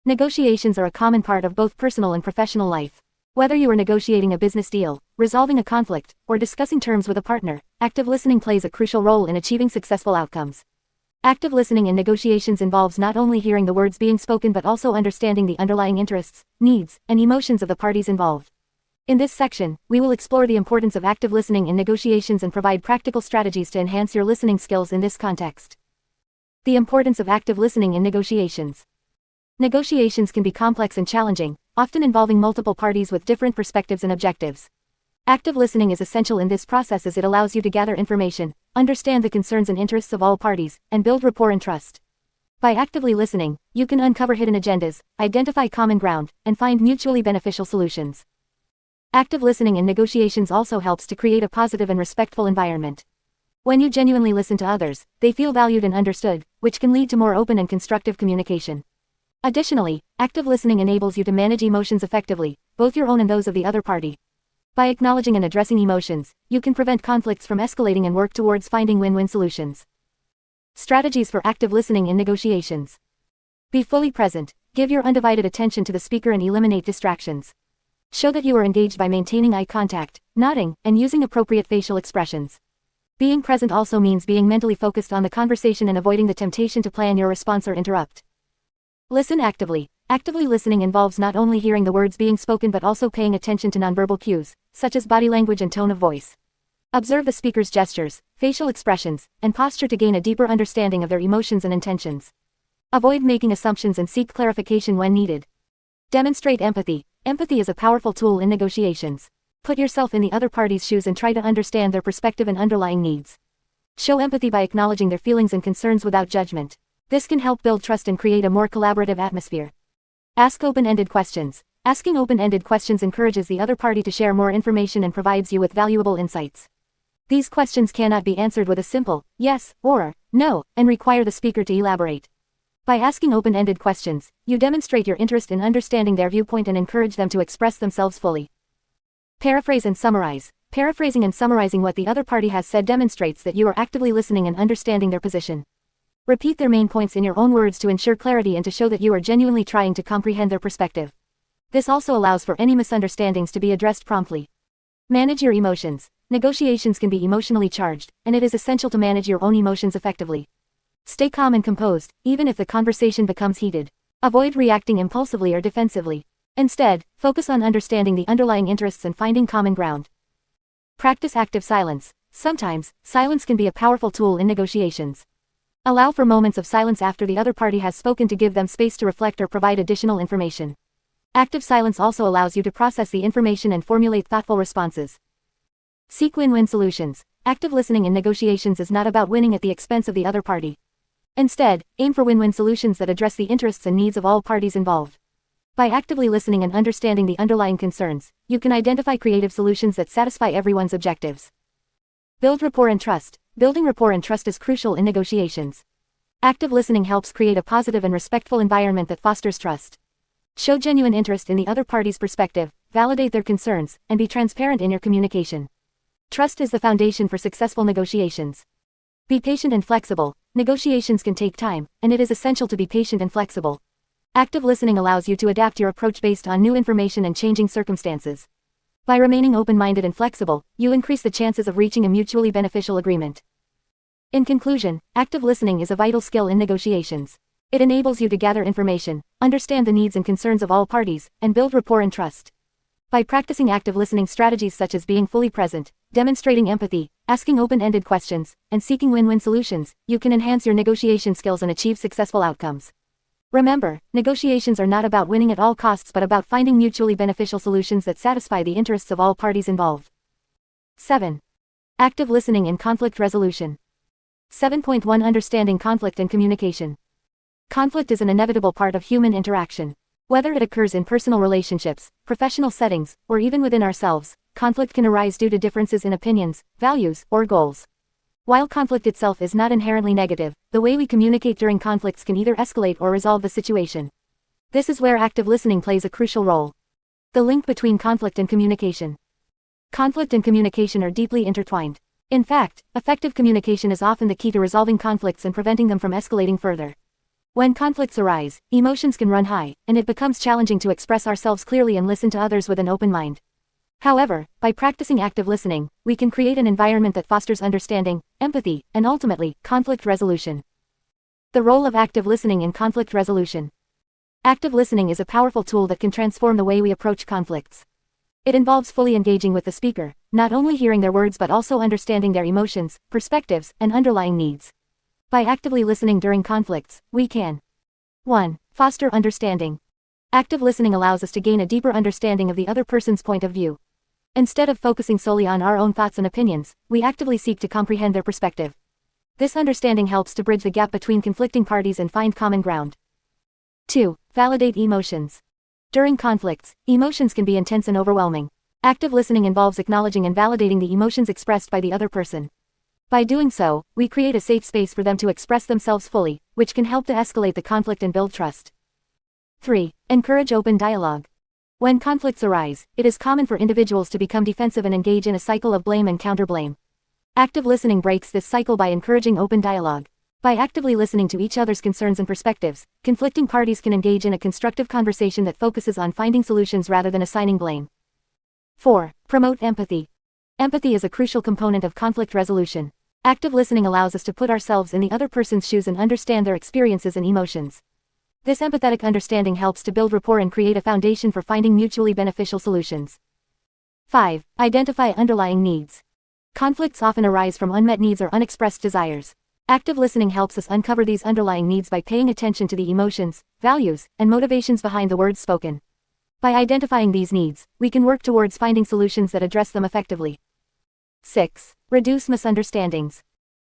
Negotiations are a common part of both personal and professional life. Whether you are negotiating a business deal, resolving a conflict, or discussing terms with a partner, active listening plays a crucial role in achieving successful outcomes. Active listening in negotiations involves not only hearing the words being spoken but also understanding the underlying interests, needs, and emotions of the parties involved. In this section, we will explore the importance of active listening in negotiations and provide practical strategies to enhance your listening skills in this context. The importance of active listening in negotiations. Negotiations can be complex and challenging, often involving multiple parties with different perspectives and objectives. Active listening is essential in this process as it allows you to gather information, understand the concerns and interests of all parties, and build rapport and trust. By actively listening, you can uncover hidden agendas, identify common ground, and find mutually beneficial solutions. Active listening in negotiations also helps to create a positive and respectful environment. When you genuinely listen to others, they feel valued and understood, which can lead to more open and constructive communication. Additionally, active listening enables you to manage emotions effectively, both your own and those of the other party. By acknowledging and addressing emotions, you can prevent conflicts from escalating and work towards finding win-win solutions. Strategies for active listening in negotiations. Be fully present, give your undivided attention to the speaker and eliminate distractions. Show that you are engaged by maintaining eye contact, nodding, and using appropriate facial expressions. Being present also means being mentally focused on the conversation and avoiding the temptation to plan your response or interrupt. Listen actively. Actively listening involves not only hearing the words being spoken but also paying attention to nonverbal cues, such as body language and tone of voice. Observe the speaker's gestures, facial expressions, and posture to gain a deeper understanding of their emotions and intentions. Avoid making assumptions and seek clarification when needed. Demonstrate empathy. Empathy is a powerful tool in negotiations. Put yourself in the other party's shoes and try to understand their perspective and underlying needs. Show empathy by acknowledging their feelings and concerns without judgment. This can help build trust and create a more collaborative atmosphere. Ask open-ended questions. Asking open-ended questions encourages the other party to share more information and provides you with valuable insights. These questions cannot be answered with a simple yes or no, and require the speaker to elaborate. By asking open-ended questions, you demonstrate your interest in understanding their viewpoint and encourage them to express themselves fully. Paraphrase and summarize. Paraphrasing and summarizing what the other party has said demonstrates that you are actively listening and understanding their position. Repeat their main points in your own words to ensure clarity and to show that you are genuinely trying to comprehend their perspective. This also allows for any misunderstandings to be addressed promptly. Manage your emotions. Negotiations can be emotionally charged, and it is essential to manage your own emotions effectively. Stay calm and composed, even if the conversation becomes heated. Avoid reacting impulsively or defensively. Instead, focus on understanding the underlying interests and finding common ground. Practice active silence. Sometimes, silence can be a powerful tool in negotiations. Allow for moments of silence after the other party has spoken to give them space to reflect or provide additional information. Active silence also allows you to process the information and formulate thoughtful responses. Seek win-win solutions. Active listening in negotiations is not about winning at the expense of the other party. Instead, aim for win-win solutions that address the interests and needs of all parties involved. By actively listening and understanding the underlying concerns, you can identify creative solutions that satisfy everyone's objectives. Build rapport and trust. Building rapport and trust is crucial in negotiations. Active listening helps create a positive and respectful environment that fosters trust. Show genuine interest in the other party's perspective, validate their concerns, and be transparent in your communication. Trust is the foundation for successful negotiations. Be patient and flexible. Negotiations can take time, and it is essential to be patient and flexible. Active listening allows you to adapt your approach based on new information and changing circumstances. By remaining open-minded and flexible, you increase the chances of reaching a mutually beneficial agreement. In conclusion, active listening is a vital skill in negotiations. It enables you to gather information, understand the needs and concerns of all parties, and build rapport and trust. By practicing active listening strategies such as being fully present, demonstrating empathy, asking open-ended questions, and seeking win-win solutions, you can enhance your negotiation skills and achieve successful outcomes. Remember, negotiations are not about winning at all costs but about finding mutually beneficial solutions that satisfy the interests of all parties involved. 7. Active listening in conflict resolution. 7.1 Understanding conflict and communication. Conflict is an inevitable part of human interaction. Whether it occurs in personal relationships, professional settings, or even within ourselves, conflict can arise due to differences in opinions, values, or goals. While conflict itself is not inherently negative, the way we communicate during conflicts can either escalate or resolve the situation. This is where active listening plays a crucial role. The link between conflict and communication. Conflict and communication are deeply intertwined. In fact, effective communication is often the key to resolving conflicts and preventing them from escalating further. When conflicts arise, emotions can run high, and it becomes challenging to express ourselves clearly and listen to others with an open mind. However, by practicing active listening, we can create an environment that fosters understanding, empathy, and ultimately, conflict resolution. The role of active listening in conflict resolution. Active listening is a powerful tool that can transform the way we approach conflicts. It involves fully engaging with the speaker, not only hearing their words but also understanding their emotions, perspectives, and underlying needs. By actively listening during conflicts, we can 1. Foster understanding. Active listening allows us to gain a deeper understanding of the other person's point of view. Instead of focusing solely on our own thoughts and opinions, we actively seek to comprehend their perspective. This understanding helps to bridge the gap between conflicting parties and find common ground. 2. Validate emotions. During conflicts, emotions can be intense and overwhelming. Active listening involves acknowledging and validating the emotions expressed by the other person. By doing so, we create a safe space for them to express themselves fully, which can help to escalate the conflict and build trust. 3. Encourage open dialogue. When conflicts arise, it is common for individuals to become defensive and engage in a cycle of blame and counter-blame. Active listening breaks this cycle by encouraging open dialogue. By actively listening to each other's concerns and perspectives, conflicting parties can engage in a constructive conversation that focuses on finding solutions rather than assigning blame. 4. Promote empathy. Empathy is a crucial component of conflict resolution. Active listening allows us to put ourselves in the other person's shoes and understand their experiences and emotions. This empathetic understanding helps to build rapport and create a foundation for finding mutually beneficial solutions. 5. Identify underlying needs. Conflicts often arise from unmet needs or unexpressed desires. Active listening helps us uncover these underlying needs by paying attention to the emotions, values, and motivations behind the words spoken. By identifying these needs, we can work towards finding solutions that address them effectively. 6. Reduce misunderstandings.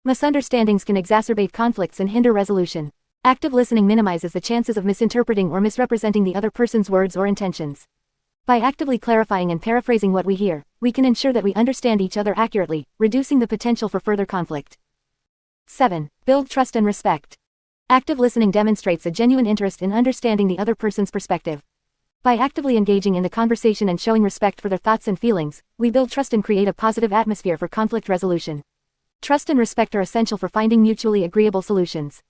Misunderstandings can exacerbate conflicts and hinder resolution. Active listening minimizes the chances of misinterpreting or misrepresenting the other person's words or intentions. By actively clarifying and paraphrasing what we hear, we can ensure that we understand each other accurately, reducing the potential for further conflict. 7. Build trust and respect. Active listening demonstrates a genuine interest in understanding the other person's perspective. By actively engaging in the conversation and showing respect for their thoughts and feelings, we build trust and create a positive atmosphere for conflict resolution. Trust and respect are essential for finding mutually agreeable solutions.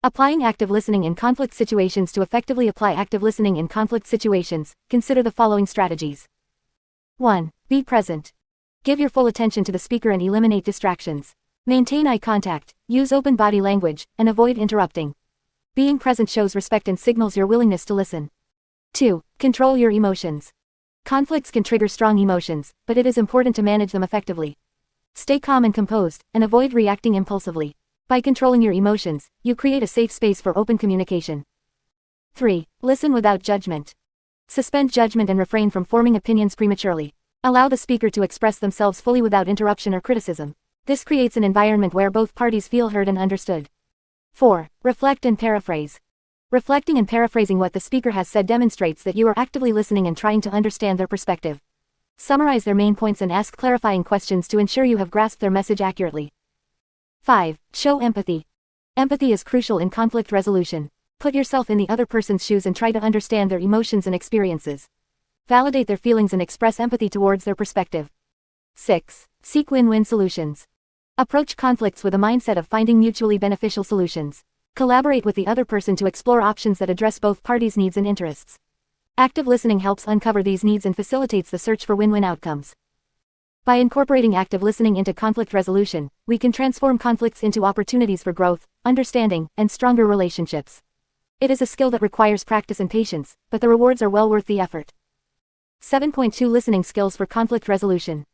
Applying active listening in conflict situations. To effectively apply active listening in conflict situations, consider the following strategies. 1. Be present. Give your full attention to the speaker and eliminate distractions. Maintain eye contact, use open body language, and avoid interrupting. Being present shows respect and signals your willingness to listen. 2. Control your emotions. Conflicts can trigger strong emotions, but it is important to manage them effectively. Stay calm and composed, and avoid reacting impulsively. By controlling your emotions, you create a safe space for open communication. 3. Listen without judgment. Suspend judgment and refrain from forming opinions prematurely. Allow the speaker to express themselves fully without interruption or criticism. This creates an environment where both parties feel heard and understood. 4. Reflect and paraphrase. Reflecting and paraphrasing what the speaker has said demonstrates that you are actively listening and trying to understand their perspective. Summarize their main points and ask clarifying questions to ensure you have grasped their message accurately. 5. Show empathy. Empathy is crucial in conflict resolution. Put yourself in the other person's shoes and try to understand their emotions and experiences. Validate their feelings and express empathy towards their perspective. 6. Seek win-win solutions. Approach conflicts with a mindset of finding mutually beneficial solutions. Collaborate with the other person to explore options that address both parties' needs and interests. Active listening helps uncover these needs and facilitates the search for win-win outcomes. By incorporating active listening into conflict resolution, we can transform conflicts into opportunities for growth, understanding, and stronger relationships. It is a skill that requires practice and patience, but the rewards are well worth the effort. 7.2 Listening skills for conflict resolution.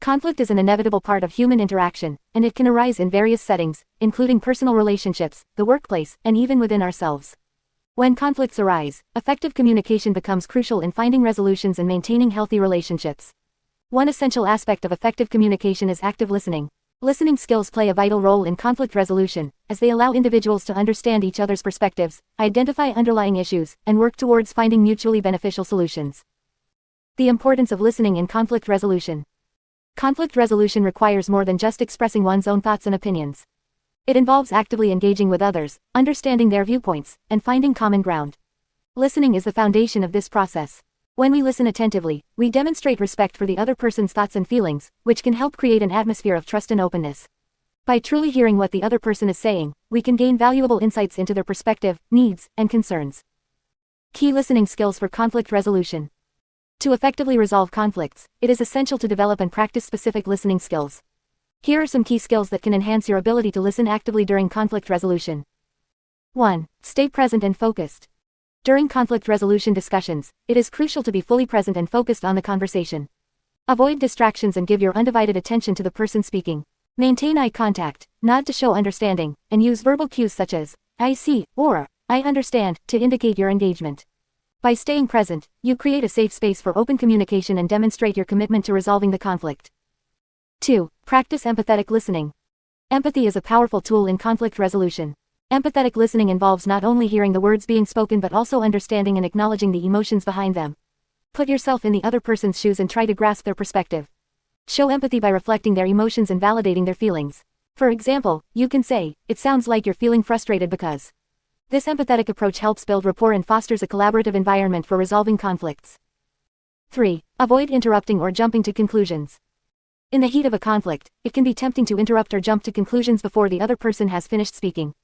Conflict is an inevitable part of human interaction, and it can arise in various settings, including personal relationships, the workplace, and even within ourselves. When conflicts arise, effective communication becomes crucial in finding resolutions and maintaining healthy relationships. One essential aspect of effective communication is active listening. Listening skills play a vital role in conflict resolution, as they allow individuals to understand each other's perspectives, identify underlying issues, and work towards finding mutually beneficial solutions. The importance of listening in conflict resolution. Conflict resolution requires more than just expressing one's own thoughts and opinions. It involves actively engaging with others, understanding their viewpoints, and finding common ground. Listening is the foundation of this process. When we listen attentively, we demonstrate respect for the other person's thoughts and feelings, which can help create an atmosphere of trust and openness. By truly hearing what the other person is saying, we can gain valuable insights into their perspective, needs, and concerns. Key listening skills for conflict resolution. To effectively resolve conflicts, it is essential to develop and practice specific listening skills. Here are some key skills that can enhance your ability to listen actively during conflict resolution. 1. Stay present and focused. During conflict resolution discussions, it is crucial to be fully present and focused on the conversation. Avoid distractions and give your undivided attention to the person speaking. Maintain eye contact, nod to show understanding, and use verbal cues such as, "I see," or "I understand," to indicate your engagement. By staying present, you create a safe space for open communication and demonstrate your commitment to resolving the conflict. 2. Practice empathetic listening. Empathy is a powerful tool in conflict resolution. Empathetic listening involves not only hearing the words being spoken but also understanding and acknowledging the emotions behind them. Put yourself in the other person's shoes and try to grasp their perspective. Show empathy by reflecting their emotions and validating their feelings. For example, you can say, "It sounds like you're feeling frustrated because." This empathetic approach helps build rapport and fosters a collaborative environment for resolving conflicts. 3. Avoid interrupting or jumping to conclusions. In the heat of a conflict, it can be tempting to interrupt or jump to conclusions before the other person has finished speaking.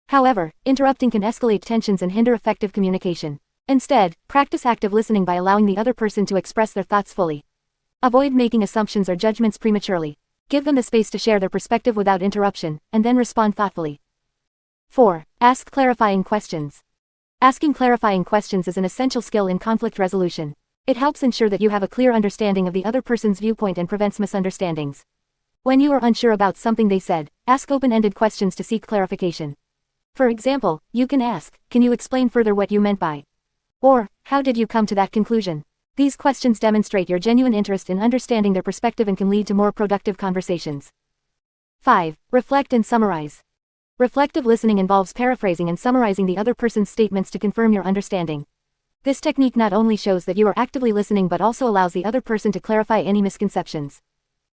However, interrupting can escalate tensions and hinder effective communication. Instead, practice active listening by allowing the other person to express their thoughts fully. Avoid making assumptions or judgments prematurely. Give them the space to share their perspective without interruption, and then respond thoughtfully. 4. Ask clarifying questions. Asking clarifying questions is an essential skill in conflict resolution. It helps ensure that you have a clear understanding of the other person's viewpoint and prevents misunderstandings. When you are unsure about something they said, ask open-ended questions to seek clarification. For example, you can ask, "Can you explain further what you meant by?" Or, "How did you come to that conclusion?" These questions demonstrate your genuine interest in understanding their perspective and can lead to more productive conversations. 5. Reflect and summarize. Reflective listening involves paraphrasing and summarizing the other person's statements to confirm your understanding. This technique not only shows that you are actively listening but also allows the other person to clarify any misconceptions.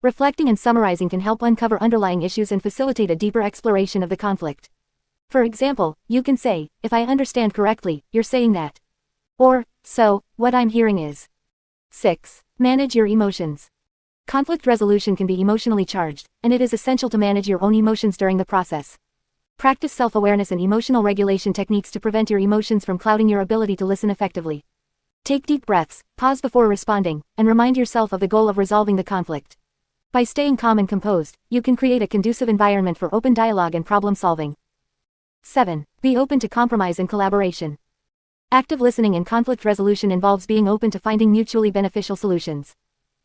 Reflecting and summarizing can help uncover underlying issues and facilitate a deeper exploration of the conflict. For example, you can say, "If I understand correctly, you're saying that." Or, "So, what I'm hearing is." 6. Manage your emotions. Conflict resolution can be emotionally charged, and it is essential to manage your own emotions during the process. Practice self-awareness and emotional regulation techniques to prevent your emotions from clouding your ability to listen effectively. Take deep breaths, pause before responding, and remind yourself of the goal of resolving the conflict. By staying calm and composed, you can create a conducive environment for open dialogue and problem solving. 7. Be open to compromise and collaboration. Active listening in conflict resolution involves being open to finding mutually beneficial solutions.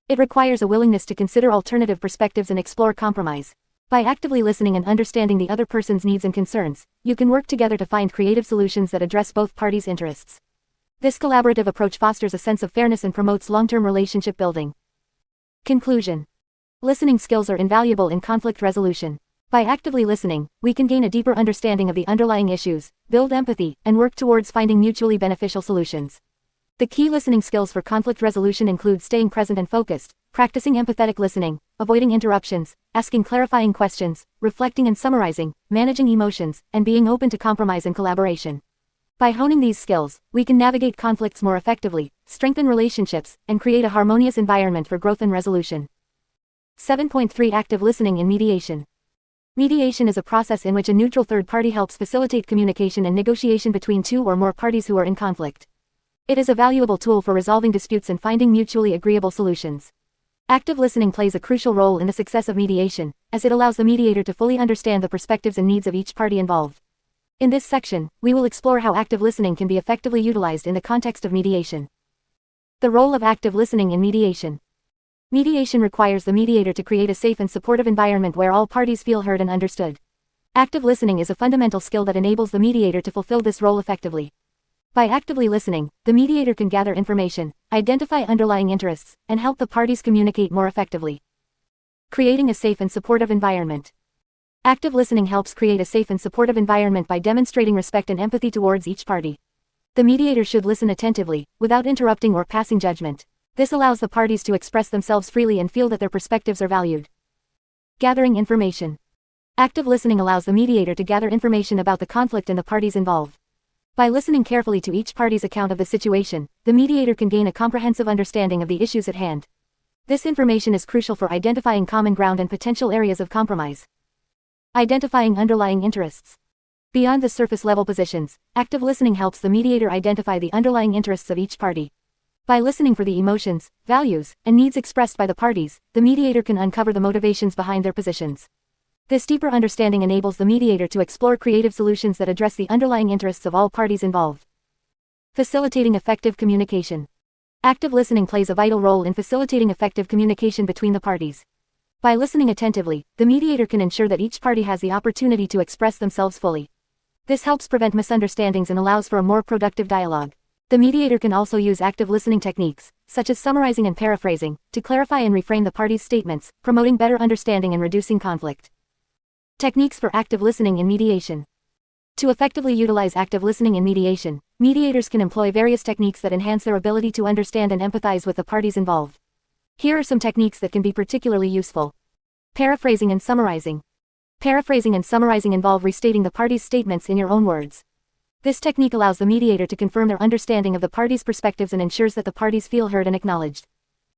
It requires a willingness to consider alternative perspectives and explore compromise. By actively listening and understanding the other person's needs and concerns, you can work together to find creative solutions that address both parties' interests. This collaborative approach fosters a sense of fairness and promotes long-term relationship building. Conclusion. Listening skills are invaluable in conflict resolution. By actively listening, we can gain a deeper understanding of the underlying issues, build empathy, and work towards finding mutually beneficial solutions. The key listening skills for conflict resolution include staying present and focused, practicing empathetic listening, avoiding interruptions, asking clarifying questions, reflecting and summarizing, managing emotions, and being open to compromise and collaboration. By honing these skills, we can navigate conflicts more effectively, strengthen relationships, and create a harmonious environment for growth and resolution. 7.3 Active listening in mediation. Mediation is a process in which a neutral third party helps facilitate communication and negotiation between two or more parties who are in conflict. It is a valuable tool for resolving disputes and finding mutually agreeable solutions. Active listening plays a crucial role in the success of mediation, as it allows the mediator to fully understand the perspectives and needs of each party involved. In this section, we will explore how active listening can be effectively utilized in the context of mediation. The role of active listening in mediation. Mediation requires the mediator to create a safe and supportive environment where all parties feel heard and understood. Active listening is a fundamental skill that enables the mediator to fulfill this role effectively. By actively listening, the mediator can gather information, identify underlying interests, and help the parties communicate more effectively. Creating a safe and supportive environment. Active listening helps create a safe and supportive environment by demonstrating respect and empathy towards each party. The mediator should listen attentively, without interrupting or passing judgment. This allows the parties to express themselves freely and feel that their perspectives are valued. Gathering information. Active listening allows the mediator to gather information about the conflict and the parties involved. By listening carefully to each party's account of the situation, the mediator can gain a comprehensive understanding of the issues at hand. This information is crucial for identifying common ground and potential areas of compromise. Identifying underlying interests. Beyond the surface-level positions, active listening helps the mediator identify the underlying interests of each party. By listening for the emotions, values, and needs expressed by the parties, the mediator can uncover the motivations behind their positions. This deeper understanding enables the mediator to explore creative solutions that address the underlying interests of all parties involved. Facilitating effective communication. Active listening plays a vital role in facilitating effective communication between the parties. By listening attentively, the mediator can ensure that each party has the opportunity to express themselves fully. This helps prevent misunderstandings and allows for a more productive dialogue. The mediator can also use active listening techniques, such as summarizing and paraphrasing, to clarify and reframe the parties' statements, promoting better understanding and reducing conflict. Techniques for active listening in mediation. To effectively utilize active listening in mediation, mediators can employ various techniques that enhance their ability to understand and empathize with the parties involved. Here are some techniques that can be particularly useful. Paraphrasing and summarizing. Paraphrasing and summarizing involve restating the parties' statements in your own words. This technique allows the mediator to confirm their understanding of the parties' perspectives and ensures that the parties feel heard and acknowledged.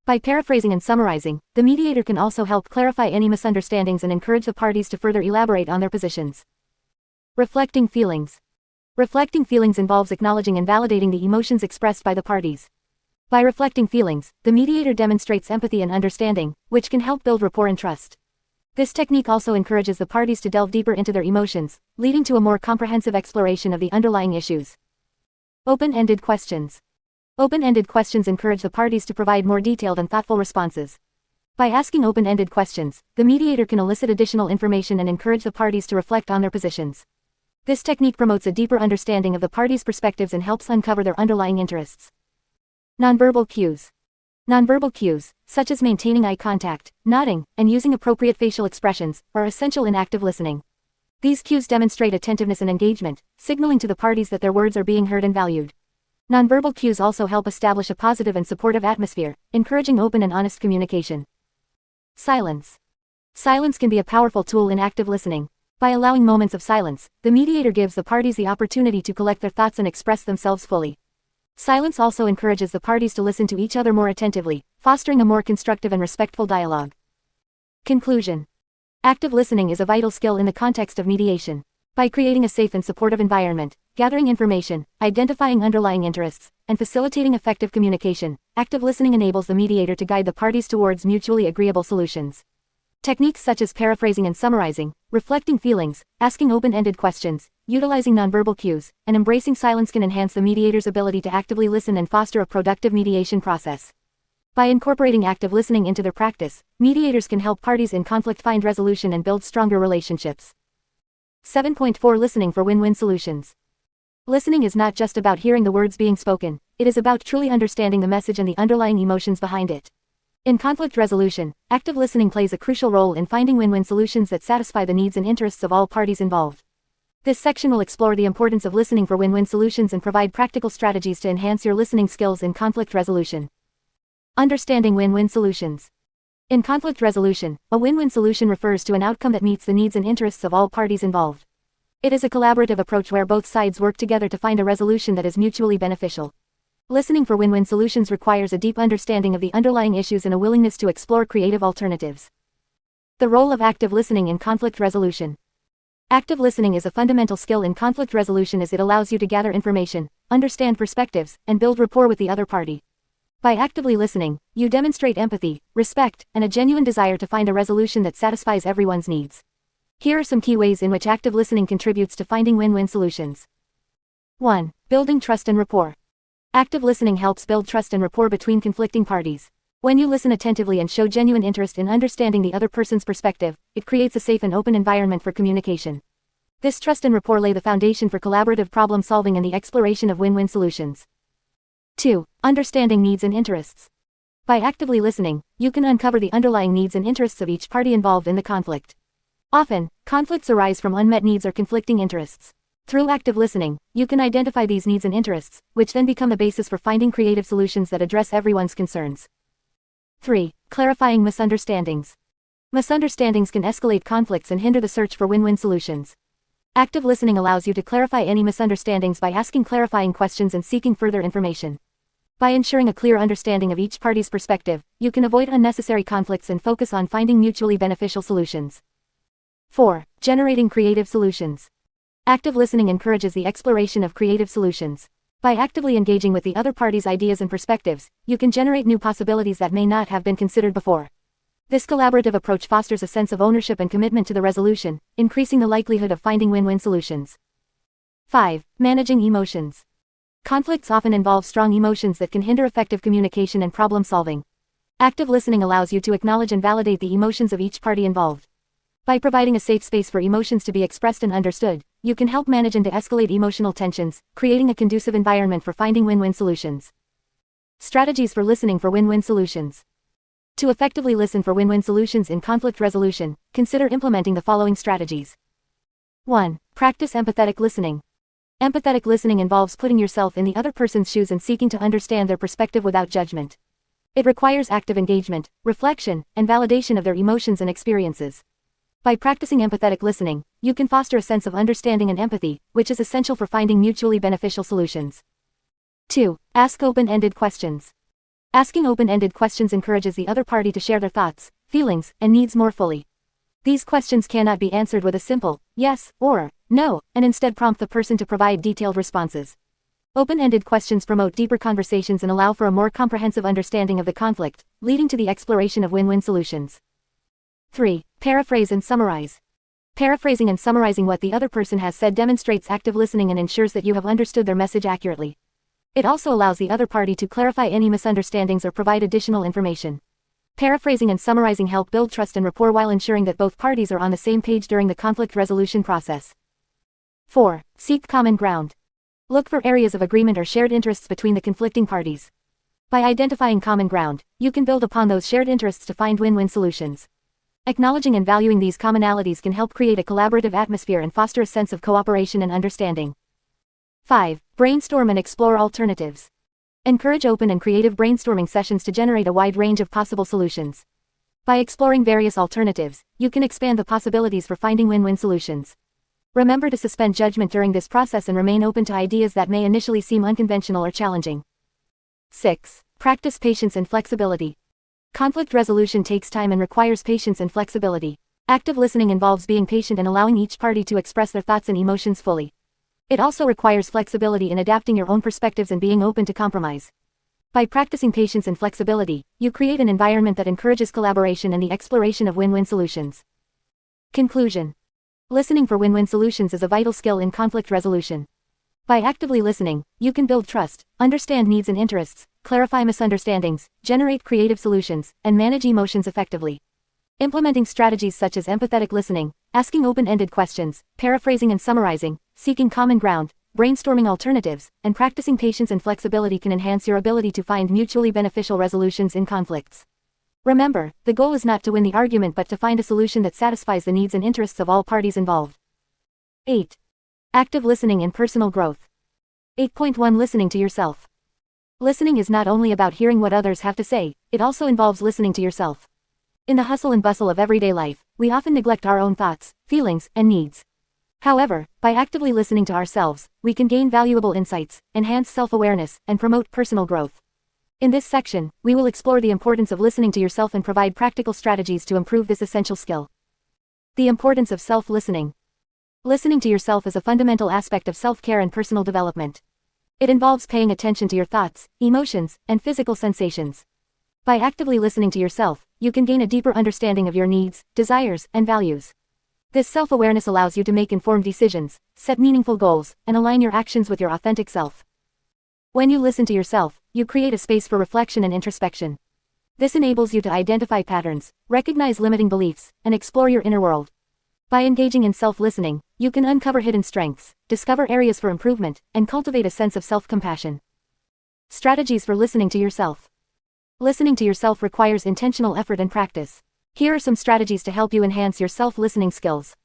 By paraphrasing and summarizing, the mediator can also help clarify any misunderstandings and encourage the parties to further elaborate on their positions. Reflecting feelings. Reflecting feelings involves acknowledging and validating the emotions expressed by the parties. By reflecting feelings, the mediator demonstrates empathy and understanding, which can help build rapport and trust. This technique also encourages the parties to delve deeper into their emotions, leading to a more comprehensive exploration of the underlying issues. Open-ended questions. Open-ended questions encourage the parties to provide more detailed and thoughtful responses. By asking open-ended questions, the mediator can elicit additional information and encourage the parties to reflect on their positions. This technique promotes a deeper understanding of the parties' perspectives and helps uncover their underlying interests. Nonverbal cues. Nonverbal cues, such as maintaining eye contact, nodding, and using appropriate facial expressions, are essential in active listening. These cues demonstrate attentiveness and engagement, signaling to the parties that their words are being heard and valued. Nonverbal cues also help establish a positive and supportive atmosphere, encouraging open and honest communication. Silence. Silence can be a powerful tool in active listening. By allowing moments of silence, the mediator gives the parties the opportunity to collect their thoughts and express themselves fully. Silence also encourages the parties to listen to each other more attentively, fostering a more constructive and respectful dialogue. Conclusion. Active listening is a vital skill in the context of mediation. By creating a safe and supportive environment, gathering information, identifying underlying interests, and facilitating effective communication, active listening enables the mediator to guide the parties towards mutually agreeable solutions. Techniques such as paraphrasing and summarizing, reflecting feelings, asking open-ended questions, utilizing nonverbal cues, and embracing silence can enhance the mediator's ability to actively listen and foster a productive mediation process. By incorporating active listening into their practice, mediators can help parties in conflict find resolution and build stronger relationships. 7.4 Listening for win-win solutions. Listening is not just about hearing the words being spoken, it is about truly understanding the message and the underlying emotions behind it. In conflict resolution, active listening plays a crucial role in finding win-win solutions that satisfy the needs and interests of all parties involved. This section will explore the importance of listening for win-win solutions and provide practical strategies to enhance your listening skills in conflict resolution. Understanding win-win solutions. In conflict resolution, a win-win solution refers to an outcome that meets the needs and interests of all parties involved. It is a collaborative approach where both sides work together to find a resolution that is mutually beneficial. Listening for win-win solutions requires a deep understanding of the underlying issues and a willingness to explore creative alternatives. The role of active listening in conflict resolution. Active listening is a fundamental skill in conflict resolution as it allows you to gather information, understand perspectives, and build rapport with the other party. By actively listening, you demonstrate empathy, respect, and a genuine desire to find a resolution that satisfies everyone's needs. Here are some key ways in which active listening contributes to finding win-win solutions. 1. Building trust and rapport. Active listening helps build trust and rapport between conflicting parties. When you listen attentively and show genuine interest in understanding the other person's perspective, it creates a safe and open environment for communication. This trust and rapport lay the foundation for collaborative problem solving and the exploration of win-win solutions. 2. Understanding needs and interests. By actively listening, you can uncover the underlying needs and interests of each party involved in the conflict. Often, conflicts arise from unmet needs or conflicting interests. Through active listening, you can identify these needs and interests, which then become the basis for finding creative solutions that address everyone's concerns. 3. Clarifying misunderstandings. Misunderstandings can escalate conflicts and hinder the search for win-win solutions. Active listening allows you to clarify any misunderstandings by asking clarifying questions and seeking further information. By ensuring a clear understanding of each party's perspective, you can avoid unnecessary conflicts and focus on finding mutually beneficial solutions. 4. Generating creative solutions. Active listening encourages the exploration of creative solutions. By actively engaging with the other party's ideas and perspectives, you can generate new possibilities that may not have been considered before. This collaborative approach fosters a sense of ownership and commitment to the resolution, increasing the likelihood of finding win-win solutions. 5. Managing emotions. Conflicts often involve strong emotions that can hinder effective communication and problem solving. Active listening allows you to acknowledge and validate the emotions of each party involved. By providing a safe space for emotions to be expressed and understood, you can help manage and de-escalate emotional tensions, creating a conducive environment for finding win-win solutions. Strategies for listening for win-win solutions. To effectively listen for win-win solutions in conflict resolution, consider implementing the following strategies. 1. Practice empathetic listening. Empathetic listening involves putting yourself in the other person's shoes and seeking to understand their perspective without judgment. It requires active engagement, reflection, and validation of their emotions and experiences. By practicing empathetic listening, you can foster a sense of understanding and empathy, which is essential for finding mutually beneficial solutions. 2. Ask open-ended questions. Asking open-ended questions encourages the other party to share their thoughts, feelings, and needs more fully. These questions cannot be answered with a simple yes or no, and instead prompt the person to provide detailed responses. Open-ended questions promote deeper conversations and allow for a more comprehensive understanding of the conflict, leading to the exploration of win-win solutions. 3. Paraphrase and summarize. Paraphrasing and summarizing what the other person has said demonstrates active listening and ensures that you have understood their message accurately. It also allows the other party to clarify any misunderstandings or provide additional information. Paraphrasing and summarizing help build trust and rapport while ensuring that both parties are on the same page during the conflict resolution process. 4. Seek common ground. Look for areas of agreement or shared interests between the conflicting parties. By identifying common ground, you can build upon those shared interests to find win-win solutions. Acknowledging and valuing these commonalities can help create a collaborative atmosphere and foster a sense of cooperation and understanding. 5. Brainstorm and explore alternatives. Encourage open and creative brainstorming sessions to generate a wide range of possible solutions. By exploring various alternatives, you can expand the possibilities for finding win-win solutions. Remember to suspend judgment during this process and remain open to ideas that may initially seem unconventional or challenging. 6. Practice patience and flexibility. Conflict resolution takes time and requires patience and flexibility. Active listening involves being patient and allowing each party to express their thoughts and emotions fully. It also requires flexibility in adapting your own perspectives and being open to compromise. By practicing patience and flexibility, you create an environment that encourages collaboration and the exploration of win-win solutions. Conclusion. Listening for win-win solutions is a vital skill in conflict resolution. By actively listening, you can build trust, understand needs and interests, clarify misunderstandings, generate creative solutions, and manage emotions effectively. Implementing strategies such as empathetic listening, asking open-ended questions, paraphrasing and summarizing, seeking common ground, brainstorming alternatives, and practicing patience and flexibility can enhance your ability to find mutually beneficial resolutions in conflicts. Remember, the goal is not to win the argument but to find a solution that satisfies the needs and interests of all parties involved. 8. Active listening and personal growth. 8.1 Listening to yourself. Listening is not only about hearing what others have to say, it also involves listening to yourself. In the hustle and bustle of everyday life, we often neglect our own thoughts, feelings, and needs. However, by actively listening to ourselves, we can gain valuable insights, enhance self-awareness, and promote personal growth. In this section, we will explore the importance of listening to yourself and provide practical strategies to improve this essential skill. The importance of self-listening. Listening to yourself is a fundamental aspect of self-care and personal development. It involves paying attention to your thoughts, emotions, and physical sensations. By actively listening to yourself, you can gain a deeper understanding of your needs, desires, and values. This self-awareness allows you to make informed decisions, set meaningful goals, and align your actions with your authentic self. When you listen to yourself, you create a space for reflection and introspection. This enables you to identify patterns, recognize limiting beliefs, and explore your inner world. By engaging in self-listening, you can uncover hidden strengths, discover areas for improvement, and cultivate a sense of self-compassion. Strategies for listening to yourself. Listening to yourself requires intentional effort and practice. Here are some strategies to help you enhance your self-listening skills.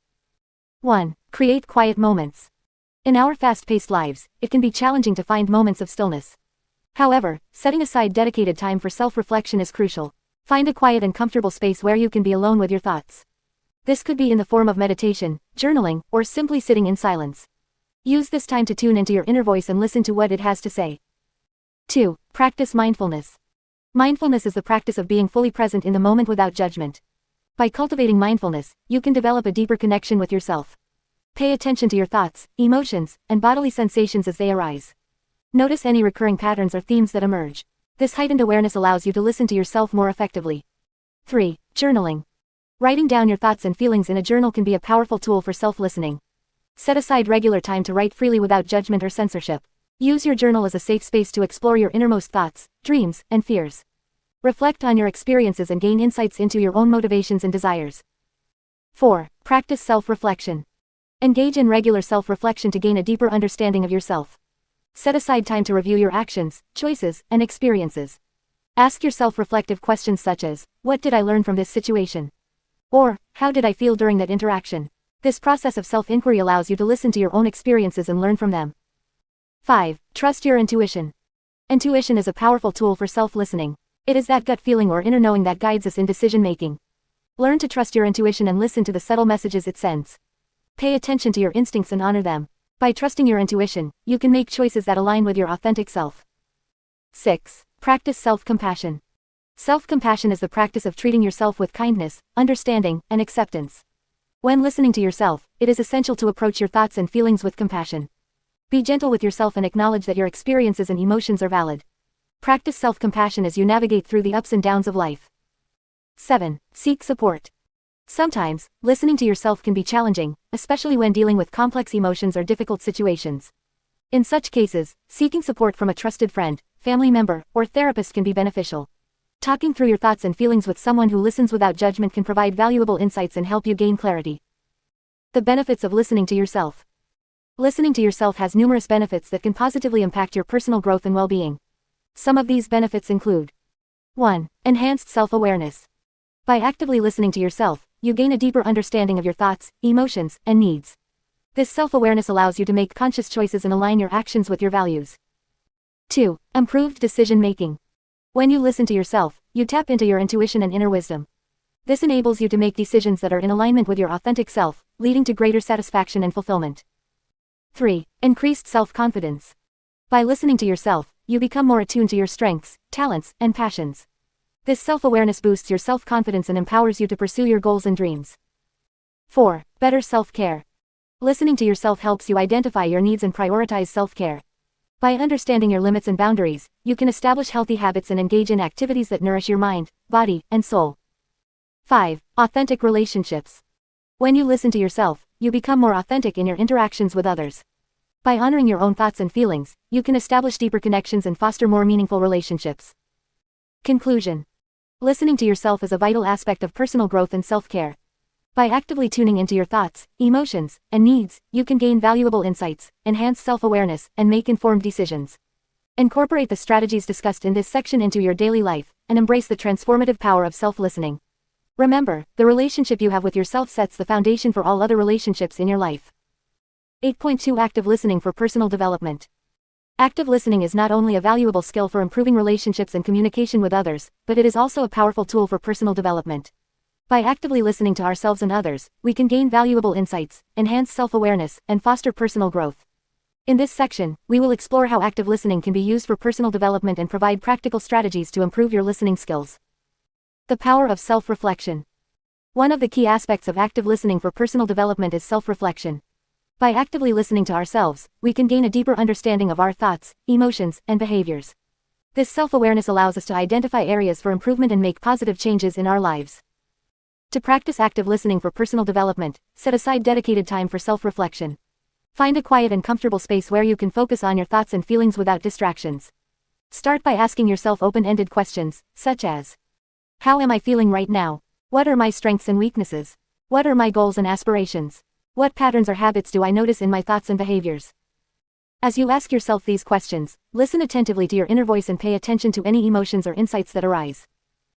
1. Create quiet moments. In our fast-paced lives, it can be challenging to find moments of stillness. However, setting aside dedicated time for self-reflection is crucial. Find a quiet and comfortable space where you can be alone with your thoughts. This could be in the form of meditation, journaling, or simply sitting in silence. Use this time to tune into your inner voice and listen to what it has to say. 2. Practice mindfulness. Mindfulness is the practice of being fully present in the moment without judgment. By cultivating mindfulness, you can develop a deeper connection with yourself. Pay attention to your thoughts, emotions, and bodily sensations as they arise. Notice any recurring patterns or themes that emerge. This heightened awareness allows you to listen to yourself more effectively. 3. Journaling. Writing down your thoughts and feelings in a journal can be a powerful tool for self-listening. Set aside regular time to write freely without judgment or censorship. Use your journal as a safe space to explore your innermost thoughts, dreams, and fears. Reflect on your experiences and gain insights into your own motivations and desires. 4. Practice self-reflection. Engage in regular self-reflection to gain a deeper understanding of yourself. Set aside time to review your actions, choices, and experiences. Ask yourself reflective questions such as, what did I learn from this situation? Or, how did I feel during that interaction? This process of self-inquiry allows you to listen to your own experiences and learn from them. 5. Trust your intuition. Intuition is a powerful tool for self-listening. It is that gut feeling or inner knowing that guides us in decision-making. Learn to trust your intuition and listen to the subtle messages it sends. Pay attention to your instincts and honor them. By trusting your intuition, you can make choices that align with your authentic self. 6. Practice self-compassion. Self-compassion is the practice of treating yourself with kindness, understanding, and acceptance. When listening to yourself, it is essential to approach your thoughts and feelings with compassion. Be gentle with yourself and acknowledge that your experiences and emotions are valid. Practice self-compassion as you navigate through the ups and downs of life. 7. Seek support. Sometimes, listening to yourself can be challenging, especially when dealing with complex emotions or difficult situations. In such cases, seeking support from a trusted friend, family member, or therapist can be beneficial. Talking through your thoughts and feelings with someone who listens without judgment can provide valuable insights and help you gain clarity. The benefits of listening to yourself. Listening to yourself has numerous benefits that can positively impact your personal growth and well-being. Some of these benefits include: 1. Enhanced self-awareness. By actively listening to yourself, you gain a deeper understanding of your thoughts, emotions, and needs. This self-awareness allows you to make conscious choices and align your actions with your values. 2. Improved decision-making. When you listen to yourself, you tap into your intuition and inner wisdom. This enables you to make decisions that are in alignment with your authentic self, leading to greater satisfaction and fulfillment. 3. Increased self-confidence. By listening to yourself, you become more attuned to your strengths, talents, and passions. This self-awareness boosts your self-confidence and empowers you to pursue your goals and dreams. 4. Better self-care. Listening to yourself helps you identify your needs and prioritize self-care. By understanding your limits and boundaries, you can establish healthy habits and engage in activities that nourish your mind, body, and soul. 5. Authentic relationships. When you listen to yourself, you become more authentic in your interactions with others. By honoring your own thoughts and feelings, you can establish deeper connections and foster more meaningful relationships. Conclusion. Listening to yourself is a vital aspect of personal growth and self-care. By actively tuning into your thoughts, emotions, and needs, you can gain valuable insights, enhance self-awareness, and make informed decisions. Incorporate the strategies discussed in this section into your daily life, and embrace the transformative power of self-listening. Remember, the relationship you have with yourself sets the foundation for all other relationships in your life. 8.2 Active listening for personal development. Active listening is not only a valuable skill for improving relationships and communication with others, but it is also a powerful tool for personal development. By actively listening to ourselves and others, we can gain valuable insights, enhance self-awareness, and foster personal growth. In this section, we will explore how active listening can be used for personal development and provide practical strategies to improve your listening skills. The power of self-reflection. One of the key aspects of active listening for personal development is self-reflection. By actively listening to ourselves, we can gain a deeper understanding of our thoughts, emotions, and behaviors. This self-awareness allows us to identify areas for improvement and make positive changes in our lives. To practice active listening for personal development, set aside dedicated time for self-reflection. Find a quiet and comfortable space where you can focus on your thoughts and feelings without distractions. Start by asking yourself open-ended questions, such as, how am I feeling right now? What are my strengths and weaknesses? What are my goals and aspirations? What patterns or habits do I notice in my thoughts and behaviors? As you ask yourself these questions, listen attentively to your inner voice and pay attention to any emotions or insights that arise.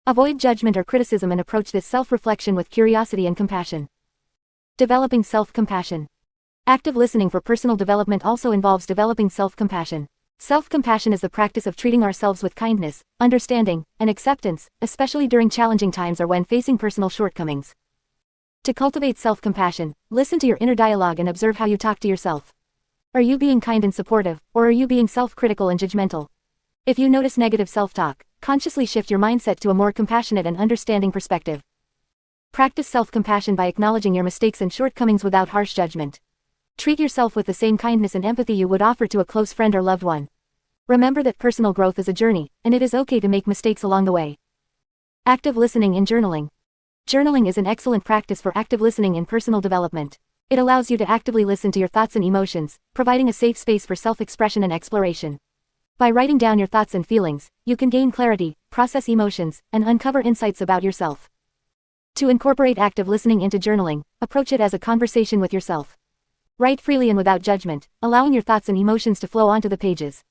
Avoid judgment or criticism and approach this self-reflection with curiosity and compassion. Developing self-compassion. Active listening for personal development also involves developing self-compassion. Self-compassion is the practice of treating ourselves with kindness, understanding, and acceptance, especially during challenging times or when facing personal shortcomings. To cultivate self-compassion, listen to your inner dialogue and observe how you talk to yourself. Are you being kind and supportive, or are you being self-critical and judgmental? If you notice negative self-talk, consciously shift your mindset to a more compassionate and understanding perspective. Practice self-compassion by acknowledging your mistakes and shortcomings without harsh judgment. Treat yourself with the same kindness and empathy you would offer to a close friend or loved one. Remember that personal growth is a journey, and it is okay to make mistakes along the way. Active listening in journaling. Journaling is an excellent practice for active listening in personal development. It allows you to actively listen to your thoughts and emotions, providing a safe space for self-expression and exploration. By writing down your thoughts and feelings, you can gain clarity, process emotions, and uncover insights about yourself. To incorporate active listening into journaling, approach it as a conversation with yourself. Write freely and without judgment, allowing your thoughts and emotions to flow onto the pages.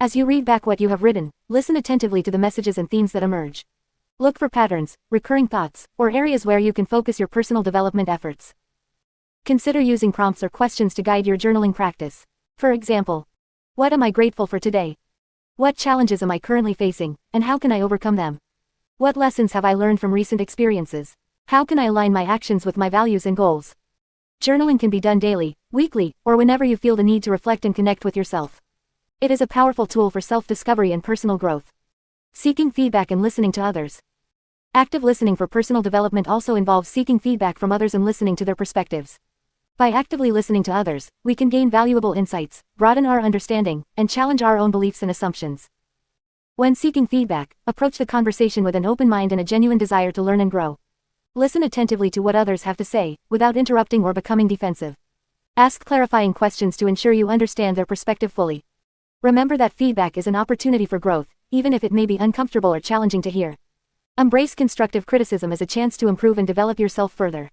As you read back what you have written, listen attentively to the messages and themes that emerge. Look for patterns, recurring thoughts, or areas where you can focus your personal development efforts. Consider using prompts or questions to guide your journaling practice. For example, what am I grateful for today? What challenges am I currently facing, and how can I overcome them? What lessons have I learned from recent experiences? How can I align my actions with my values and goals? Journaling can be done daily, weekly, or whenever you feel the need to reflect and connect with yourself. It is a powerful tool for self-discovery and personal growth. Seeking feedback and listening to others. Active listening for personal development also involves seeking feedback from others and listening to their perspectives. By actively listening to others, we can gain valuable insights, broaden our understanding, and challenge our own beliefs and assumptions. When seeking feedback, approach the conversation with an open mind and a genuine desire to learn and grow. Listen attentively to what others have to say, without interrupting or becoming defensive. Ask clarifying questions to ensure you understand their perspective fully. Remember that feedback is an opportunity for growth, even if it may be uncomfortable or challenging to hear. Embrace constructive criticism as a chance to improve and develop yourself further.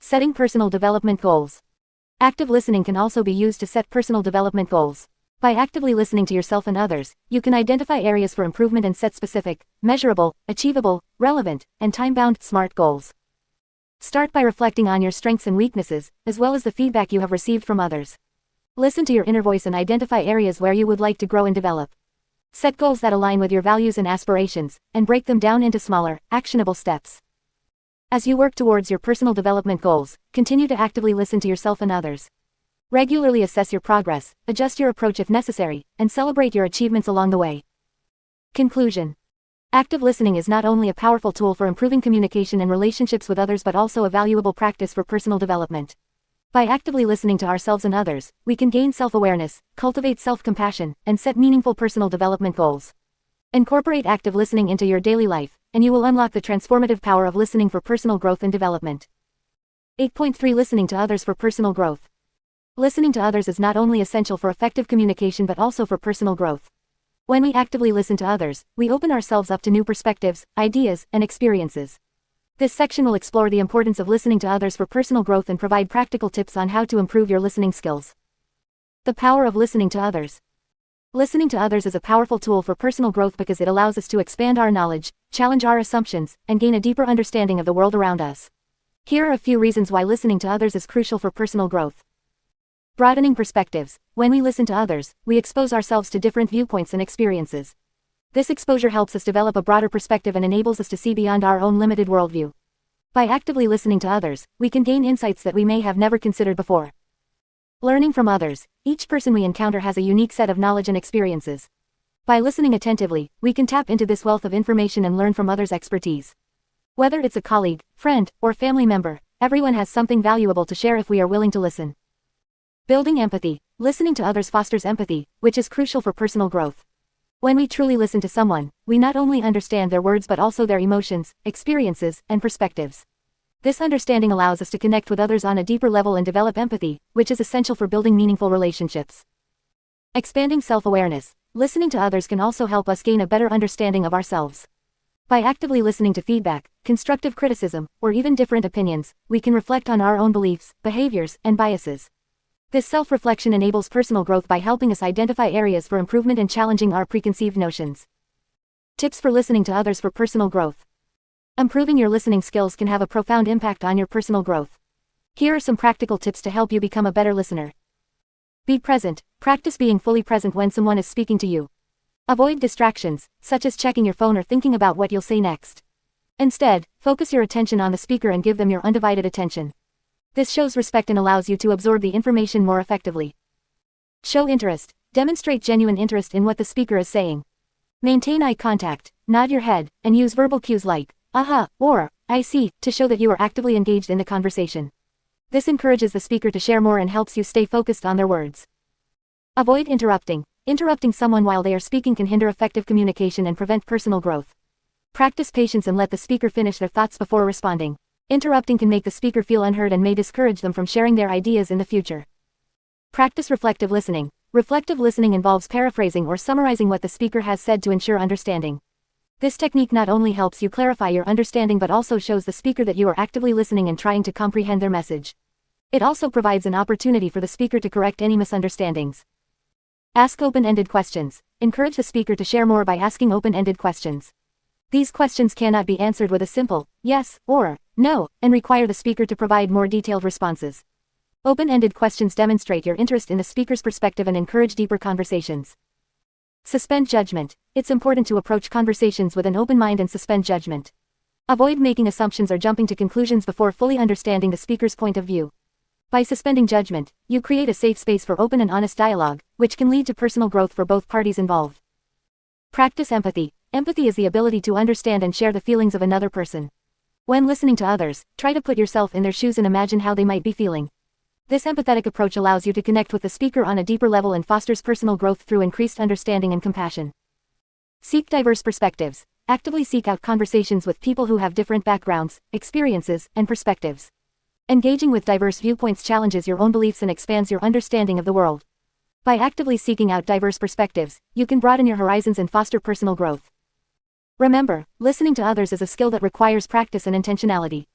Setting personal development goals. Active listening can also be used to set personal development goals. By actively listening to yourself and others, you can identify areas for improvement and set specific, measurable, achievable, relevant, and time-bound SMART goals. Start by reflecting on your strengths and weaknesses, as well as the feedback you have received from others. Listen to your inner voice and identify areas where you would like to grow and develop. Set goals that align with your values and aspirations, and break them down into smaller, actionable steps. As you work towards your personal development goals, continue to actively listen to yourself and others. Regularly assess your progress, adjust your approach if necessary, and celebrate your achievements along the way. Conclusion. Active listening is not only a powerful tool for improving communication and relationships with others but also a valuable practice for personal development. By actively listening to ourselves and others, we can gain self-awareness, cultivate self-compassion, and set meaningful personal development goals. Incorporate active listening into your daily life, and you will unlock the transformative power of listening for personal growth and development. 8.3 Listening to others for personal growth. Listening to others is not only essential for effective communication but also for personal growth. When we actively listen to others, we open ourselves up to new perspectives, ideas, and experiences. This section will explore the importance of listening to others for personal growth and provide practical tips on how to improve your listening skills. The power of listening to others. Listening to others is a powerful tool for personal growth because it allows us to expand our knowledge, challenge our assumptions, and gain a deeper understanding of the world around us. Here are a few reasons why listening to others is crucial for personal growth. Broadening perspectives. When we listen to others, we expose ourselves to different viewpoints and experiences. This exposure helps us develop a broader perspective and enables us to see beyond our own limited worldview. By actively listening to others, we can gain insights that we may have never considered before. Learning from others. Each person we encounter has a unique set of knowledge and experiences. By listening attentively, we can tap into this wealth of information and learn from others' expertise. Whether it's a colleague, friend, or family member, everyone has something valuable to share if we are willing to listen. Building empathy. Listening to others fosters empathy, which is crucial for personal growth. When we truly listen to someone, we not only understand their words but also their emotions, experiences, and perspectives. This understanding allows us to connect with others on a deeper level and develop empathy, which is essential for building meaningful relationships. Expanding self-awareness. Listening to others can also help us gain a better understanding of ourselves. By actively listening to feedback, constructive criticism, or even different opinions, we can reflect on our own beliefs, behaviors, and biases. This self-reflection enables personal growth by helping us identify areas for improvement and challenging our preconceived notions. Tips for listening to others for personal growth. Improving your listening skills can have a profound impact on your personal growth. Here are some practical tips to help you become a better listener. Be present. Practice being fully present when someone is speaking to you. Avoid distractions, such as checking your phone or thinking about what you'll say next. Instead, focus your attention on the speaker and give them your undivided attention. This shows respect and allows you to absorb the information more effectively. Show interest. Demonstrate genuine interest in what the speaker is saying. Maintain eye contact, nod your head, and use verbal cues like, aha, or, I see, to show that you are actively engaged in the conversation. This encourages the speaker to share more and helps you stay focused on their words. Avoid interrupting. Interrupting someone while they are speaking can hinder effective communication and prevent personal growth. Practice patience and let the speaker finish their thoughts before responding. Interrupting can make the speaker feel unheard and may discourage them from sharing their ideas in the future. Practice reflective listening. Reflective listening involves paraphrasing or summarizing what the speaker has said to ensure understanding. This technique not only helps you clarify your understanding but also shows the speaker that you are actively listening and trying to comprehend their message. It also provides an opportunity for the speaker to correct any misunderstandings. Ask open-ended questions. Encourage the speaker to share more by asking open-ended questions. These questions cannot be answered with a simple yes or no, and require the speaker to provide more detailed responses. Open-ended questions demonstrate your interest in the speaker's perspective and encourage deeper conversations. Suspend judgment. It's important to approach conversations with an open mind and suspend judgment. Avoid making assumptions or jumping to conclusions before fully understanding the speaker's point of view. By suspending judgment, you create a safe space for open and honest dialogue, which can lead to personal growth for both parties involved. Practice empathy. Empathy is the ability to understand and share the feelings of another person. When listening to others, try to put yourself in their shoes and imagine how they might be feeling. This empathetic approach allows you to connect with the speaker on a deeper level and fosters personal growth through increased understanding and compassion. Seek diverse perspectives. Actively seek out conversations with people who have different backgrounds, experiences, and perspectives. Engaging with diverse viewpoints challenges your own beliefs and expands your understanding of the world. By actively seeking out diverse perspectives, you can broaden your horizons and foster personal growth. Remember, listening to others is a skill that requires practice and intentionality.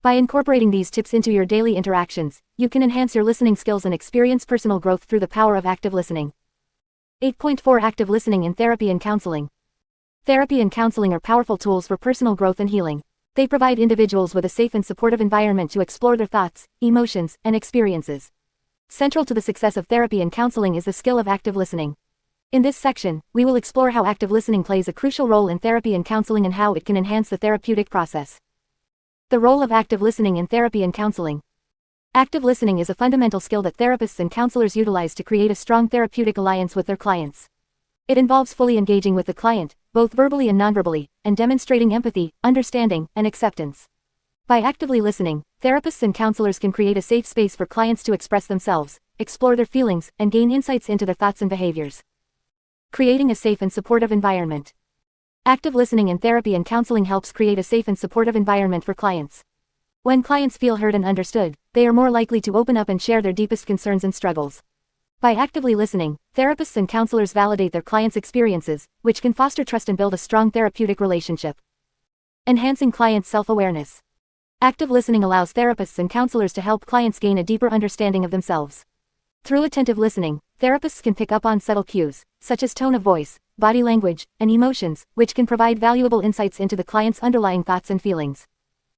By incorporating these tips into your daily interactions, you can enhance your listening skills and experience personal growth through the power of active listening. 8.4 Active listening in therapy and counseling. Therapy and counseling are powerful tools for personal growth and healing. They provide individuals with a safe and supportive environment to explore their thoughts, emotions, and experiences. Central to the success of therapy and counseling is the skill of active listening. In this section, we will explore how active listening plays a crucial role in therapy and counseling and how it can enhance the therapeutic process. The role of active listening in therapy and counseling. Active listening is a fundamental skill that therapists and counselors utilize to create a strong therapeutic alliance with their clients. It involves fully engaging with the client, both verbally and nonverbally, and demonstrating empathy, understanding, and acceptance. By actively listening, therapists and counselors can create a safe space for clients to express themselves, explore their feelings, and gain insights into their thoughts and behaviors. Creating a safe and supportive environment. Active listening in therapy and counseling helps create a safe and supportive environment for clients. When clients feel heard and understood, they are more likely to open up and share their deepest concerns and struggles. By actively listening, therapists and counselors validate their clients' experiences, which can foster trust and build a strong therapeutic relationship. Enhancing clients' self-awareness. Active listening allows therapists and counselors to help clients gain a deeper understanding of themselves. Through attentive listening, therapists can pick up on subtle cues, such as tone of voice, body language, and emotions, which can provide valuable insights into the client's underlying thoughts and feelings.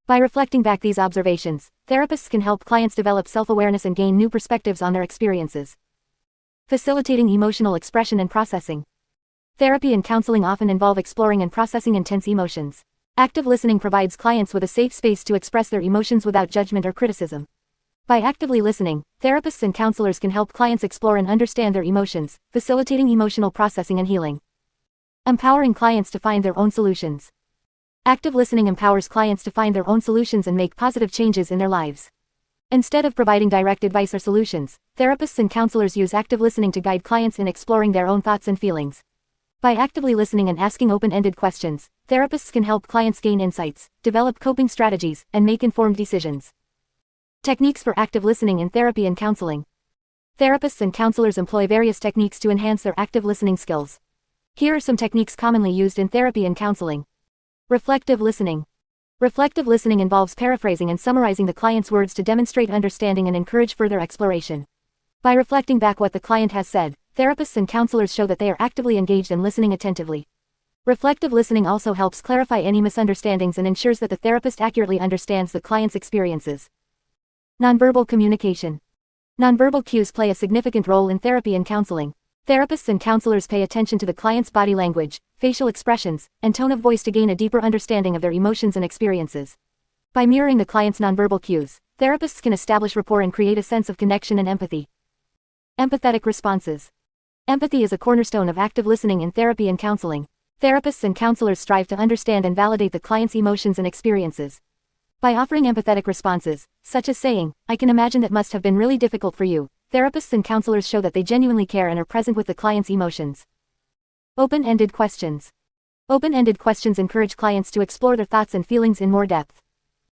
By reflecting back these observations, therapists can help clients develop self-awareness and gain new perspectives on their experiences. Facilitating emotional expression and processing. Therapy and counseling often involve exploring and processing intense emotions. Active listening provides clients with a safe space to express their emotions without judgment or criticism. By actively listening, therapists and counselors can help clients explore and understand their emotions, facilitating emotional processing and healing. Empowering clients to find their own solutions. Active listening empowers clients to find their own solutions and make positive changes in their lives. Instead of providing direct advice or solutions, therapists and counselors use active listening to guide clients in exploring their own thoughts and feelings. By actively listening and asking open-ended questions, therapists can help clients gain insights, develop coping strategies, and make informed decisions. Techniques for active listening in therapy and counseling. Therapists and counselors employ various techniques to enhance their active listening skills. Here are some techniques commonly used in therapy and counseling. Reflective listening. Reflective listening involves paraphrasing and summarizing the client's words to demonstrate understanding and encourage further exploration. By reflecting back what the client has said, therapists and counselors show that they are actively engaged and listening attentively. Reflective listening also helps clarify any misunderstandings and ensures that the therapist accurately understands the client's experiences. Nonverbal communication. Nonverbal cues play a significant role in therapy and counseling. Therapists and counselors pay attention to the client's body language, facial expressions, and tone of voice to gain a deeper understanding of their emotions and experiences. By mirroring the client's nonverbal cues, therapists can establish rapport and create a sense of connection and empathy. Empathetic responses. Empathy is a cornerstone of active listening in therapy and counseling. Therapists and counselors strive to understand and validate the client's emotions and experiences. By offering empathetic responses, such as saying, "I can imagine that must have been really difficult for you," therapists and counselors show that they genuinely care and are present with the client's emotions. Open-ended questions. Open-ended questions encourage clients to explore their thoughts and feelings in more depth.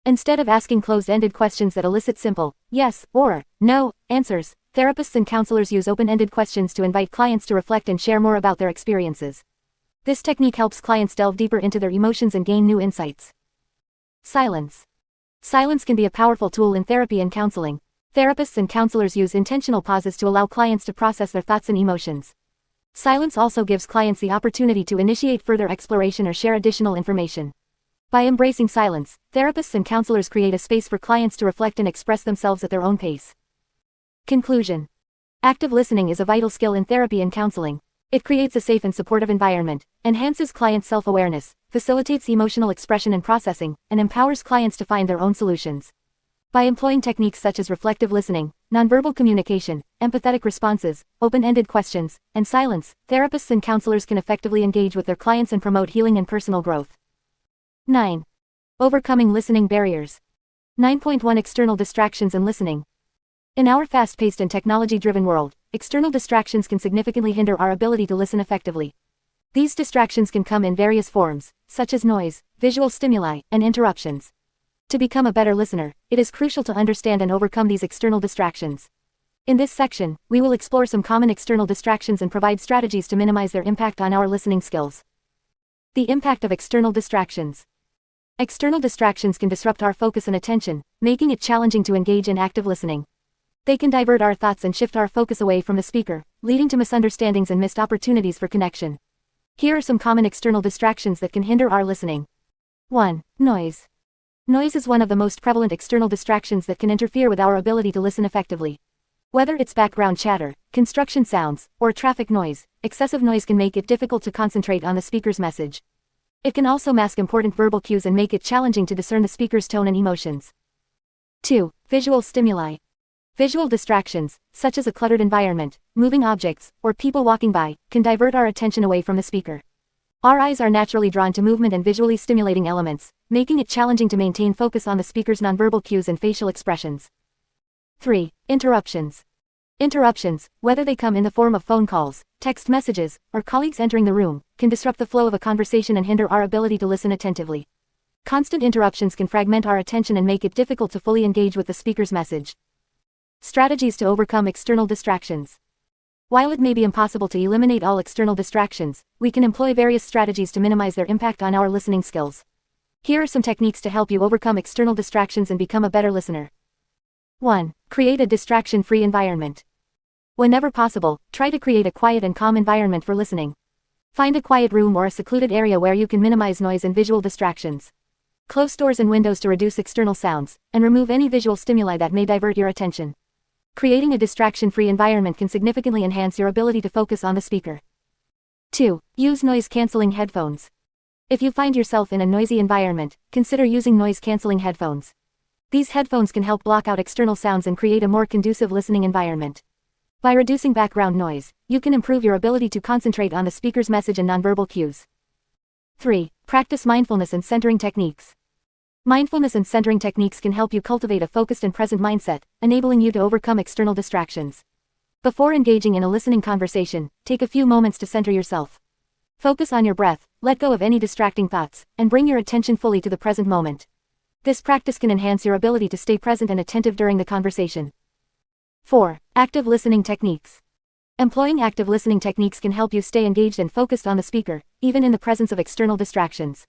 Instead of asking closed-ended questions that elicit simple, yes, or no, answers, therapists and counselors use open-ended questions to invite clients to reflect and share more about their experiences. This technique helps clients delve deeper into their emotions and gain new insights. Silence. Silence can be a powerful tool in therapy and counseling. Therapists and counselors use intentional pauses to allow clients to process their thoughts and emotions. Silence also gives clients the opportunity to initiate further exploration or share additional information. By embracing silence, therapists and counselors create a space for clients to reflect and express themselves at their own pace. Conclusion. Active listening is a vital skill in therapy and counseling. It creates a safe and supportive environment, enhances client self-awareness, facilitates emotional expression and processing, and empowers clients to find their own solutions. By employing techniques such as reflective listening, nonverbal communication, empathetic responses, open-ended questions, and silence, therapists and counselors can effectively engage with their clients and promote healing and personal growth. 9. Overcoming listening barriers. 9.1 External distractions in listening. In our fast-paced and technology-driven world, external distractions can significantly hinder our ability to listen effectively. These distractions can come in various forms, such as noise, visual stimuli, and interruptions. To become a better listener, it is crucial to understand and overcome these external distractions. In this section, we will explore some common external distractions and provide strategies to minimize their impact on our listening skills. The impact of external distractions. External distractions can disrupt our focus and attention, making it challenging to engage in active listening. They can divert our thoughts and shift our focus away from the speaker, leading to misunderstandings and missed opportunities for connection. Here are some common external distractions that can hinder our listening. 1. Noise. Noise is one of the most prevalent external distractions that can interfere with our ability to listen effectively. Whether it's background chatter, construction sounds, or traffic noise, excessive noise can make it difficult to concentrate on the speaker's message. It can also mask important verbal cues and make it challenging to discern the speaker's tone and emotions. 2. Visual stimuli. Visual distractions, such as a cluttered environment, moving objects, or people walking by, can divert our attention away from the speaker. Our eyes are naturally drawn to movement and visually stimulating elements, making it challenging to maintain focus on the speaker's nonverbal cues and facial expressions. 3. Interruptions. Interruptions, whether they come in the form of phone calls, text messages, or colleagues entering the room, can disrupt the flow of a conversation and hinder our ability to listen attentively. Constant interruptions can fragment our attention and make it difficult to fully engage with the speaker's message. Strategies to overcome external distractions. While it may be impossible to eliminate all external distractions, we can employ various strategies to minimize their impact on our listening skills. Here are some techniques to help you overcome external distractions and become a better listener. 1. Create a distraction-free environment. Whenever possible, try to create a quiet and calm environment for listening. Find a quiet room or a secluded area where you can minimize noise and visual distractions. Close doors and windows to reduce external sounds, and remove any visual stimuli that may divert your attention. Creating a distraction-free environment can significantly enhance your ability to focus on the speaker. 2. Use noise-canceling headphones. If you find yourself in a noisy environment, consider using noise-canceling headphones. These headphones can help block out external sounds and create a more conducive listening environment. By reducing background noise, you can improve your ability to concentrate on the speaker's message and nonverbal cues. 3. Practice mindfulness and centering techniques. Mindfulness and centering techniques can help you cultivate a focused and present mindset, enabling you to overcome external distractions. Before engaging in a listening conversation, take a few moments to center yourself. Focus on your breath, let go of any distracting thoughts, and bring your attention fully to the present moment. This practice can enhance your ability to stay present and attentive during the conversation. 4. Active listening techniques. Employing active listening techniques can help you stay engaged and focused on the speaker, even in the presence of external distractions.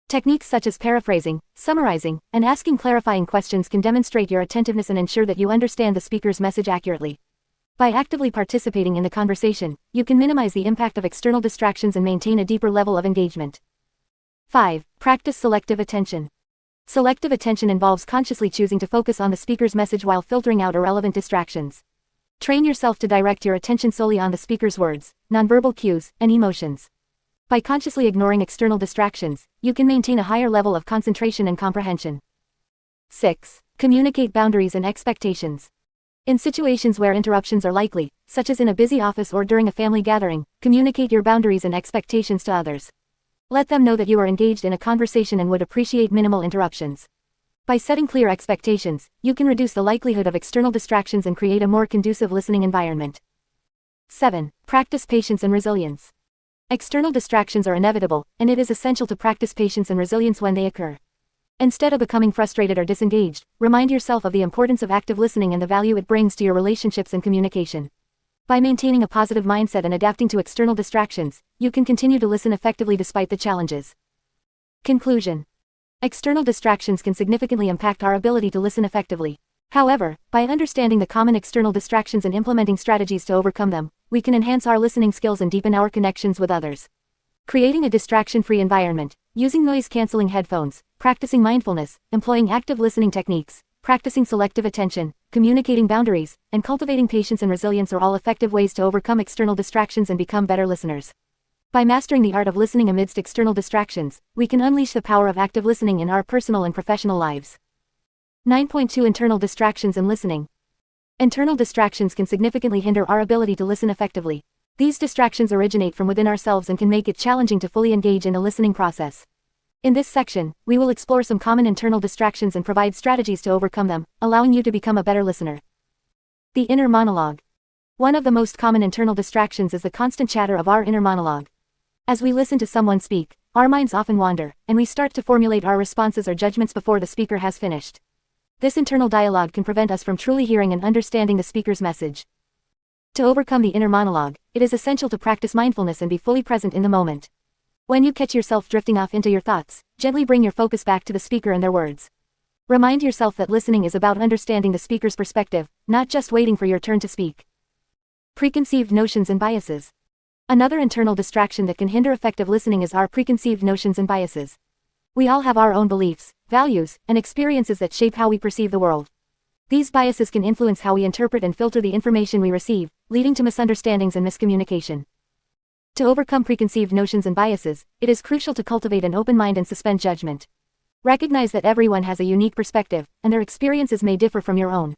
Techniques such as paraphrasing, summarizing, and asking clarifying questions can demonstrate your attentiveness and ensure that you understand the speaker's message accurately. By actively participating in the conversation, you can minimize the impact of external distractions and maintain a deeper level of engagement. 5. Practice selective attention. Selective attention involves consciously choosing to focus on the speaker's message while filtering out irrelevant distractions. Train yourself to direct your attention solely on the speaker's words, nonverbal cues, and emotions. By consciously ignoring external distractions, you can maintain a higher level of concentration and comprehension. 6. Communicate boundaries and expectations. In situations where interruptions are likely, such as in a busy office or during a family gathering, communicate your boundaries and expectations to others. Let them know that you are engaged in a conversation and would appreciate minimal interruptions. By setting clear expectations, you can reduce the likelihood of external distractions and create a more conducive listening environment. 7. Practice patience and resilience. External distractions are inevitable, and it is essential to practice patience and resilience when they occur. Instead of becoming frustrated or disengaged, remind yourself of the importance of active listening and the value it brings to your relationships and communication. By maintaining a positive mindset and adapting to external distractions, you can continue to listen effectively despite the challenges. Conclusion. External distractions can significantly impact our ability to listen effectively. However, by understanding the common external distractions and implementing strategies to overcome them, we can enhance our listening skills and deepen our connections with others. Creating a distraction-free environment, using noise-canceling headphones, practicing mindfulness, employing active listening techniques, practicing selective attention, communicating boundaries, and cultivating patience and resilience are all effective ways to overcome external distractions and become better listeners. By mastering the art of listening amidst external distractions, we can unleash the power of active listening in our personal and professional lives. 9.2 Internal distractions and listening. Internal distractions can significantly hinder our ability to listen effectively. These distractions originate from within ourselves and can make it challenging to fully engage in a listening process. In this section, we will explore some common internal distractions and provide strategies to overcome them, allowing you to become a better listener. The inner monologue. One of the most common internal distractions is the constant chatter of our inner monologue. As we listen to someone speak, our minds often wander, and we start to formulate our responses or judgments before the speaker has finished. This internal dialogue can prevent us from truly hearing and understanding the speaker's message. To overcome the inner monologue, it is essential to practice mindfulness and be fully present in the moment. When you catch yourself drifting off into your thoughts, gently bring your focus back to the speaker and their words. Remind yourself that listening is about understanding the speaker's perspective, not just waiting for your turn to speak. Preconceived notions and biases. Another internal distraction that can hinder effective listening is our preconceived notions and biases. We all have our own beliefs, values, and experiences that shape how we perceive the world. These biases can influence how we interpret and filter the information we receive, leading to misunderstandings and miscommunication. To overcome preconceived notions and biases, it is crucial to cultivate an open mind and suspend judgment. Recognize that everyone has a unique perspective, and their experiences may differ from your own.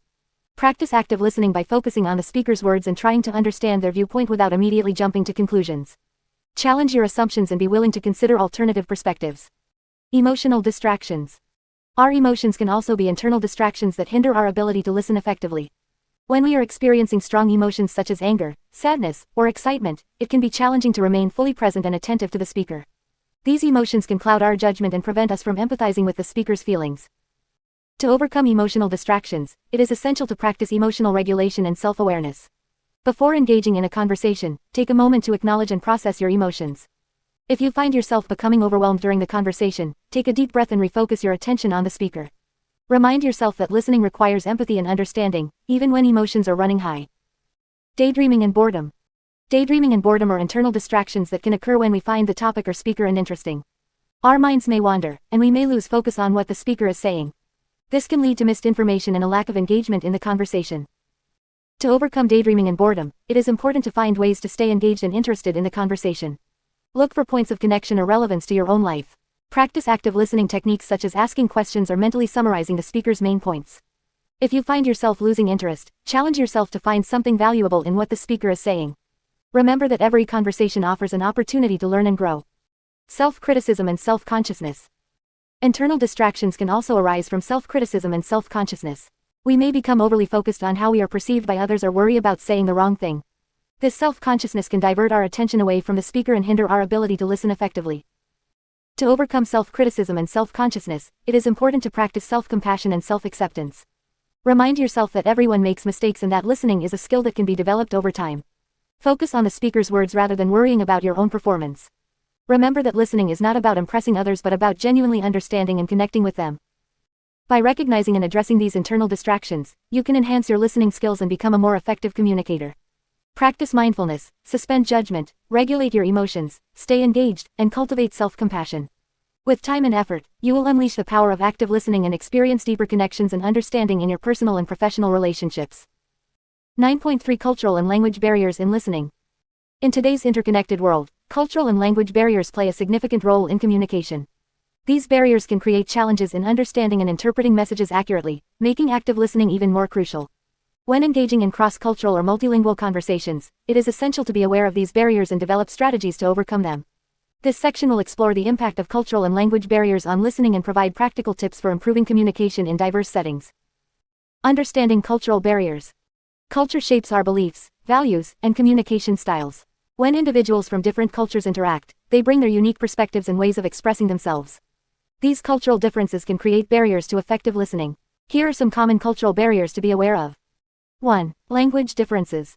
Practice active listening by focusing on the speaker's words and trying to understand their viewpoint without immediately jumping to conclusions. Challenge your assumptions and be willing to consider alternative perspectives. Emotional distractions. Our emotions can also be internal distractions that hinder our ability to listen effectively. When we are experiencing strong emotions such as anger, sadness, or excitement, it can be challenging to remain fully present and attentive to the speaker. These emotions can cloud our judgment and prevent us from empathizing with the speaker's feelings. To overcome emotional distractions, it is essential to practice emotional regulation and self-awareness. Before engaging in a conversation, take a moment to acknowledge and process your emotions. If you find yourself becoming overwhelmed during the conversation, take a deep breath and refocus your attention on the speaker. Remind yourself that listening requires empathy and understanding, even when emotions are running high. Daydreaming and boredom. Daydreaming and boredom are internal distractions that can occur when we find the topic or speaker uninteresting. Our minds may wander, and we may lose focus on what the speaker is saying. This can lead to missed information and a lack of engagement in the conversation. To overcome daydreaming and boredom, it is important to find ways to stay engaged and interested in the conversation. Look for points of connection or relevance to your own life. Practice active listening techniques such as asking questions or mentally summarizing the speaker's main points. If you find yourself losing interest, challenge yourself to find something valuable in what the speaker is saying. Remember that every conversation offers an opportunity to learn and grow. Self-criticism and self-consciousness. Internal distractions can also arise from self-criticism and self-consciousness. We may become overly focused on how we are perceived by others or worry about saying the wrong thing. This self-consciousness can divert our attention away from the speaker and hinder our ability to listen effectively. To overcome self-criticism and self-consciousness, it is important to practice self-compassion and self-acceptance. Remind yourself that everyone makes mistakes and that listening is a skill that can be developed over time. Focus on the speaker's words rather than worrying about your own performance. Remember that listening is not about impressing others but about genuinely understanding and connecting with them. By recognizing and addressing these internal distractions, you can enhance your listening skills and become a more effective communicator. Practice mindfulness, suspend judgment, regulate your emotions, stay engaged, and cultivate self-compassion. With time and effort, you will unleash the power of active listening and experience deeper connections and understanding in your personal and professional relationships. 9.3 Cultural and language barriers in listening. In today's interconnected world, cultural and language barriers play a significant role in communication. These barriers can create challenges in understanding and interpreting messages accurately, making active listening even more crucial. When engaging in cross-cultural or multilingual conversations, it is essential to be aware of these barriers and develop strategies to overcome them. This section will explore the impact of cultural and language barriers on listening and provide practical tips for improving communication in diverse settings. Understanding cultural barriers. Culture shapes our beliefs, values, and communication styles. When individuals from different cultures interact, they bring their unique perspectives and ways of expressing themselves. These cultural differences can create barriers to effective listening. Here are some common cultural barriers to be aware of. 1. Language differences.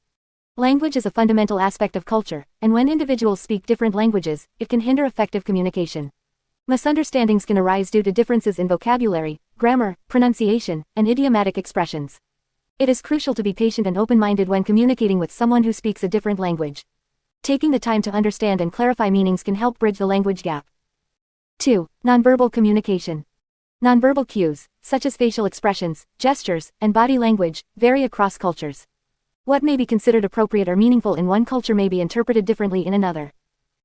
Language is a fundamental aspect of culture, and when individuals speak different languages, it can hinder effective communication. Misunderstandings can arise due to differences in vocabulary, grammar, pronunciation, and idiomatic expressions. It is crucial to be patient and open-minded when communicating with someone who speaks a different language. Taking the time to understand and clarify meanings can help bridge the language gap. 2. Nonverbal communication. Nonverbal cues, such as facial expressions, gestures, and body language, vary across cultures. What may be considered appropriate or meaningful in one culture may be interpreted differently in another.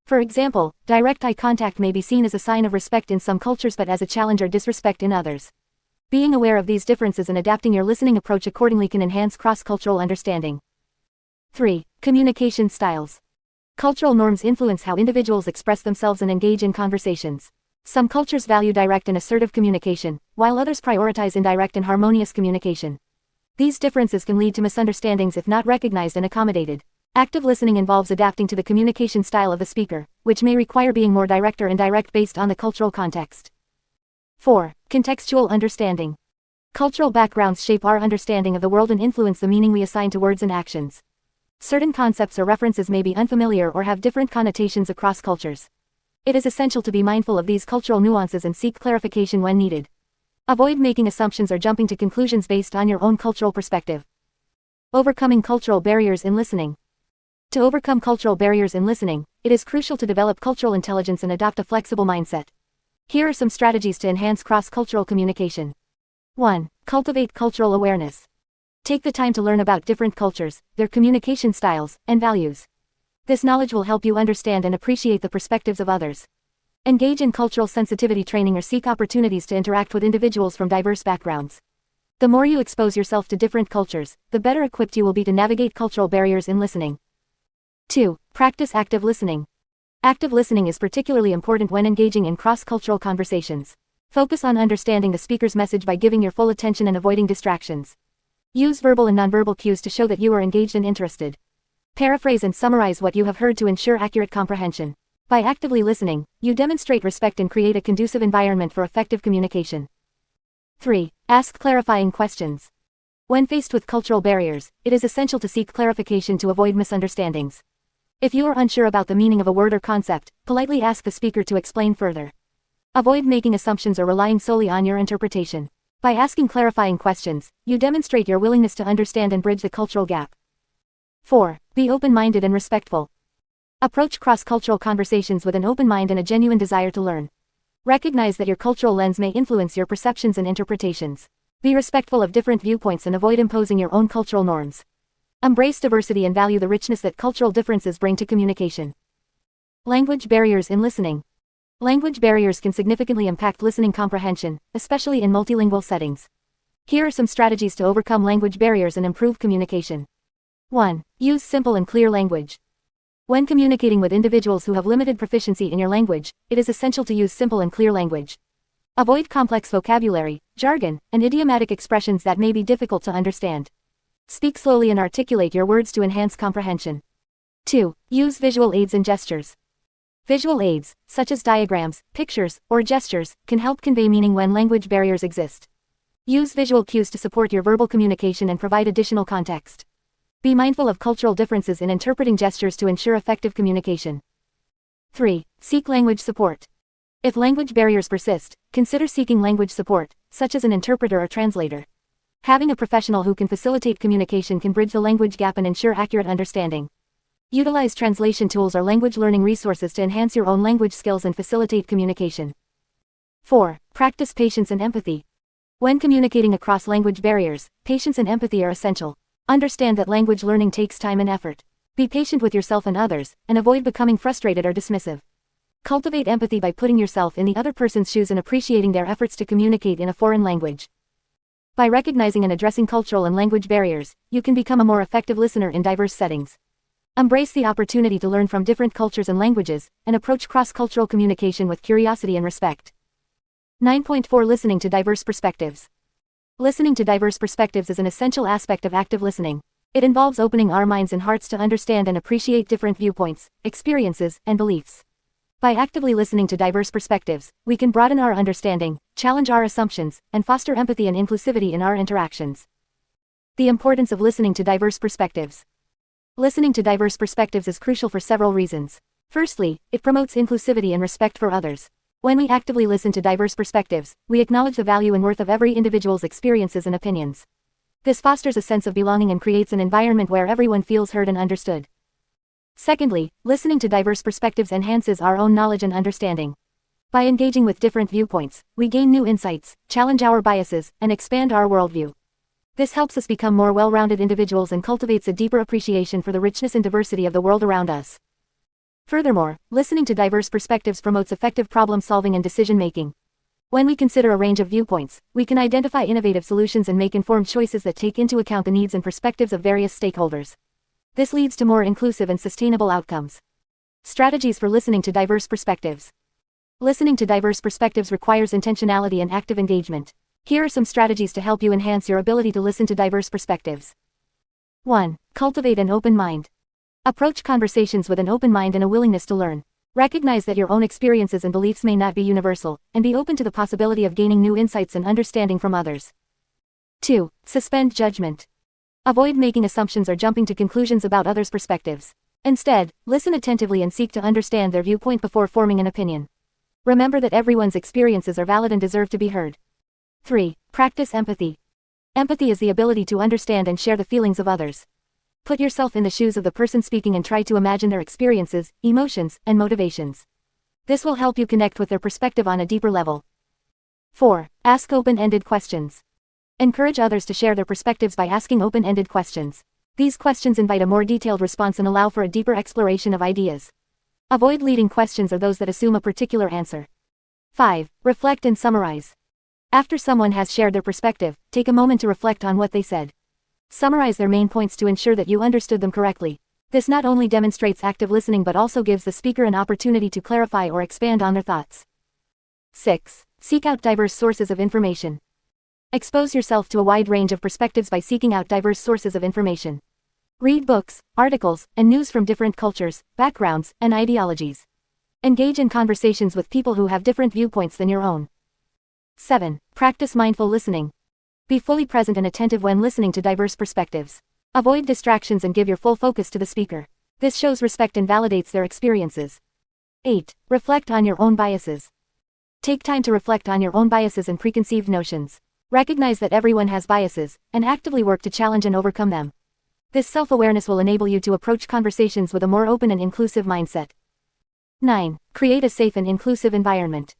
For example, direct eye contact may be seen as a sign of respect in some cultures but as a challenge or disrespect in others. Being aware of these differences and adapting your listening approach accordingly can enhance cross-cultural understanding. 3. Communication styles. Cultural norms influence how individuals express themselves and engage in conversations. Some cultures value direct and assertive communication, while others prioritize indirect and harmonious communication. These differences can lead to misunderstandings if not recognized and accommodated. Active listening involves adapting to the communication style of the speaker, which may require being more direct or indirect based on the cultural context. 4. Contextual understanding. Cultural backgrounds shape our understanding of the world and influence the meaning we assign to words and actions. Certain concepts or references may be unfamiliar or have different connotations across cultures. It is essential to be mindful of these cultural nuances and seek clarification when needed. Avoid making assumptions or jumping to conclusions based on your own cultural perspective. Overcoming cultural barriers in listening. To overcome cultural barriers in listening, it is crucial to develop cultural intelligence and adopt a flexible mindset. Here are some strategies to enhance cross-cultural communication. 1. Cultivate cultural awareness. Take the time to learn about different cultures, their communication styles, and values. This knowledge will help you understand and appreciate the perspectives of others. Engage in cultural sensitivity training or seek opportunities to interact with individuals from diverse backgrounds. The more you expose yourself to different cultures, the better equipped you will be to navigate cultural barriers in listening. 2. Practice active listening. Active listening is particularly important when engaging in cross-cultural conversations. Focus on understanding the speaker's message by giving your full attention and avoiding distractions. Use verbal and nonverbal cues to show that you are engaged and interested. Paraphrase and summarize what you have heard to ensure accurate comprehension. By actively listening, you demonstrate respect and create a conducive environment for effective communication. 3. Ask clarifying questions. When faced with cultural barriers, it is essential to seek clarification to avoid misunderstandings. If you are unsure about the meaning of a word or concept, politely ask the speaker to explain further. Avoid making assumptions or relying solely on your interpretation. By asking clarifying questions, you demonstrate your willingness to understand and bridge the cultural gap. 4. Be open-minded and respectful. Approach cross-cultural conversations with an open mind and a genuine desire to learn. Recognize that your cultural lens may influence your perceptions and interpretations. Be respectful of different viewpoints and avoid imposing your own cultural norms. Embrace diversity and value the richness that cultural differences bring to communication. Language barriers in listening. Language barriers can significantly impact listening comprehension, especially in multilingual settings. Here are some strategies to overcome language barriers and improve communication. 1. Use simple and clear language. When communicating with individuals who have limited proficiency in your language, it is essential to use simple and clear language. Avoid complex vocabulary, jargon, and idiomatic expressions that may be difficult to understand. Speak slowly and articulate your words to enhance comprehension. 2. Use visual aids and gestures. Visual aids, such as diagrams, pictures, or gestures, can help convey meaning when language barriers exist. Use visual cues to support your verbal communication and provide additional context. Be mindful of cultural differences in interpreting gestures to ensure effective communication. 3. Seek language support. If language barriers persist, consider seeking language support, such as an interpreter or translator. Having a professional who can facilitate communication can bridge the language gap and ensure accurate understanding. Utilize translation tools or language learning resources to enhance your own language skills and facilitate communication. 4. Practice patience and empathy. When communicating across language barriers, patience and empathy are essential. Understand that language learning takes time and effort. Be patient with yourself and others, and avoid becoming frustrated or dismissive. Cultivate empathy by putting yourself in the other person's shoes and appreciating their efforts to communicate in a foreign language. By recognizing and addressing cultural and language barriers, you can become a more effective listener in diverse settings. Embrace the opportunity to learn from different cultures and languages, and approach cross-cultural communication with curiosity and respect. 9.4 Listening to diverse perspectives. Listening to diverse perspectives is an essential aspect of active listening. It involves opening our minds and hearts to understand and appreciate different viewpoints, experiences, and beliefs. By actively listening to diverse perspectives, we can broaden our understanding, challenge our assumptions, and foster empathy and inclusivity in our interactions. The importance of listening to diverse perspectives. Listening to diverse perspectives is crucial for several reasons. Firstly, it promotes inclusivity and respect for others. When we actively listen to diverse perspectives, we acknowledge the value and worth of every individual's experiences and opinions. This fosters a sense of belonging and creates an environment where everyone feels heard and understood. Secondly, listening to diverse perspectives enhances our own knowledge and understanding. By engaging with different viewpoints, we gain new insights, challenge our biases, and expand our worldview. This helps us become more well-rounded individuals and cultivates a deeper appreciation for the richness and diversity of the world around us. Furthermore, listening to diverse perspectives promotes effective problem-solving and decision-making. When we consider a range of viewpoints, we can identify innovative solutions and make informed choices that take into account the needs and perspectives of various stakeholders. This leads to more inclusive and sustainable outcomes. Strategies for listening to diverse perspectives. Listening to diverse perspectives requires intentionality and active engagement. Here are some strategies to help you enhance your ability to listen to diverse perspectives. 1. Cultivate an open mind. Approach conversations with an open mind and a willingness to learn. Recognize that your own experiences and beliefs may not be universal, and be open to the possibility of gaining new insights and understanding from others. 2. Suspend judgment. Avoid making assumptions or jumping to conclusions about others' perspectives. Instead, listen attentively and seek to understand their viewpoint before forming an opinion. Remember that everyone's experiences are valid and deserve to be heard. 3. Practice empathy. Empathy is the ability to understand and share the feelings of others. Put yourself in the shoes of the person speaking and try to imagine their experiences, emotions, and motivations. This will help you connect with their perspective on a deeper level. 4. Ask open-ended questions. Encourage others to share their perspectives by asking open-ended questions. These questions invite a more detailed response and allow for a deeper exploration of ideas. Avoid leading questions or those that assume a particular answer. 5. Reflect and summarize. After someone has shared their perspective, take a moment to reflect on what they said. Summarize their main points to ensure that you understood them correctly. This not only demonstrates active listening but also gives the speaker an opportunity to clarify or expand on their thoughts. 6. Seek out diverse sources of information. Expose yourself to a wide range of perspectives by seeking out diverse sources of information. Read books, articles, and news from different cultures, backgrounds, and ideologies. Engage in conversations with people who have different viewpoints than your own. 7. Practice mindful listening. Be fully present and attentive when listening to diverse perspectives. Avoid distractions and give your full focus to the speaker. This shows respect and validates their experiences. 8. Reflect on your own biases. Take time to reflect on your own biases and preconceived notions. Recognize that everyone has biases, and actively work to challenge and overcome them. This self-awareness will enable you to approach conversations with a more open and inclusive mindset. 9. Create a safe and inclusive environment.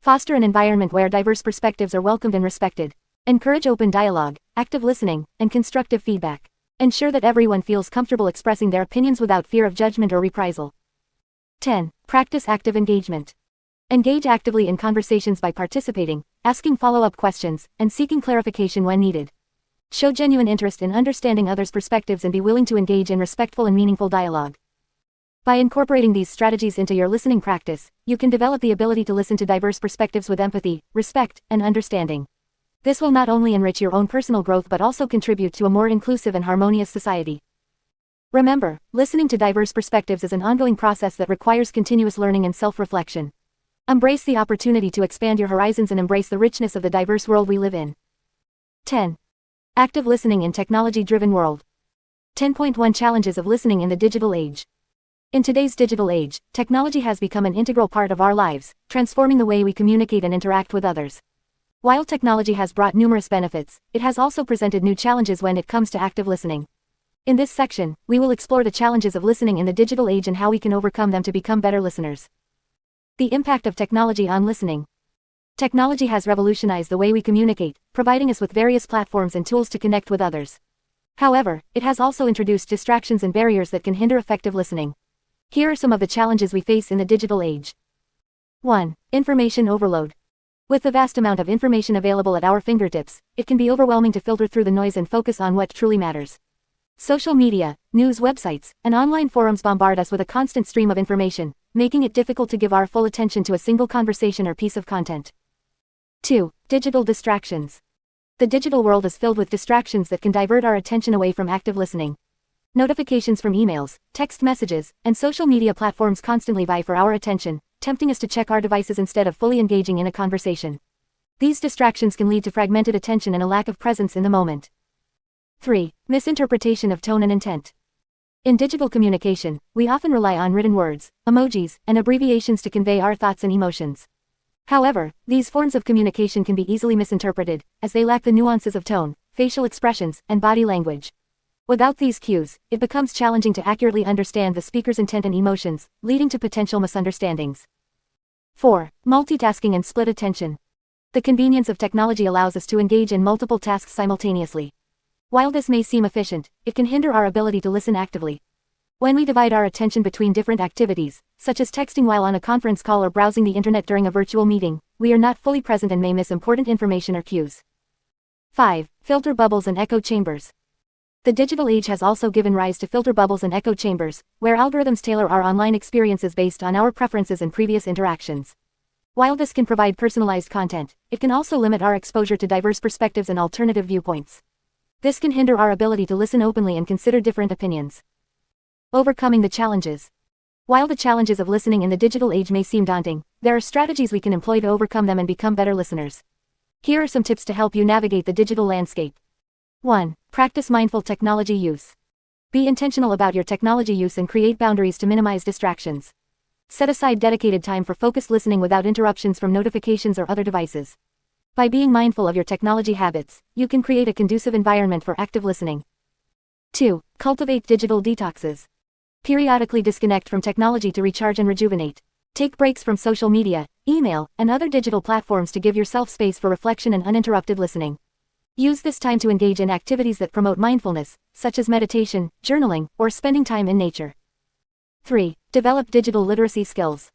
Foster an environment where diverse perspectives are welcomed and respected. Encourage open dialogue, active listening, and constructive feedback. Ensure that everyone feels comfortable expressing their opinions without fear of judgment or reprisal. 10. Practice active engagement. Engage actively in conversations by participating, asking follow-up questions, and seeking clarification when needed. Show genuine interest in understanding others' perspectives and be willing to engage in respectful and meaningful dialogue. By incorporating these strategies into your listening practice, you can develop the ability to listen to diverse perspectives with empathy, respect, and understanding. This will not only enrich your own personal growth but also contribute to a more inclusive and harmonious society. Remember, listening to diverse perspectives is an ongoing process that requires continuous learning and self-reflection. Embrace the opportunity to expand your horizons and embrace the richness of the diverse world we live in. 10. Active listening in technology-driven world. 10.1 Challenges of listening in the digital age. In today's digital age, technology has become an integral part of our lives, transforming the way we communicate and interact with others. While technology has brought numerous benefits, it has also presented new challenges when it comes to active listening. In this section, we will explore the challenges of listening in the digital age and how we can overcome them to become better listeners. The impact of technology on listening. Technology has revolutionized the way we communicate, providing us with various platforms and tools to connect with others. However, it has also introduced distractions and barriers that can hinder effective listening. Here are some of the challenges we face in the digital age. 1. Information overload. With the vast amount of information available at our fingertips, it can be overwhelming to filter through the noise and focus on what truly matters. Social media, news websites, and online forums bombard us with a constant stream of information, making it difficult to give our full attention to a single conversation or piece of content. 2. Digital distractions. The digital world is filled with distractions that can divert our attention away from active listening. Notifications from emails, text messages, and social media platforms constantly vie for our attention, tempting us to check our devices instead of fully engaging in a conversation. These distractions can lead to fragmented attention and a lack of presence in the moment. 3. Misinterpretation of tone and intent. In digital communication, we often rely on written words, emojis, and abbreviations to convey our thoughts and emotions. However, these forms of communication can be easily misinterpreted, as they lack the nuances of tone, facial expressions, and body language. Without these cues, it becomes challenging to accurately understand the speaker's intent and emotions, leading to potential misunderstandings. 4. Multitasking and split attention. The convenience of technology allows us to engage in multiple tasks simultaneously. While this may seem efficient, it can hinder our ability to listen actively. When we divide our attention between different activities, such as texting while on a conference call or browsing the internet during a virtual meeting, we are not fully present and may miss important information or cues. 5. Filter bubbles and echo chambers. The digital age has also given rise to filter bubbles and echo chambers, where algorithms tailor our online experiences based on our preferences and previous interactions. While this can provide personalized content, it can also limit our exposure to diverse perspectives and alternative viewpoints. This can hinder our ability to listen openly and consider different opinions. Overcoming the challenges. While the challenges of listening in the digital age may seem daunting, there are strategies we can employ to overcome them and become better listeners. Here are some tips to help you navigate the digital landscape. 1. Practice mindful technology use. Be intentional about your technology use and create boundaries to minimize distractions. Set aside dedicated time for focused listening without interruptions from notifications or other devices. By being mindful of your technology habits, you can create a conducive environment for active listening. 2. Cultivate digital detoxes. Periodically disconnect from technology to recharge and rejuvenate. Take breaks from social media, email, and other digital platforms to give yourself space for reflection and uninterrupted listening. Use this time to engage in activities that promote mindfulness, such as meditation, journaling, or spending time in nature. 3. Develop digital literacy skills.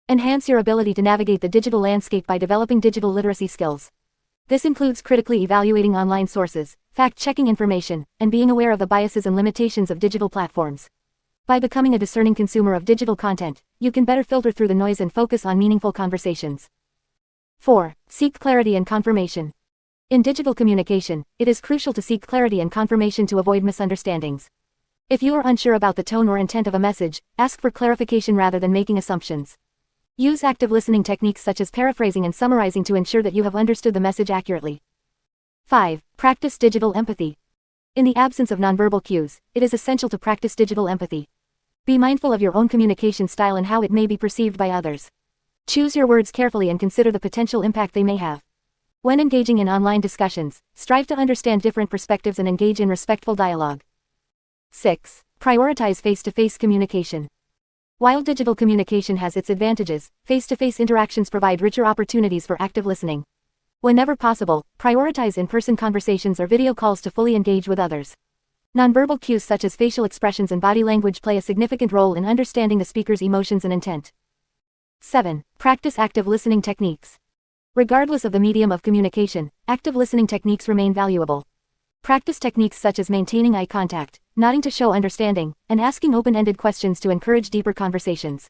Enhance your ability to navigate the digital landscape by developing digital literacy skills. This includes critically evaluating online sources, fact-checking information, and being aware of the biases and limitations of digital platforms. By becoming a discerning consumer of digital content, you can better filter through the noise and focus on meaningful conversations. 4. Seek clarity and confirmation. In digital communication, it is crucial to seek clarity and confirmation to avoid misunderstandings. If you are unsure about the tone or intent of a message, ask for clarification rather than making assumptions. Use active listening techniques such as paraphrasing and summarizing to ensure that you have understood the message accurately. 5. Practice digital empathy. In the absence of nonverbal cues, it is essential to practice digital empathy. Be mindful of your own communication style and how it may be perceived by others. Choose your words carefully and consider the potential impact they may have. When engaging in online discussions, strive to understand different perspectives and engage in respectful dialogue. 6. Prioritize face-to-face communication. While digital communication has its advantages, face-to-face interactions provide richer opportunities for active listening. Whenever possible, prioritize in-person conversations or video calls to fully engage with others. Nonverbal cues such as facial expressions and body language play a significant role in understanding the speaker's emotions and intent. 7. Practice active listening techniques. Regardless of the medium of communication, active listening techniques remain valuable. Practice techniques such as maintaining eye contact, nodding to show understanding, and asking open-ended questions to encourage deeper conversations.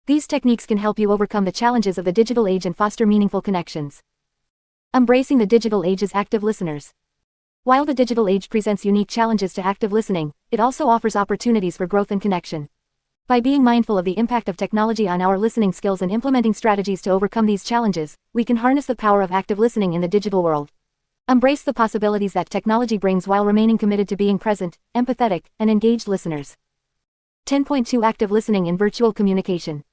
These techniques can help you overcome the challenges of the digital age and foster meaningful connections. Embracing the digital age as active listeners. While the digital age presents unique challenges to active listening, it also offers opportunities for growth and connection. By being mindful of the impact of technology on our listening skills and implementing strategies to overcome these challenges, we can harness the power of active listening in the digital world. Embrace the possibilities that technology brings while remaining committed to being present, empathetic, and engaged listeners. 10.2 Active listening in virtual communication.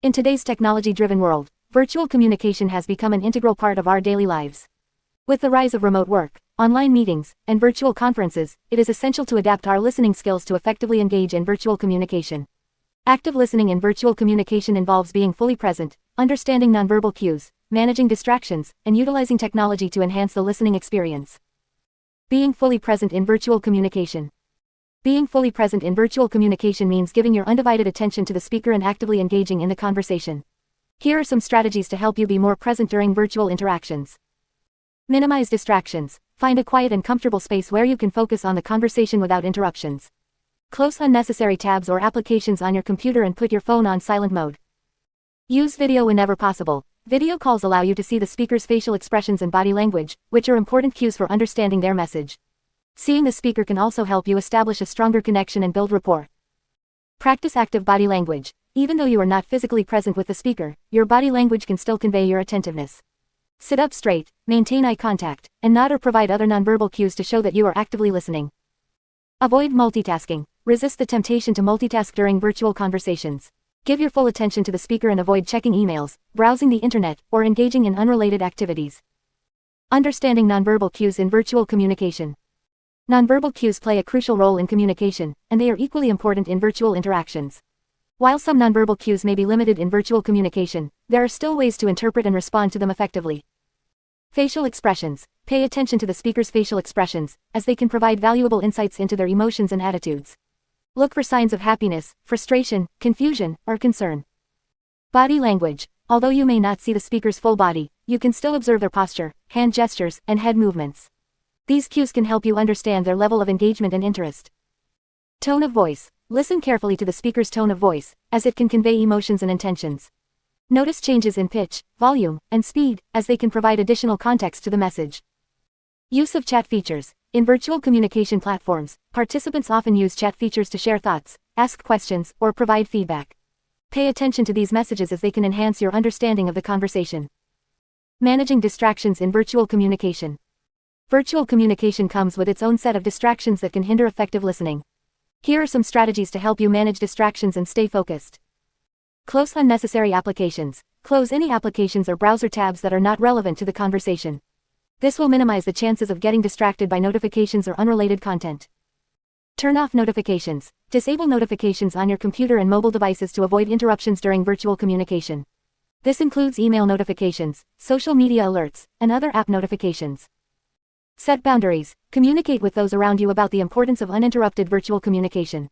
In today's technology-driven world, virtual communication has become an integral part of our daily lives. With the rise of remote work, online meetings, and virtual conferences, it is essential to adapt our listening skills to effectively engage in virtual communication. Active listening in virtual communication involves being fully present, understanding nonverbal cues, managing distractions, and utilizing technology to enhance the listening experience. Being fully present in virtual communication. Being fully present in virtual communication means giving your undivided attention to the speaker and actively engaging in the conversation. Here are some strategies to help you be more present during virtual interactions. Minimize distractions. Find a quiet and comfortable space where you can focus on the conversation without interruptions. Close unnecessary tabs or applications on your computer and put your phone on silent mode. Use video whenever possible. Video calls allow you to see the speaker's facial expressions and body language, which are important cues for understanding their message. Seeing the speaker can also help you establish a stronger connection and build rapport. Practice active body language. Even though you are not physically present with the speaker, your body language can still convey your attentiveness. Sit up straight, maintain eye contact, and nod or provide other nonverbal cues to show that you are actively listening. Avoid multitasking. Resist the temptation to multitask during virtual conversations. Give your full attention to the speaker and avoid checking emails, browsing the internet, or engaging in unrelated activities. Understanding nonverbal cues in virtual communication. Nonverbal cues play a crucial role in communication, and they are equally important in virtual interactions. While some nonverbal cues may be limited in virtual communication, there are still ways to interpret and respond to them effectively. Facial expressions. Pay attention to the speaker's facial expressions, as they can provide valuable insights into their emotions and attitudes. Look for signs of happiness, frustration, confusion, or concern. Body language. Although you may not see the speaker's full body, you can still observe their posture, hand gestures, and head movements. These cues can help you understand their level of engagement and interest. Tone of voice. Listen carefully to the speaker's tone of voice, as it can convey emotions and intentions. Notice changes in pitch, volume, and speed, as they can provide additional context to the message. Use of chat features. In virtual communication platforms, participants often use chat features to share thoughts, ask questions, or provide feedback. Pay attention to these messages as they can enhance your understanding of the conversation. Managing distractions in virtual communication. Virtual communication comes with its own set of distractions that can hinder effective listening. Here are some strategies to help you manage distractions and stay focused. Close unnecessary applications. Close any applications or browser tabs that are not relevant to the conversation. This will minimize the chances of getting distracted by notifications or unrelated content. Turn off notifications. Disable notifications on your computer and mobile devices to avoid interruptions during virtual communication. This includes email notifications, social media alerts, and other app notifications. Set boundaries. Communicate with those around you about the importance of uninterrupted virtual communication.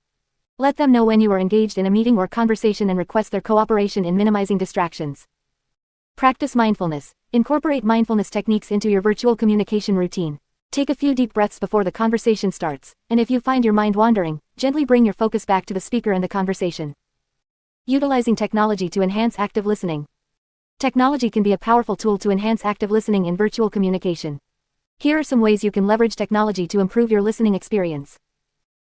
Let them know when you are engaged in a meeting or conversation and request their cooperation in minimizing distractions. Practice mindfulness. Incorporate mindfulness techniques into your virtual communication routine. Take a few deep breaths before the conversation starts, and if you find your mind wandering, gently bring your focus back to the speaker and the conversation. Utilizing technology to enhance active listening. Technology can be a powerful tool to enhance active listening in virtual communication. Here are some ways you can leverage technology to improve your listening experience.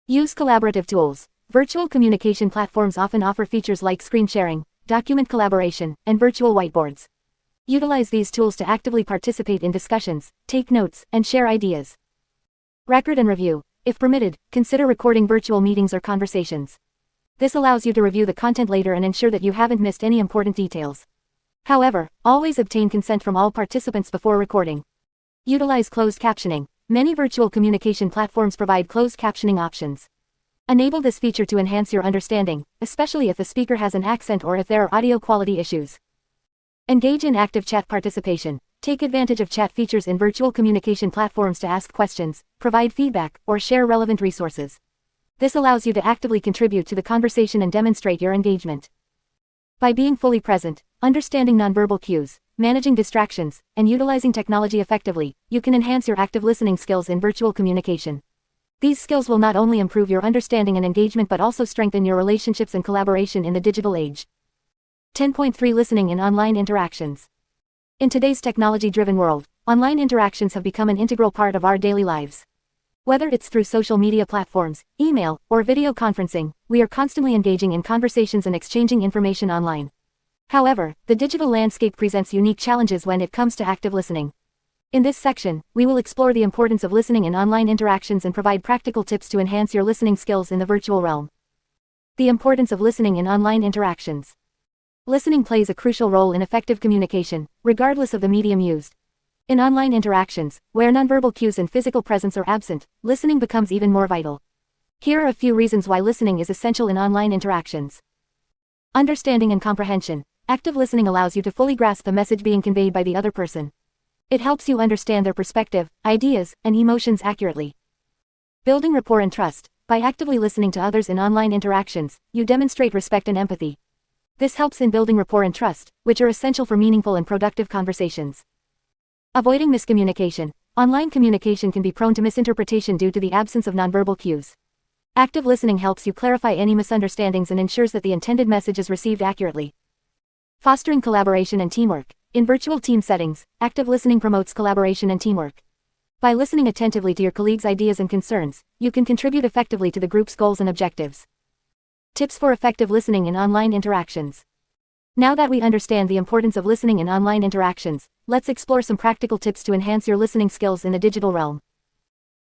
Use collaborative tools. Virtual communication platforms often offer features like screen sharing, document collaboration, and virtual whiteboards. Utilize these tools to actively participate in discussions, take notes, and share ideas. Record and review. If permitted, consider recording virtual meetings or conversations. This allows you to review the content later and ensure that you haven't missed any important details. However, always obtain consent from all participants before recording. Utilize closed captioning. Many virtual communication platforms provide closed captioning options. Enable this feature to enhance your understanding, especially if the speaker has an accent or if there are audio quality issues. Engage in active chat participation. Take advantage of chat features in virtual communication platforms to ask questions, provide feedback, or share relevant resources. This allows you to actively contribute to the conversation and demonstrate your engagement. By being fully present, understanding nonverbal cues, managing distractions, and utilizing technology effectively, you can enhance your active listening skills in virtual communication. These skills will not only improve your understanding and engagement but also strengthen your relationships and collaboration in the digital age. 10.3 Listening in online interactions. In today's technology-driven world, online interactions have become an integral part of our daily lives. Whether it's through social media platforms, email, or video conferencing, we are constantly engaging in conversations and exchanging information online. However, the digital landscape presents unique challenges when it comes to active listening. In this section, we will explore the importance of listening in online interactions and provide practical tips to enhance your listening skills in the virtual realm. The importance of listening in online interactions. Listening plays a crucial role in effective communication, regardless of the medium used. In online interactions, where nonverbal cues and physical presence are absent, listening becomes even more vital. Here are a few reasons why listening is essential in online interactions. Understanding and comprehension. Active listening allows you to fully grasp the message being conveyed by the other person. It helps you understand their perspective, ideas, and emotions accurately. Building rapport and trust. By actively listening to others in online interactions, you demonstrate respect and empathy. This helps in building rapport and trust, which are essential for meaningful and productive conversations. Avoiding miscommunication. Online communication can be prone to misinterpretation due to the absence of nonverbal cues. Active listening helps you clarify any misunderstandings and ensures that the intended message is received accurately. Fostering collaboration and teamwork. In virtual team settings, active listening promotes collaboration and teamwork. By listening attentively to your colleagues' ideas and concerns, you can contribute effectively to the group's goals and objectives. Tips for effective listening in online interactions. Now that we understand the importance of listening in online interactions, let's explore some practical tips to enhance your listening skills in the digital realm.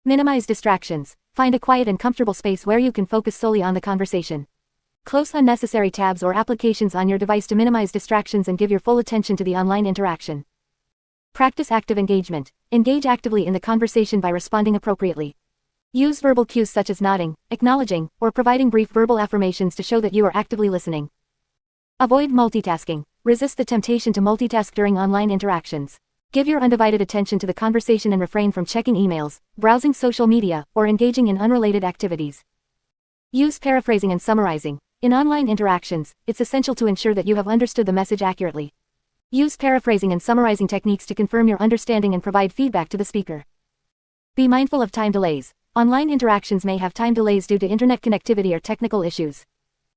Minimize distractions. Find a quiet and comfortable space where you can focus solely on the conversation. Close unnecessary tabs or applications on your device to minimize distractions and give your full attention to the online interaction. Practice active engagement. Engage actively in the conversation by responding appropriately. Use verbal cues such as nodding, acknowledging, or providing brief verbal affirmations to show that you are actively listening. Avoid multitasking. Resist the temptation to multitask during online interactions. Give your undivided attention to the conversation and refrain from checking emails, browsing social media, or engaging in unrelated activities. Use paraphrasing and summarizing. In online interactions, it's essential to ensure that you have understood the message accurately. Use paraphrasing and summarizing techniques to confirm your understanding and provide feedback to the speaker. Be mindful of time delays. Online interactions may have time delays due to internet connectivity or technical issues.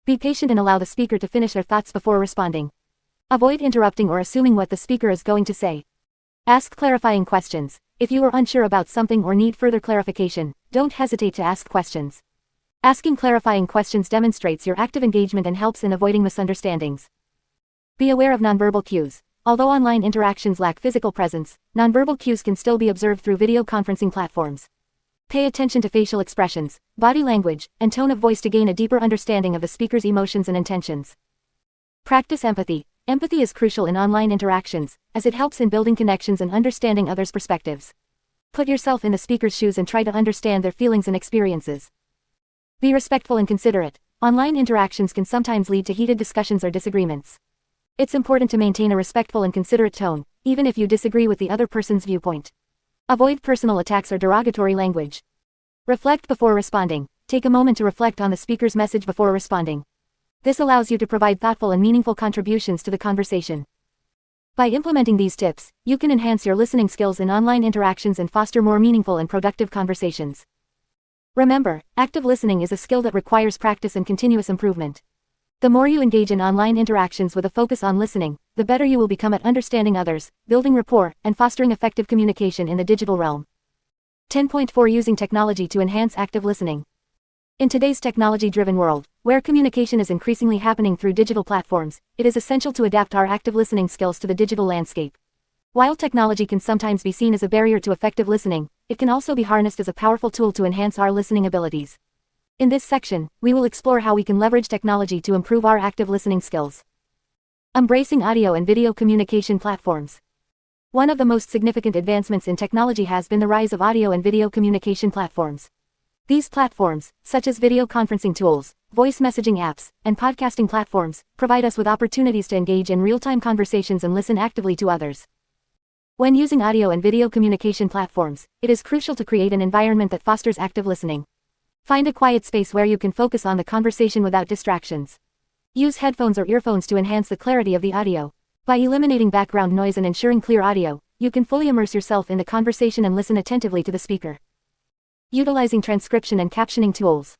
Be patient and allow the speaker to finish their thoughts before responding. Avoid interrupting or assuming what the speaker is going to say. Ask clarifying questions. If you are unsure about something or need further clarification, don't hesitate to ask questions. Asking clarifying questions demonstrates your active engagement and helps in avoiding misunderstandings. Be aware of nonverbal cues. Although online interactions lack physical presence, nonverbal cues can still be observed through video conferencing platforms. Pay attention to facial expressions, body language, and tone of voice to gain a deeper understanding of the speaker's emotions and intentions. Practice empathy. Empathy is crucial in online interactions, as it helps in building connections and understanding others' perspectives. Put yourself in the speaker's shoes and try to understand their feelings and experiences. Be respectful and considerate. Online interactions can sometimes lead to heated discussions or disagreements. It's important to maintain a respectful and considerate tone, even if you disagree with the other person's viewpoint. Avoid personal attacks or derogatory language. Reflect before responding. Take a moment to reflect on the speaker's message before responding. This allows you to provide thoughtful and meaningful contributions to the conversation. By implementing these tips, you can enhance your listening skills in online interactions and foster more meaningful and productive conversations. Remember, active listening is a skill that requires practice and continuous improvement. The more you engage in online interactions with a focus on listening, the better you will become at understanding others, building rapport, and fostering effective communication in the digital realm. 10.4 Using technology to enhance active listening. In today's technology-driven world, where communication is increasingly happening through digital platforms, it is essential to adapt our active listening skills to the digital landscape. While technology can sometimes be seen as a barrier to effective listening, it can also be harnessed as a powerful tool to enhance our listening abilities. In this section, we will explore how we can leverage technology to improve our active listening skills. Embracing audio and video communication platforms. One of the most significant advancements in technology has been the rise of audio and video communication platforms. These platforms, such as video conferencing tools, voice messaging apps, and podcasting platforms, provide us with opportunities to engage in real-time conversations and listen actively to others. When using audio and video communication platforms, it is crucial to create an environment that fosters active listening. Find a quiet space where you can focus on the conversation without distractions. Use headphones or earphones to enhance the clarity of the audio. By eliminating background noise and ensuring clear audio, you can fully immerse yourself in the conversation and listen attentively to the speaker. Utilizing transcription and captioning tools.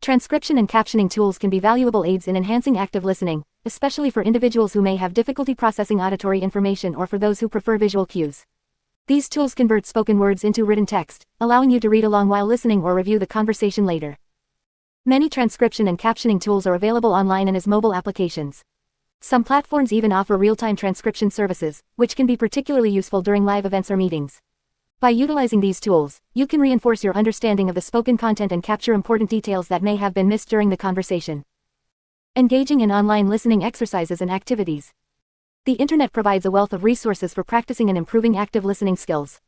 Transcription and captioning tools can be valuable aids in enhancing active listening, especially for individuals who may have difficulty processing auditory information or for those who prefer visual cues. These tools convert spoken words into written text, allowing you to read along while listening or review the conversation later. Many transcription and captioning tools are available online and as mobile applications. Some platforms even offer real-time transcription services, which can be particularly useful during live events or meetings. By utilizing these tools, you can reinforce your understanding of the spoken content and capture important details that may have been missed during the conversation. Engaging in online listening exercises and activities. The internet provides a wealth of resources for practicing and improving active listening skills.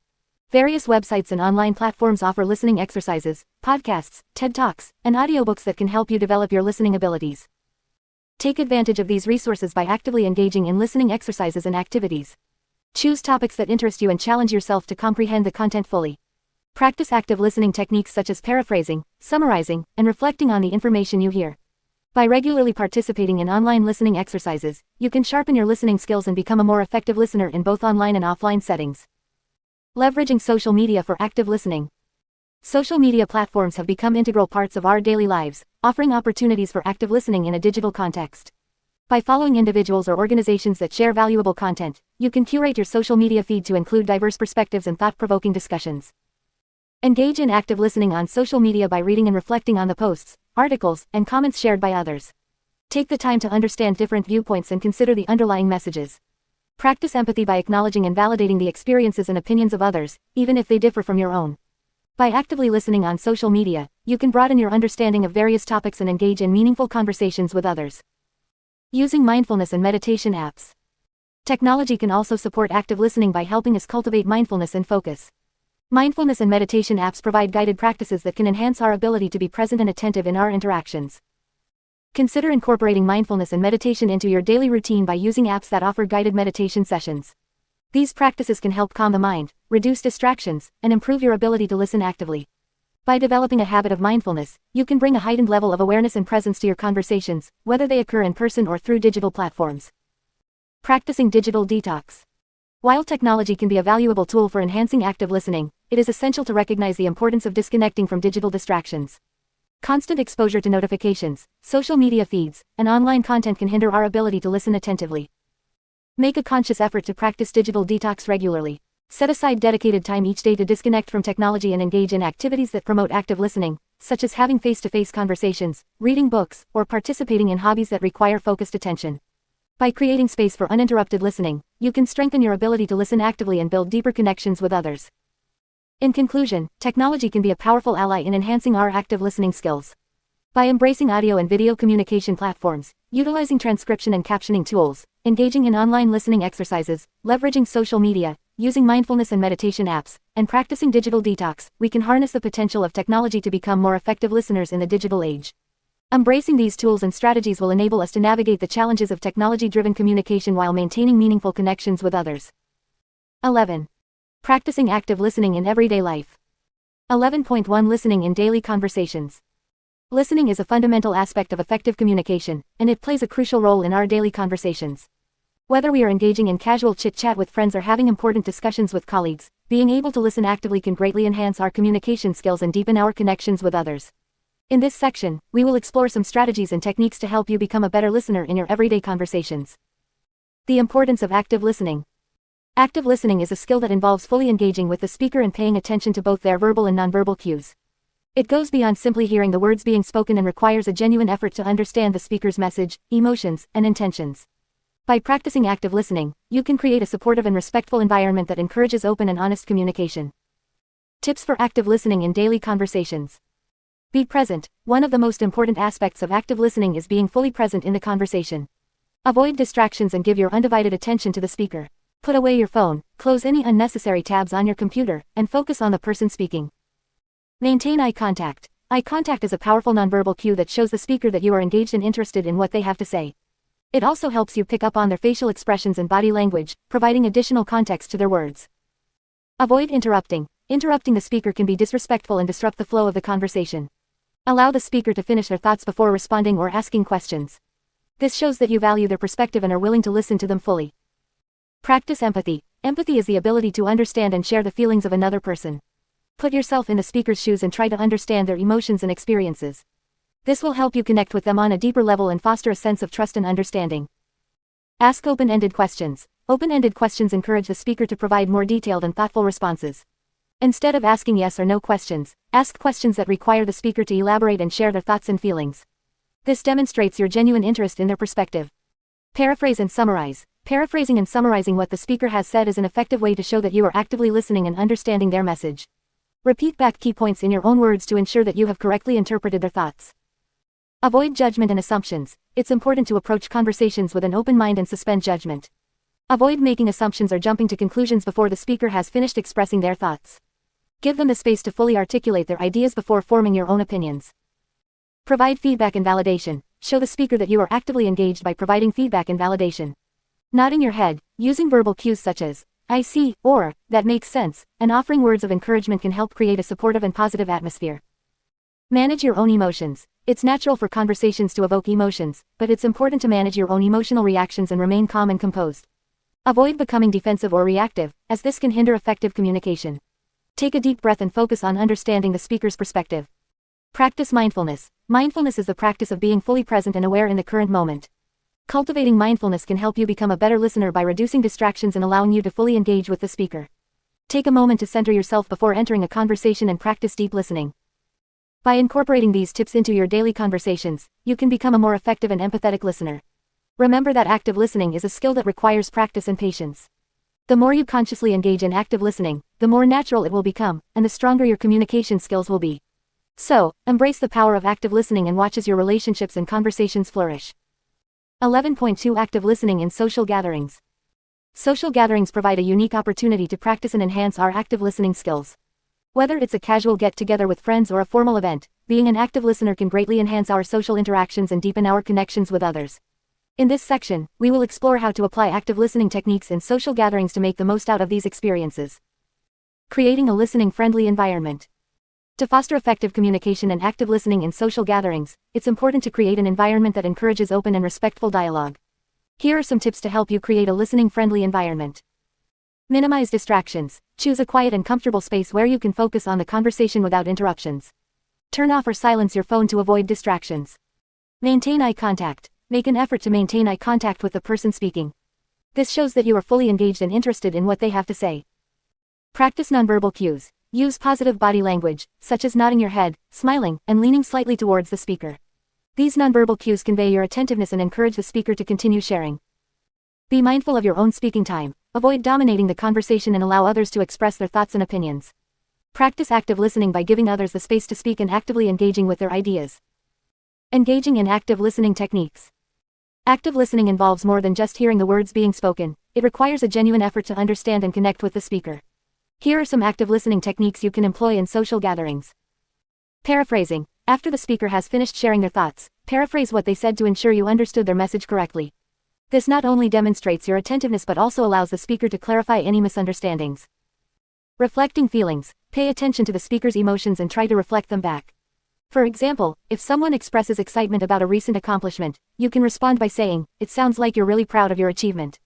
Various websites and online platforms offer listening exercises, podcasts, TED Talks, and audiobooks that can help you develop your listening abilities. Take advantage of these resources by actively engaging in listening exercises and activities. Choose topics that interest you and challenge yourself to comprehend the content fully. Practice active listening techniques such as paraphrasing, summarizing, and reflecting on the information you hear. By regularly participating in online listening exercises, you can sharpen your listening skills and become a more effective listener in both online and offline settings. Leveraging social media for active listening. Social media platforms have become integral parts of our daily lives, offering opportunities for active listening in a digital context. By following individuals or organizations that share valuable content, you can curate your social media feed to include diverse perspectives and thought-provoking discussions. Engage in active listening on social media by reading and reflecting on the posts, articles, and comments shared by others. Take the time to understand different viewpoints and consider the underlying messages. Practice empathy by acknowledging and validating the experiences and opinions of others, even if they differ from your own. By actively listening on social media, you can broaden your understanding of various topics and engage in meaningful conversations with others. Using mindfulness and meditation apps. Technology can also support active listening by helping us cultivate mindfulness and focus. Mindfulness and meditation apps provide guided practices that can enhance our ability to be present and attentive in our interactions. Consider incorporating mindfulness and meditation into your daily routine by using apps that offer guided meditation sessions. These practices can help calm the mind, reduce distractions, and improve your ability to listen actively. By developing a habit of mindfulness, you can bring a heightened level of awareness and presence to your conversations, whether they occur in person or through digital platforms. Practicing digital detox. While technology can be a valuable tool for enhancing active listening, it is essential to recognize the importance of disconnecting from digital distractions. Constant exposure to notifications, social media feeds, and online content can hinder our ability to listen attentively. Make a conscious effort to practice digital detox regularly. Set aside dedicated time each day to disconnect from technology and engage in activities that promote active listening, such as having face-to-face conversations, reading books, or participating in hobbies that require focused attention. By creating space for uninterrupted listening, you can strengthen your ability to listen actively and build deeper connections with others. In conclusion, technology can be a powerful ally in enhancing our active listening skills. By embracing audio and video communication platforms, utilizing transcription and captioning tools, engaging in online listening exercises, leveraging social media, using mindfulness and meditation apps, and practicing digital detox, we can harness the potential of technology to become more effective listeners in the digital age. Embracing these tools and strategies will enable us to navigate the challenges of technology-driven communication while maintaining meaningful connections with others. 11. Practicing active listening in everyday life. 11.1 Listening in daily conversations. Listening is a fundamental aspect of effective communication, and it plays a crucial role in our daily conversations. Whether we are engaging in casual chit-chat with friends or having important discussions with colleagues, being able to listen actively can greatly enhance our communication skills and deepen our connections with others. In this section, we will explore some strategies and techniques to help you become a better listener in your everyday conversations. The importance of active listening. Active listening is a skill that involves fully engaging with the speaker and paying attention to both their verbal and nonverbal cues. It goes beyond simply hearing the words being spoken and requires a genuine effort to understand the speaker's message, emotions, and intentions. By practicing active listening, you can create a supportive and respectful environment that encourages open and honest communication. Tips for active listening in daily conversations. Be present. One of the most important aspects of active listening is being fully present in the conversation. Avoid distractions and give your undivided attention to the speaker. Put away your phone, close any unnecessary tabs on your computer, and focus on the person speaking. Maintain eye contact. Eye contact is a powerful nonverbal cue that shows the speaker that you are engaged and interested in what they have to say. It also helps you pick up on their facial expressions and body language, providing additional context to their words. Avoid interrupting. Interrupting the speaker can be disrespectful and disrupt the flow of the conversation. Allow the speaker to finish their thoughts before responding or asking questions. This shows that you value their perspective and are willing to listen to them fully. Practice empathy. Empathy is the ability to understand and share the feelings of another person. Put yourself in the speaker's shoes and try to understand their emotions and experiences. This will help you connect with them on a deeper level and foster a sense of trust and understanding. Ask open-ended questions. Open-ended questions encourage the speaker to provide more detailed and thoughtful responses. Instead of asking yes or no questions, ask questions that require the speaker to elaborate and share their thoughts and feelings. This demonstrates your genuine interest in their perspective. Paraphrase and summarize. Paraphrasing and summarizing what the speaker has said is an effective way to show that you are actively listening and understanding their message. Repeat back key points in your own words to ensure that you have correctly interpreted their thoughts. Avoid judgment and assumptions. It's important to approach conversations with an open mind and suspend judgment. Avoid making assumptions or jumping to conclusions before the speaker has finished expressing their thoughts. Give them the space to fully articulate their ideas before forming your own opinions. Provide feedback and validation. Show the speaker that you are actively engaged by providing feedback and validation. Nodding your head, using verbal cues such as, "I see," or, "That makes sense," and offering words of encouragement can help create a supportive and positive atmosphere. Manage your own emotions. It's natural for conversations to evoke emotions, but it's important to manage your own emotional reactions and remain calm and composed. Avoid becoming defensive or reactive, as this can hinder effective communication. Take a deep breath and focus on understanding the speaker's perspective. Practice mindfulness. Mindfulness is the practice of being fully present and aware in the current moment. Cultivating mindfulness can help you become a better listener by reducing distractions and allowing you to fully engage with the speaker. Take a moment to center yourself before entering a conversation and practice deep listening. By incorporating these tips into your daily conversations, you can become a more effective and empathetic listener. Remember that active listening is a skill that requires practice and patience. The more you consciously engage in active listening, the more natural it will become, and the stronger your communication skills will be. So, embrace the power of active listening and watch as your relationships and conversations flourish. 11.2 Active listening in social gatherings. Social gatherings provide a unique opportunity to practice and enhance our active listening skills. Whether it's a casual get-together with friends or a formal event, being an active listener can greatly enhance our social interactions and deepen our connections with others. In this section, we will explore how to apply active listening techniques in social gatherings to make the most out of these experiences. Creating a listening-friendly environment. To foster effective communication and active listening in social gatherings, it's important to create an environment that encourages open and respectful dialogue. Here are some tips to help you create a listening-friendly environment. Minimize distractions. Choose a quiet and comfortable space where you can focus on the conversation without interruptions. Turn off or silence your phone to avoid distractions. Maintain eye contact. Make an effort to maintain eye contact with the person speaking. This shows that you are fully engaged and interested in what they have to say. Practice nonverbal cues. Use positive body language, such as nodding your head, smiling, and leaning slightly towards the speaker. These nonverbal cues convey your attentiveness and encourage the speaker to continue sharing. Be mindful of your own speaking time. Avoid dominating the conversation and allow others to express their thoughts and opinions. Practice active listening by giving others the space to speak and actively engaging with their ideas. Engaging in active listening techniques. Active listening involves more than just hearing the words being spoken. It requires a genuine effort to understand and connect with the speaker. Here are some active listening techniques you can employ in social gatherings. Paraphrasing. After the speaker has finished sharing their thoughts, paraphrase what they said to ensure you understood their message correctly. This not only demonstrates your attentiveness but also allows the speaker to clarify any misunderstandings. Reflecting feelings. Pay attention to the speaker's emotions and try to reflect them back. For example, if someone expresses excitement about a recent accomplishment, you can respond by saying, "It sounds like you're really proud of your achievement."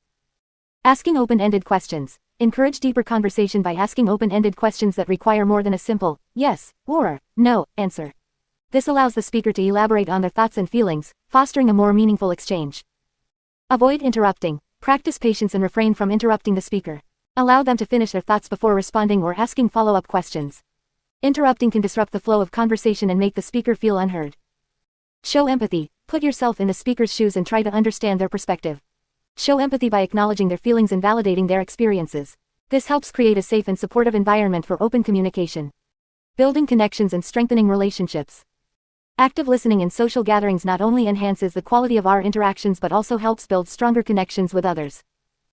Asking open-ended questions. Encourage deeper conversation by asking open-ended questions that require more than a simple yes or no answer. This allows the speaker to elaborate on their thoughts and feelings, fostering a more meaningful exchange. Avoid interrupting. Practice patience and refrain from interrupting the speaker. Allow them to finish their thoughts before responding or asking follow-up questions. Interrupting can disrupt the flow of conversation and make the speaker feel unheard. Show empathy. Put yourself in the speaker's shoes and try to understand their perspective. Show empathy by acknowledging their feelings and validating their experiences. This helps create a safe and supportive environment for open communication. Building connections and strengthening relationships. Active listening in social gatherings not only enhances the quality of our interactions but also helps build stronger connections with others.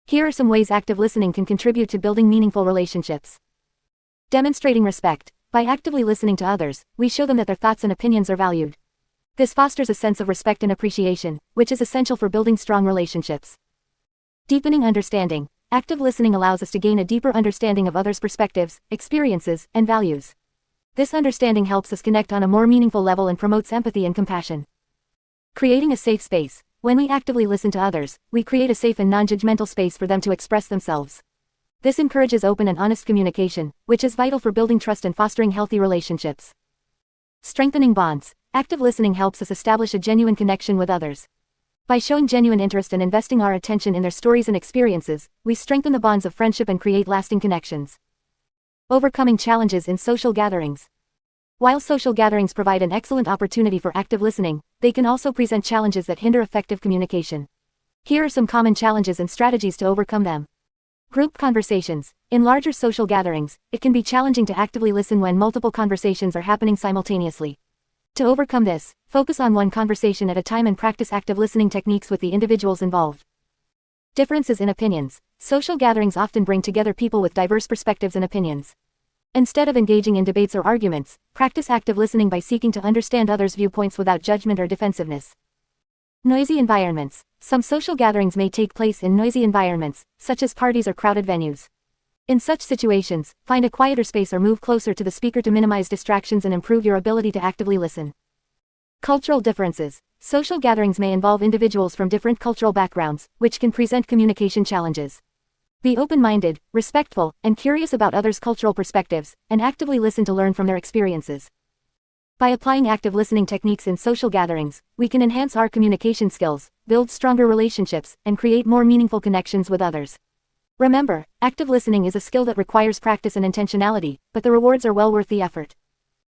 Here are some ways active listening can contribute to building meaningful relationships. Demonstrating respect. By actively listening to others, we show them that their thoughts and opinions are valued. This fosters a sense of respect and appreciation, which is essential for building strong relationships. Deepening understanding. Active listening allows us to gain a deeper understanding of others' perspectives, experiences, and values. This understanding helps us connect on a more meaningful level and promotes empathy and compassion. Creating a safe space. When we actively listen to others, we create a safe and non-judgmental space for them to express themselves. This encourages open and honest communication, which is vital for building trust and fostering healthy relationships. Strengthening bonds. Active listening helps us establish a genuine connection with others. By showing genuine interest and investing our attention in their stories and experiences, we strengthen the bonds of friendship and create lasting connections. Overcoming challenges in social gatherings. While social gatherings provide an excellent opportunity for active listening, they can also present challenges that hinder effective communication. Here are some common challenges and strategies to overcome them. Group conversations. In larger social gatherings, it can be challenging to actively listen when multiple conversations are happening simultaneously. To overcome this, focus on one conversation at a time and practice active listening techniques with the individuals involved. Differences in opinions. Social gatherings often bring together people with diverse perspectives and opinions. Instead of engaging in debates or arguments, practice active listening by seeking to understand others' viewpoints without judgment or defensiveness. Noisy environments. Some social gatherings may take place in noisy environments, such as parties or crowded venues. In such situations, find a quieter space or move closer to the speaker to minimize distractions and improve your ability to actively listen. Cultural differences. Social gatherings may involve individuals from different cultural backgrounds, which can present communication challenges. Be open-minded, respectful, and curious about others' cultural perspectives, and actively listen to learn from their experiences. By applying active listening techniques in social gatherings, we can enhance our communication skills, build stronger relationships, and create more meaningful connections with others. Remember, active listening is a skill that requires practice and intentionality, but the rewards are well worth the effort.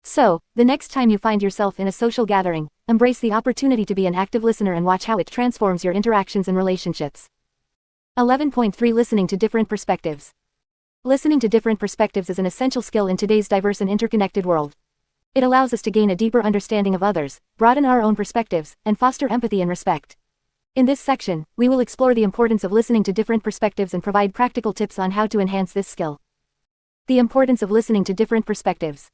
So, the next time you find yourself in a social gathering, embrace the opportunity to be an active listener and watch how it transforms your interactions and relationships. 11.3 Listening to different perspectives. Listening to different perspectives is an essential skill in today's diverse and interconnected world. It allows us to gain a deeper understanding of others, broaden our own perspectives, and foster empathy and respect. In this section, we will explore the importance of listening to different perspectives and provide practical tips on how to enhance this skill. The importance of listening to different perspectives.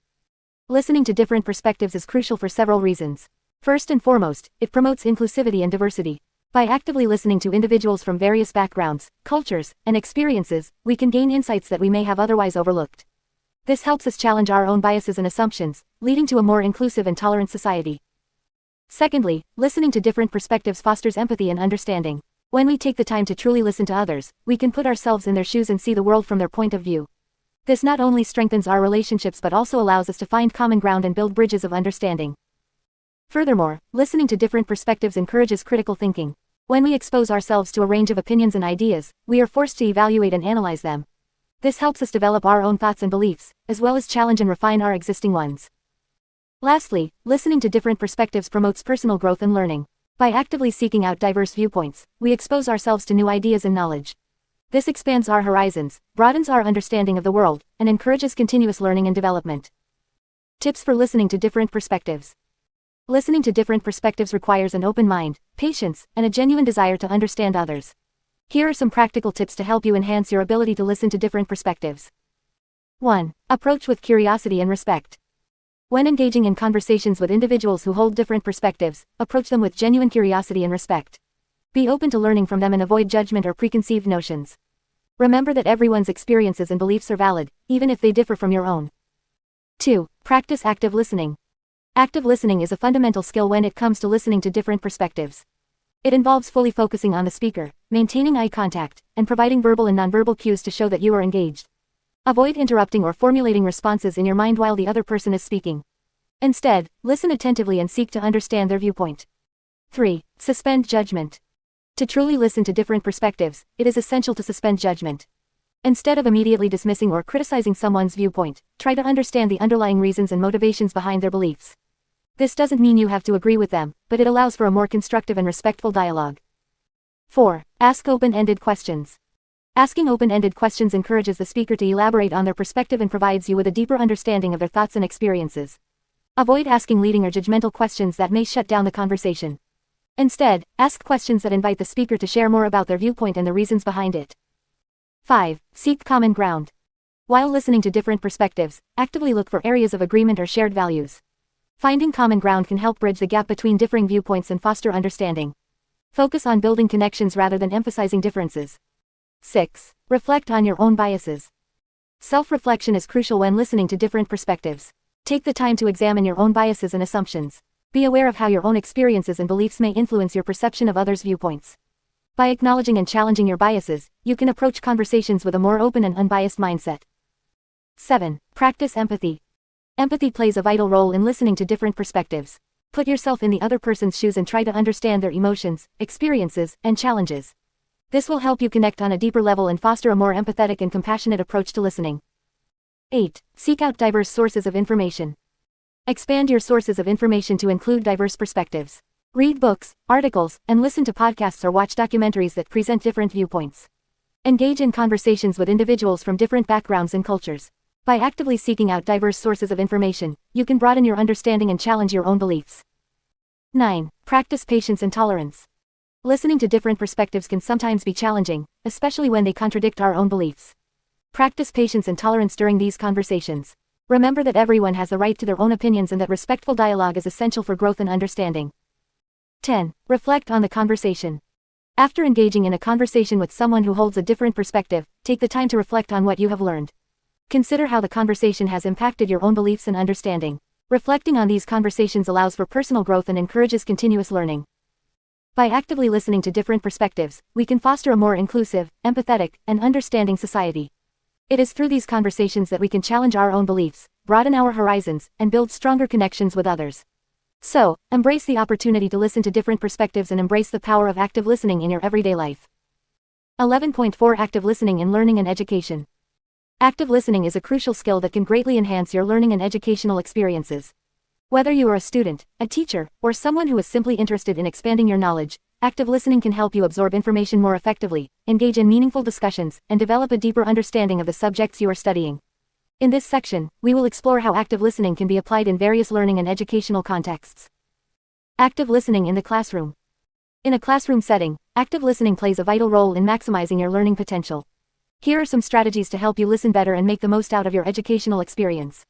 Listening to different perspectives is crucial for several reasons. First and foremost, it promotes inclusivity and diversity. By actively listening to individuals from various backgrounds, cultures, and experiences, we can gain insights that we may have otherwise overlooked. This helps us challenge our own biases and assumptions, leading to a more inclusive and tolerant society. Secondly, listening to different perspectives fosters empathy and understanding. When we take the time to truly listen to others, we can put ourselves in their shoes and see the world from their point of view. This not only strengthens our relationships but also allows us to find common ground and build bridges of understanding. Furthermore, listening to different perspectives encourages critical thinking. When we expose ourselves to a range of opinions and ideas, we are forced to evaluate and analyze them. This helps us develop our own thoughts and beliefs, as well as challenge and refine our existing ones. Lastly, listening to different perspectives promotes personal growth and learning. By actively seeking out diverse viewpoints, we expose ourselves to new ideas and knowledge. This expands our horizons, broadens our understanding of the world, and encourages continuous learning and development. Tips for listening to different perspectives. Listening to different perspectives requires an open mind, patience, and a genuine desire to understand others. Here are some practical tips to help you enhance your ability to listen to different perspectives. 1. Approach with curiosity and respect. When engaging in conversations with individuals who hold different perspectives, approach them with genuine curiosity and respect. Be open to learning from them and avoid judgment or preconceived notions. Remember that everyone's experiences and beliefs are valid, even if they differ from your own. 2. Practice active listening. Active listening is a fundamental skill when it comes to listening to different perspectives. It involves fully focusing on the speaker, maintaining eye contact, and providing verbal and nonverbal cues to show that you are engaged. Avoid interrupting or formulating responses in your mind while the other person is speaking. Instead, listen attentively and seek to understand their viewpoint. 3. Suspend judgment. To truly listen to different perspectives, it is essential to suspend judgment. Instead of immediately dismissing or criticizing someone's viewpoint, try to understand the underlying reasons and motivations behind their beliefs. This doesn't mean you have to agree with them, but it allows for a more constructive and respectful dialogue. 4. Ask open-ended questions. Asking open-ended questions encourages the speaker to elaborate on their perspective and provides you with a deeper understanding of their thoughts and experiences. Avoid asking leading or judgmental questions that may shut down the conversation. Instead, ask questions that invite the speaker to share more about their viewpoint and the reasons behind it. 5. Seek common ground. While listening to different perspectives, actively look for areas of agreement or shared values. Finding common ground can help bridge the gap between differing viewpoints and foster understanding. Focus on building connections rather than emphasizing differences. 6. Reflect on your own biases. Self-reflection is crucial when listening to different perspectives. Take the time to examine your own biases and assumptions. Be aware of how your own experiences and beliefs may influence your perception of others' viewpoints. By acknowledging and challenging your biases, you can approach conversations with a more open and unbiased mindset. 7. Practice empathy. Empathy plays a vital role in listening to different perspectives. Put yourself in the other person's shoes and try to understand their emotions, experiences, and challenges. This will help you connect on a deeper level and foster a more empathetic and compassionate approach to listening. 8. Seek out diverse sources of information. Expand your sources of information to include diverse perspectives. Read books, articles, and listen to podcasts or watch documentaries that present different viewpoints. Engage in conversations with individuals from different backgrounds and cultures. By actively seeking out diverse sources of information, you can broaden your understanding and challenge your own beliefs. 9. Practice patience and tolerance. Listening to different perspectives can sometimes be challenging, especially when they contradict our own beliefs. Practice patience and tolerance during these conversations. Remember that everyone has the right to their own opinions and that respectful dialogue is essential for growth and understanding. 10. Reflect on the conversation. After engaging in a conversation with someone who holds a different perspective, take the time to reflect on what you have learned. Consider how the conversation has impacted your own beliefs and understanding. Reflecting on these conversations allows for personal growth and encourages continuous learning. By actively listening to different perspectives, we can foster a more inclusive, empathetic, and understanding society. It is through these conversations that we can challenge our own beliefs, broaden our horizons, and build stronger connections with others. So, embrace the opportunity to listen to different perspectives and embrace the power of active listening in your everyday life. 11.4 Active listening in learning and education. Active listening is a crucial skill that can greatly enhance your learning and educational experiences. Whether you are a student, a teacher, or someone who is simply interested in expanding your knowledge, active listening can help you absorb information more effectively, engage in meaningful discussions, and develop a deeper understanding of the subjects you are studying. In this section, we will explore how active listening can be applied in various learning and educational contexts. Active listening in the classroom. In a classroom setting, active listening plays a vital role in maximizing your learning potential. Here are some strategies to help you listen better and make the most out of your educational experience.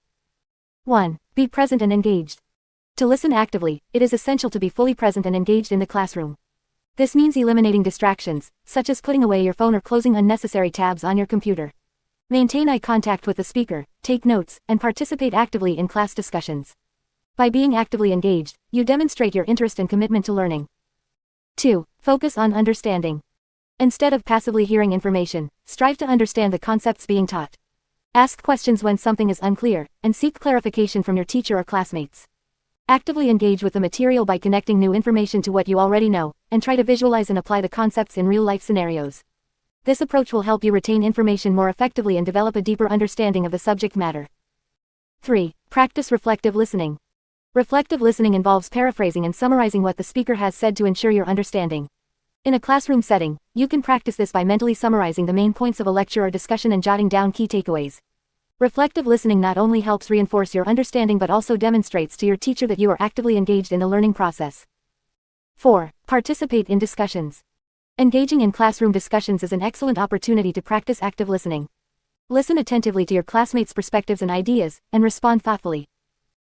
1. Be present and engaged. To listen actively, it is essential to be fully present and engaged in the classroom. This means eliminating distractions, such as putting away your phone or closing unnecessary tabs on your computer. Maintain eye contact with the speaker, take notes, and participate actively in class discussions. By being actively engaged, you demonstrate your interest and commitment to learning. 2. Focus on understanding. Instead of passively hearing information, strive to understand the concepts being taught. Ask questions when something is unclear, and seek clarification from your teacher or classmates. Actively engage with the material by connecting new information to what you already know, and try to visualize and apply the concepts in real-life scenarios. This approach will help you retain information more effectively and develop a deeper understanding of the subject matter. 3. Practice reflective listening. Reflective listening involves paraphrasing and summarizing what the speaker has said to ensure your understanding. In a classroom setting, you can practice this by mentally summarizing the main points of a lecture or discussion and jotting down key takeaways. Reflective listening not only helps reinforce your understanding but also demonstrates to your teacher that you are actively engaged in the learning process. 4. Participate in discussions. Engaging in classroom discussions is an excellent opportunity to practice active listening. Listen attentively to your classmates' perspectives and ideas, and respond thoughtfully.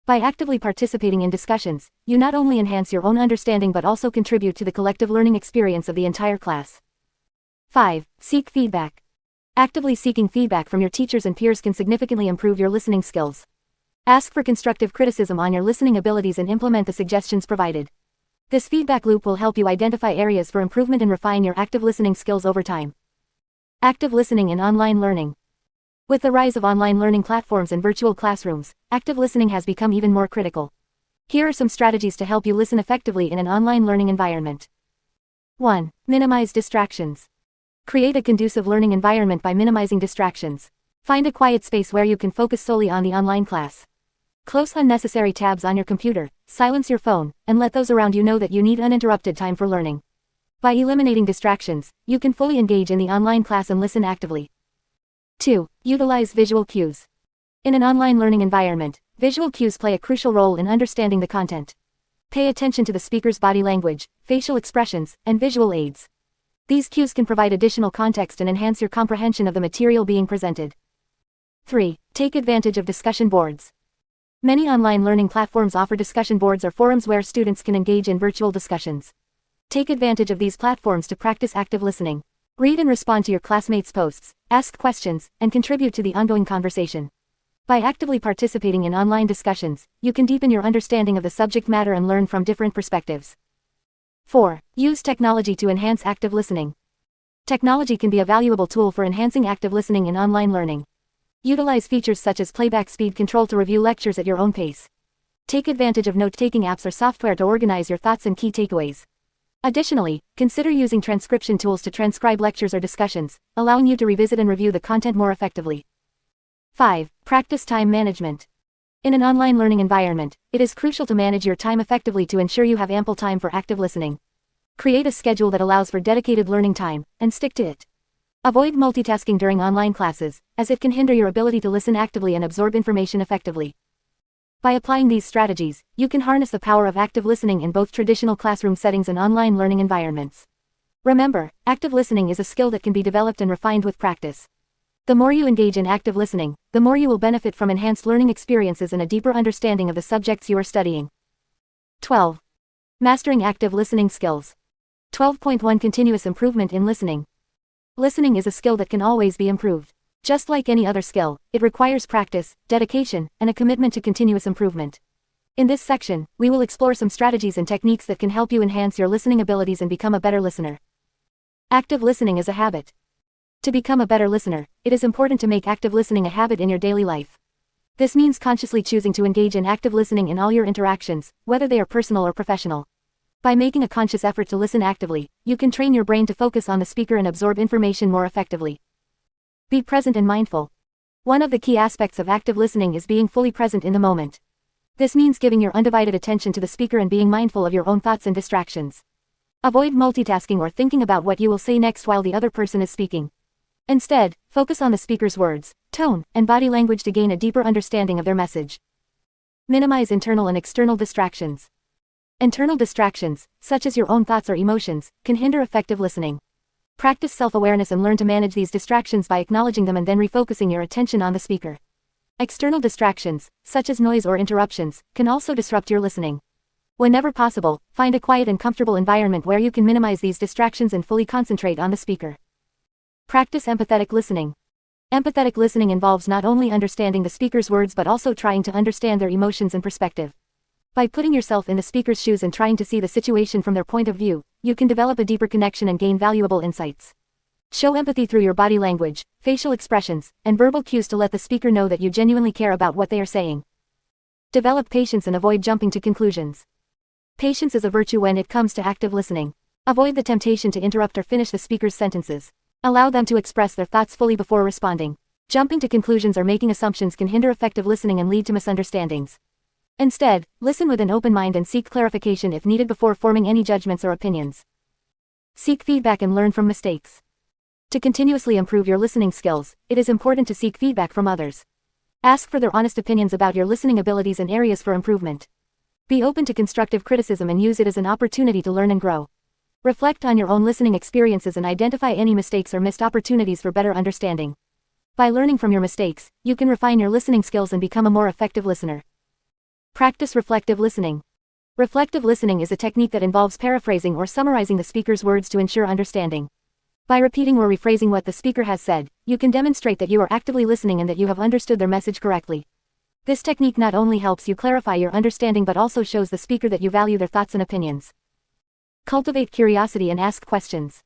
By actively participating in discussions, you not only enhance your own understanding but also contribute to the collective learning experience of the entire class. 5. Seek feedback. Actively seeking feedback from your teachers and peers can significantly improve your listening skills. Ask for constructive criticism on your listening abilities and implement the suggestions provided. This feedback loop will help you identify areas for improvement and refine your active listening skills over time. Active listening in online learning. With the rise of online learning platforms and virtual classrooms, active listening has become even more critical. Here are some strategies to help you listen effectively in an online learning environment. 1. Minimize distractions. Create a conducive learning environment by minimizing distractions. Find a quiet space where you can focus solely on the online class. Close unnecessary tabs on your computer, silence your phone, and let those around you know that you need uninterrupted time for learning. By eliminating distractions, you can fully engage in the online class and listen actively. 2. Utilize visual cues. In an online learning environment, visual cues play a crucial role in understanding the content. Pay attention to the speaker's body language, facial expressions, and visual aids. These cues can provide additional context and enhance your comprehension of the material being presented. 3. Take advantage of discussion boards. Many online learning platforms offer discussion boards or forums where students can engage in virtual discussions. Take advantage of these platforms to practice active listening. Read and respond to your classmates' posts, ask questions, and contribute to the ongoing conversation. By actively participating in online discussions, you can deepen your understanding of the subject matter and learn from different perspectives. 4. Use technology to enhance active listening. Technology can be a valuable tool for enhancing active listening in online learning. Utilize features such as playback speed control to review lectures at your own pace. Take advantage of note-taking apps or software to organize your thoughts and key takeaways. Additionally, consider using transcription tools to transcribe lectures or discussions, allowing you to revisit and review the content more effectively. 5. Practice time management. In an online learning environment, it is crucial to manage your time effectively to ensure you have ample time for active listening. Create a schedule that allows for dedicated learning time, and stick to it. Avoid multitasking during online classes, as it can hinder your ability to listen actively and absorb information effectively. By applying these strategies, you can harness the power of active listening in both traditional classroom settings and online learning environments. Remember, active listening is a skill that can be developed and refined with practice. The more you engage in active listening, the more you will benefit from enhanced learning experiences and a deeper understanding of the subjects you are studying. 12. Mastering active listening skills. 12.1 Continuous improvement in listening. Listening is a skill that can always be improved. Just like any other skill, it requires practice, dedication, and a commitment to continuous improvement. In this section, we will explore some strategies and techniques that can help you enhance your listening abilities and become a better listener. Active listening is a habit. To become a better listener, it is important to make active listening a habit in your daily life. This means consciously choosing to engage in active listening in all your interactions, whether they are personal or professional. By making a conscious effort to listen actively, you can train your brain to focus on the speaker and absorb information more effectively. Be present and mindful. One of the key aspects of active listening is being fully present in the moment. This means giving your undivided attention to the speaker and being mindful of your own thoughts and distractions. Avoid multitasking or thinking about what you will say next while the other person is speaking. Instead, focus on the speaker's words, tone, and body language to gain a deeper understanding of their message. Minimize internal and external distractions. Internal distractions, such as your own thoughts or emotions, can hinder effective listening. Practice self-awareness and learn to manage these distractions by acknowledging them and then refocusing your attention on the speaker. External distractions, such as noise or interruptions, can also disrupt your listening. Whenever possible, find a quiet and comfortable environment where you can minimize these distractions and fully concentrate on the speaker. Practice empathetic listening. Empathetic listening involves not only understanding the speaker's words but also trying to understand their emotions and perspective. By putting yourself in the speaker's shoes and trying to see the situation from their point of view, you can develop a deeper connection and gain valuable insights. Show empathy through your body language, facial expressions, and verbal cues to let the speaker know that you genuinely care about what they are saying. Develop patience and avoid jumping to conclusions. Patience is a virtue when it comes to active listening. Avoid the temptation to interrupt or finish the speaker's sentences. Allow them to express their thoughts fully before responding. Jumping to conclusions or making assumptions can hinder effective listening and lead to misunderstandings. Instead, listen with an open mind and seek clarification if needed before forming any judgments or opinions. Seek feedback and learn from mistakes. To continuously improve your listening skills, it is important to seek feedback from others. Ask for their honest opinions about your listening abilities and areas for improvement. Be open to constructive criticism and use it as an opportunity to learn and grow. Reflect on your own listening experiences and identify any mistakes or missed opportunities for better understanding. By learning from your mistakes, you can refine your listening skills and become a more effective listener. Practice reflective listening. Reflective listening is a technique that involves paraphrasing or summarizing the speaker's words to ensure understanding. By repeating or rephrasing what the speaker has said, you can demonstrate that you are actively listening and that you have understood their message correctly. This technique not only helps you clarify your understanding but also shows the speaker that you value their thoughts and opinions. Cultivate curiosity and ask questions.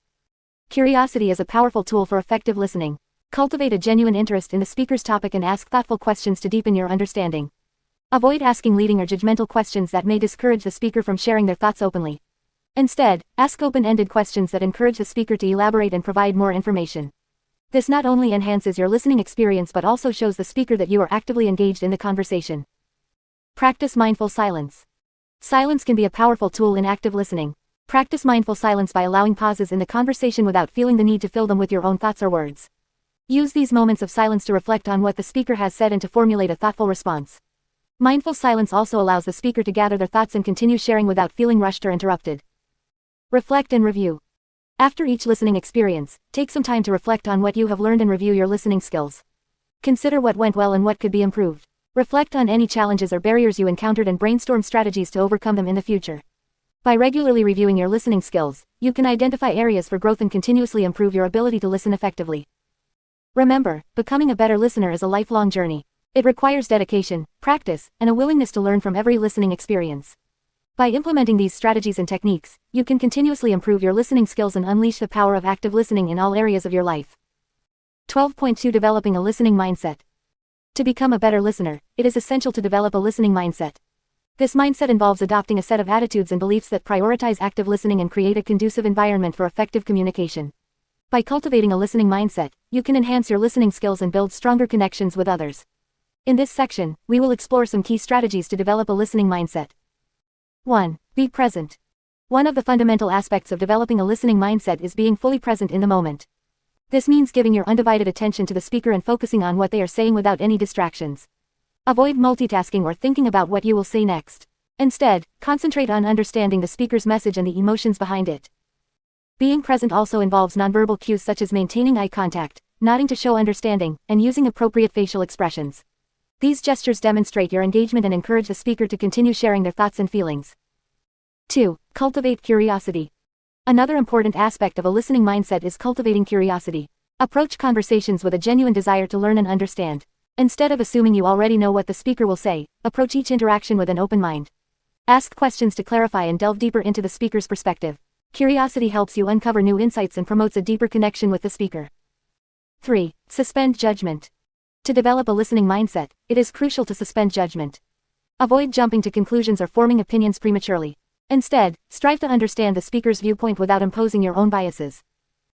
Curiosity is a powerful tool for effective listening. Cultivate a genuine interest in the speaker's topic and ask thoughtful questions to deepen your understanding. Avoid asking leading or judgmental questions that may discourage the speaker from sharing their thoughts openly. Instead, ask open-ended questions that encourage the speaker to elaborate and provide more information. This not only enhances your listening experience but also shows the speaker that you are actively engaged in the conversation. Practice mindful silence. Silence can be a powerful tool in active listening. Practice mindful silence by allowing pauses in the conversation without feeling the need to fill them with your own thoughts or words. Use these moments of silence to reflect on what the speaker has said and to formulate a thoughtful response. Mindful silence also allows the speaker to gather their thoughts and continue sharing without feeling rushed or interrupted. Reflect and review. After each listening experience, take some time to reflect on what you have learned and review your listening skills. Consider what went well and what could be improved. Reflect on any challenges or barriers you encountered and brainstorm strategies to overcome them in the future. By regularly reviewing your listening skills, you can identify areas for growth and continuously improve your ability to listen effectively. Remember, becoming a better listener is a lifelong journey. It requires dedication, practice, and a willingness to learn from every listening experience. By implementing these strategies and techniques, you can continuously improve your listening skills and unleash the power of active listening in all areas of your life. 12.2 Developing a listening mindset. To become a better listener, it is essential to develop a listening mindset. This mindset involves adopting a set of attitudes and beliefs that prioritize active listening and create a conducive environment for effective communication. By cultivating a listening mindset, you can enhance your listening skills and build stronger connections with others. In this section, we will explore some key strategies to develop a listening mindset. 1. Be present. One of the fundamental aspects of developing a listening mindset is being fully present in the moment. This means giving your undivided attention to the speaker and focusing on what they are saying without any distractions. Avoid multitasking or thinking about what you will say next. Instead, concentrate on understanding the speaker's message and the emotions behind it. Being present also involves nonverbal cues such as maintaining eye contact, nodding to show understanding, and using appropriate facial expressions. These gestures demonstrate your engagement and encourage the speaker to continue sharing their thoughts and feelings. 2. Cultivate curiosity. Another important aspect of a listening mindset is cultivating curiosity. Approach conversations with a genuine desire to learn and understand. Instead of assuming you already know what the speaker will say, approach each interaction with an open mind. Ask questions to clarify and delve deeper into the speaker's perspective. Curiosity helps you uncover new insights and promotes a deeper connection with the speaker. 3. Suspend judgment. To develop a listening mindset, it is crucial to suspend judgment. Avoid jumping to conclusions or forming opinions prematurely. Instead, strive to understand the speaker's viewpoint without imposing your own biases.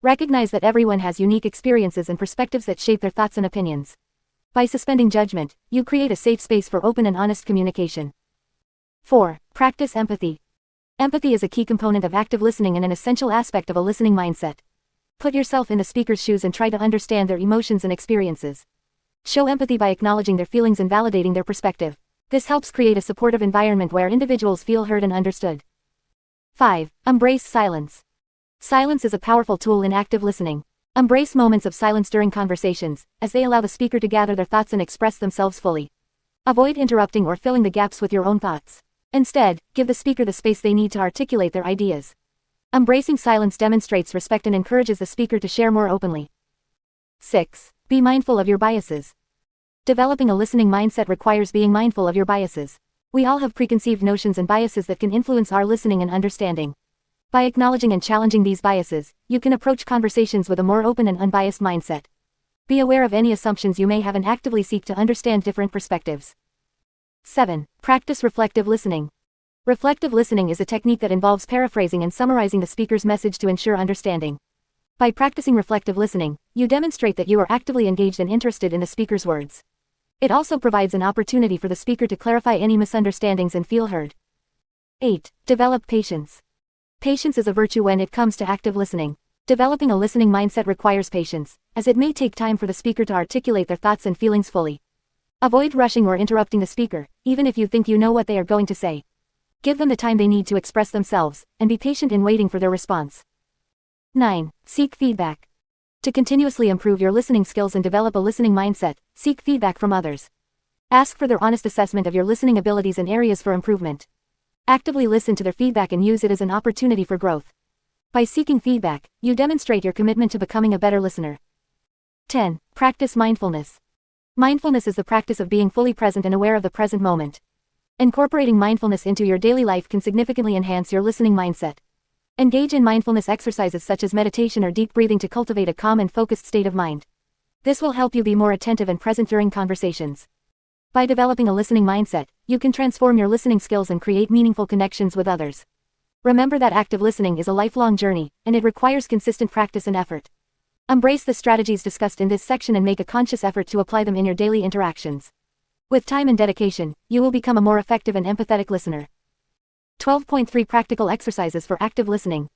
Recognize that everyone has unique experiences and perspectives that shape their thoughts and opinions. By suspending judgment, you create a safe space for open and honest communication. 4. Practice empathy. Empathy is a key component of active listening and an essential aspect of a listening mindset. Put yourself in the speaker's shoes and try to understand their emotions and experiences. Show empathy by acknowledging their feelings and validating their perspective. This helps create a supportive environment where individuals feel heard and understood. 5. Embrace silence. Silence is a powerful tool in active listening. Embrace moments of silence during conversations, as they allow the speaker to gather their thoughts and express themselves fully. Avoid interrupting or filling the gaps with your own thoughts. Instead, give the speaker the space they need to articulate their ideas. Embracing silence demonstrates respect and encourages the speaker to share more openly. 6. Be mindful of your biases. Developing a listening mindset requires being mindful of your biases. We all have preconceived notions and biases that can influence our listening and understanding. By acknowledging and challenging these biases, you can approach conversations with a more open and unbiased mindset. Be aware of any assumptions you may have and actively seek to understand different perspectives. 7. Practice reflective listening. Reflective listening is a technique that involves paraphrasing and summarizing the speaker's message to ensure understanding. By practicing reflective listening, you demonstrate that you are actively engaged and interested in the speaker's words. It also provides an opportunity for the speaker to clarify any misunderstandings and feel heard. 8. Develop patience. Patience is a virtue when it comes to active listening. Developing a listening mindset requires patience, as it may take time for the speaker to articulate their thoughts and feelings fully. Avoid rushing or interrupting the speaker, even if you think you know what they are going to say. Give them the time they need to express themselves, and be patient in waiting for their response. 9. Seek feedback. To continuously improve your listening skills and develop a listening mindset, seek feedback from others. Ask for their honest assessment of your listening abilities and areas for improvement. Actively listen to their feedback and use it as an opportunity for growth. By seeking feedback, you demonstrate your commitment to becoming a better listener. 10. Practice mindfulness. Mindfulness is the practice of being fully present and aware of the present moment. Incorporating mindfulness into your daily life can significantly enhance your listening mindset. Engage in mindfulness exercises such as meditation or deep breathing to cultivate a calm and focused state of mind. This will help you be more attentive and present during conversations. By developing a listening mindset, you can transform your listening skills and create meaningful connections with others. Remember that active listening is a lifelong journey, and it requires consistent practice and effort. Embrace the strategies discussed in this section and make a conscious effort to apply them in your daily interactions. With time and dedication, you will become a more effective and empathetic listener. 12.3 Practical Exercises for Active Listening.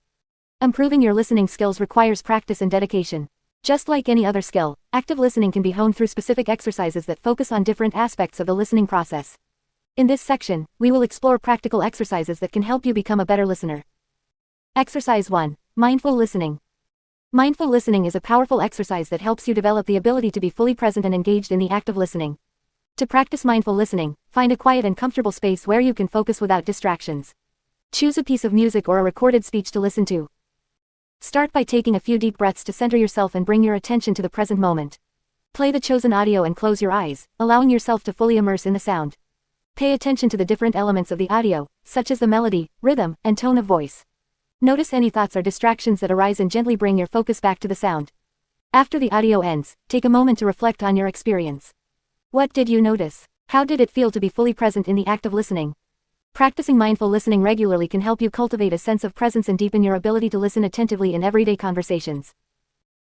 Improving your listening skills requires practice and dedication. Just like any other skill, active listening can be honed through specific exercises that focus on different aspects of the listening process. In this section, we will explore practical exercises that can help you become a better listener. Exercise 1. Mindful Listening. Mindful listening is a powerful exercise that helps you develop the ability to be fully present and engaged in the act of listening. To practice mindful listening, find a quiet and comfortable space where you can focus without distractions. Choose a piece of music or a recorded speech to listen to. Start by taking a few deep breaths to center yourself and bring your attention to the present moment. Play the chosen audio and close your eyes, allowing yourself to fully immerse in the sound. Pay attention to the different elements of the audio, such as the melody, rhythm, and tone of voice. Notice any thoughts or distractions that arise and gently bring your focus back to the sound. After the audio ends, take a moment to reflect on your experience. What did you notice? How did it feel to be fully present in the act of listening? Practicing mindful listening regularly can help you cultivate a sense of presence and deepen your ability to listen attentively in everyday conversations.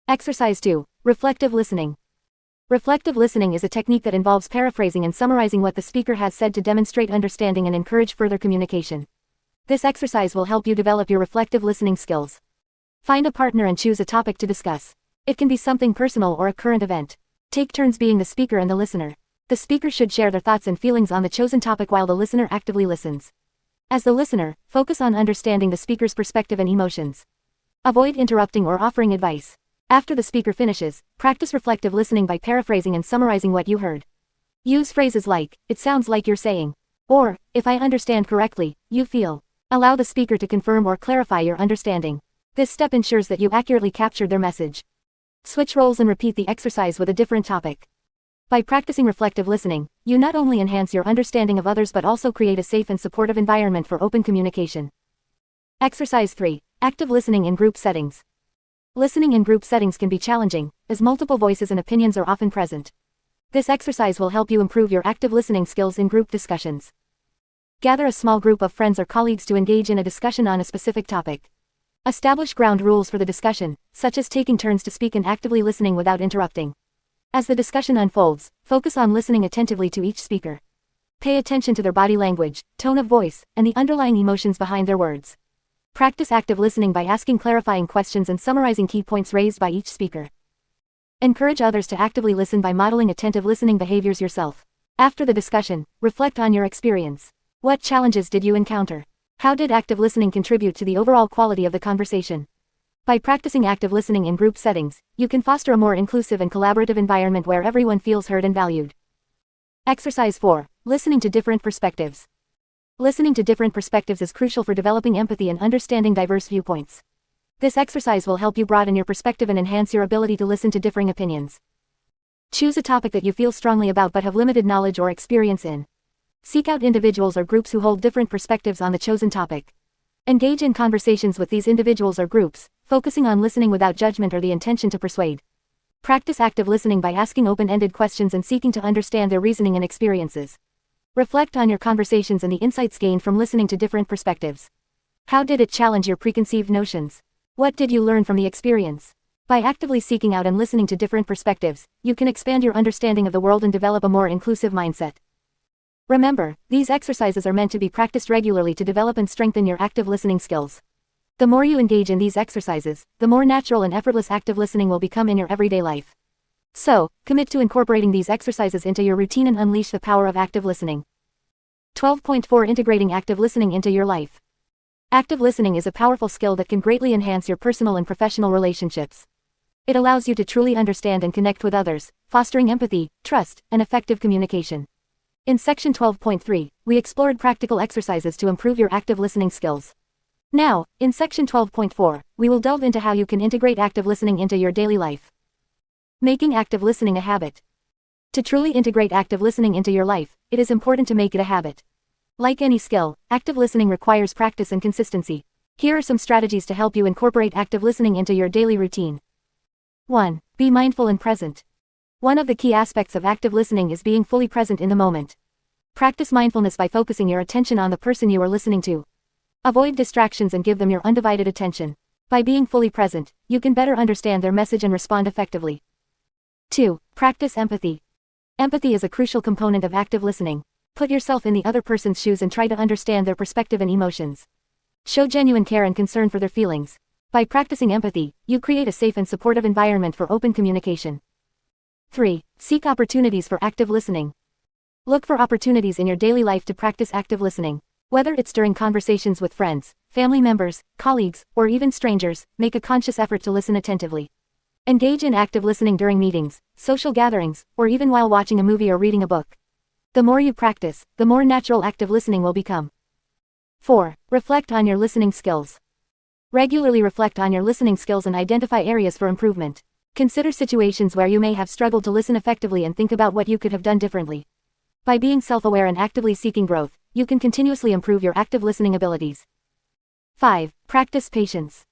Exercise 2. Reflective Listening. Reflective listening is a technique that involves paraphrasing and summarizing what the speaker has said to demonstrate understanding and encourage further communication. This exercise will help you develop your reflective listening skills. Find a partner and choose a topic to discuss. It can be something personal or a current event. Take turns being the speaker and the listener. The speaker should share their thoughts and feelings on the chosen topic while the listener actively listens. As the listener, focus on understanding the speaker's perspective and emotions. Avoid interrupting or offering advice. After the speaker finishes, practice reflective listening by paraphrasing and summarizing what you heard. Use phrases like, "It sounds like you're saying," or, "If I understand correctly, you feel." Allow the speaker to confirm or clarify your understanding. This step ensures that you accurately captured their message. Switch roles and repeat the exercise with a different topic. By practicing reflective listening, you not only enhance your understanding of others but also create a safe and supportive environment for open communication. Exercise 3. Active Listening in Group Settings. Listening in group settings can be challenging, as multiple voices and opinions are often present. This exercise will help you improve your active listening skills in group discussions. Gather a small group of friends or colleagues to engage in a discussion on a specific topic. Establish ground rules for the discussion, such as taking turns to speak and actively listening without interrupting. As the discussion unfolds, focus on listening attentively to each speaker. Pay attention to their body language, tone of voice, and the underlying emotions behind their words. Practice active listening by asking clarifying questions and summarizing key points raised by each speaker. Encourage others to actively listen by modeling attentive listening behaviors yourself. After the discussion, reflect on your experience. What challenges did you encounter? How did active listening contribute to the overall quality of the conversation? By practicing active listening in group settings, you can foster a more inclusive and collaborative environment where everyone feels heard and valued. Exercise 4. Listening to different perspectives. Listening to different perspectives is crucial for developing empathy and understanding diverse viewpoints. This exercise will help you broaden your perspective and enhance your ability to listen to differing opinions. Choose a topic that you feel strongly about but have limited knowledge or experience in. Seek out individuals or groups who hold different perspectives on the chosen topic. Engage in conversations with these individuals or groups, focusing on listening without judgment or the intention to persuade. Practice active listening by asking open-ended questions and seeking to understand their reasoning and experiences. Reflect on your conversations and the insights gained from listening to different perspectives. How did it challenge your preconceived notions? What did you learn from the experience? By actively seeking out and listening to different perspectives, you can expand your understanding of the world and develop a more inclusive mindset. Remember, these exercises are meant to be practiced regularly to develop and strengthen your active listening skills. The more you engage in these exercises, the more natural and effortless active listening will become in your everyday life. So, commit to incorporating these exercises into your routine and unleash the power of active listening. 12.4 Integrating active listening into your life. Active listening is a powerful skill that can greatly enhance your personal and professional relationships. It allows you to truly understand and connect with others, fostering empathy, trust, and effective communication. In section 12.3, we explored practical exercises to improve your active listening skills. Now, in section 12.4, we will delve into how you can integrate active listening into your daily life. Making active listening a habit. To truly integrate active listening into your life, it is important to make it a habit. Like any skill, active listening requires practice and consistency. Here are some strategies to help you incorporate active listening into your daily routine. 1. Be mindful and present. One of the key aspects of active listening is being fully present in the moment. Practice mindfulness by focusing your attention on the person you are listening to. Avoid distractions and give them your undivided attention. By being fully present, you can better understand their message and respond effectively. 2. Practice empathy. Empathy is a crucial component of active listening. Put yourself in the other person's shoes and try to understand their perspective and emotions. Show genuine care and concern for their feelings. By practicing empathy, you create a safe and supportive environment for open communication. 3. Seek opportunities for active listening. Look for opportunities in your daily life to practice active listening. Whether it's during conversations with friends, family members, colleagues, or even strangers, make a conscious effort to listen attentively. Engage in active listening during meetings, social gatherings, or even while watching a movie or reading a book. The more you practice, the more natural active listening will become. 4. Reflect on your listening skills. Regularly reflect on your listening skills and identify areas for improvement. Consider situations where you may have struggled to listen effectively and think about what you could have done differently. By being self-aware and actively seeking growth, you can continuously improve your active listening abilities. 5. Practice patience.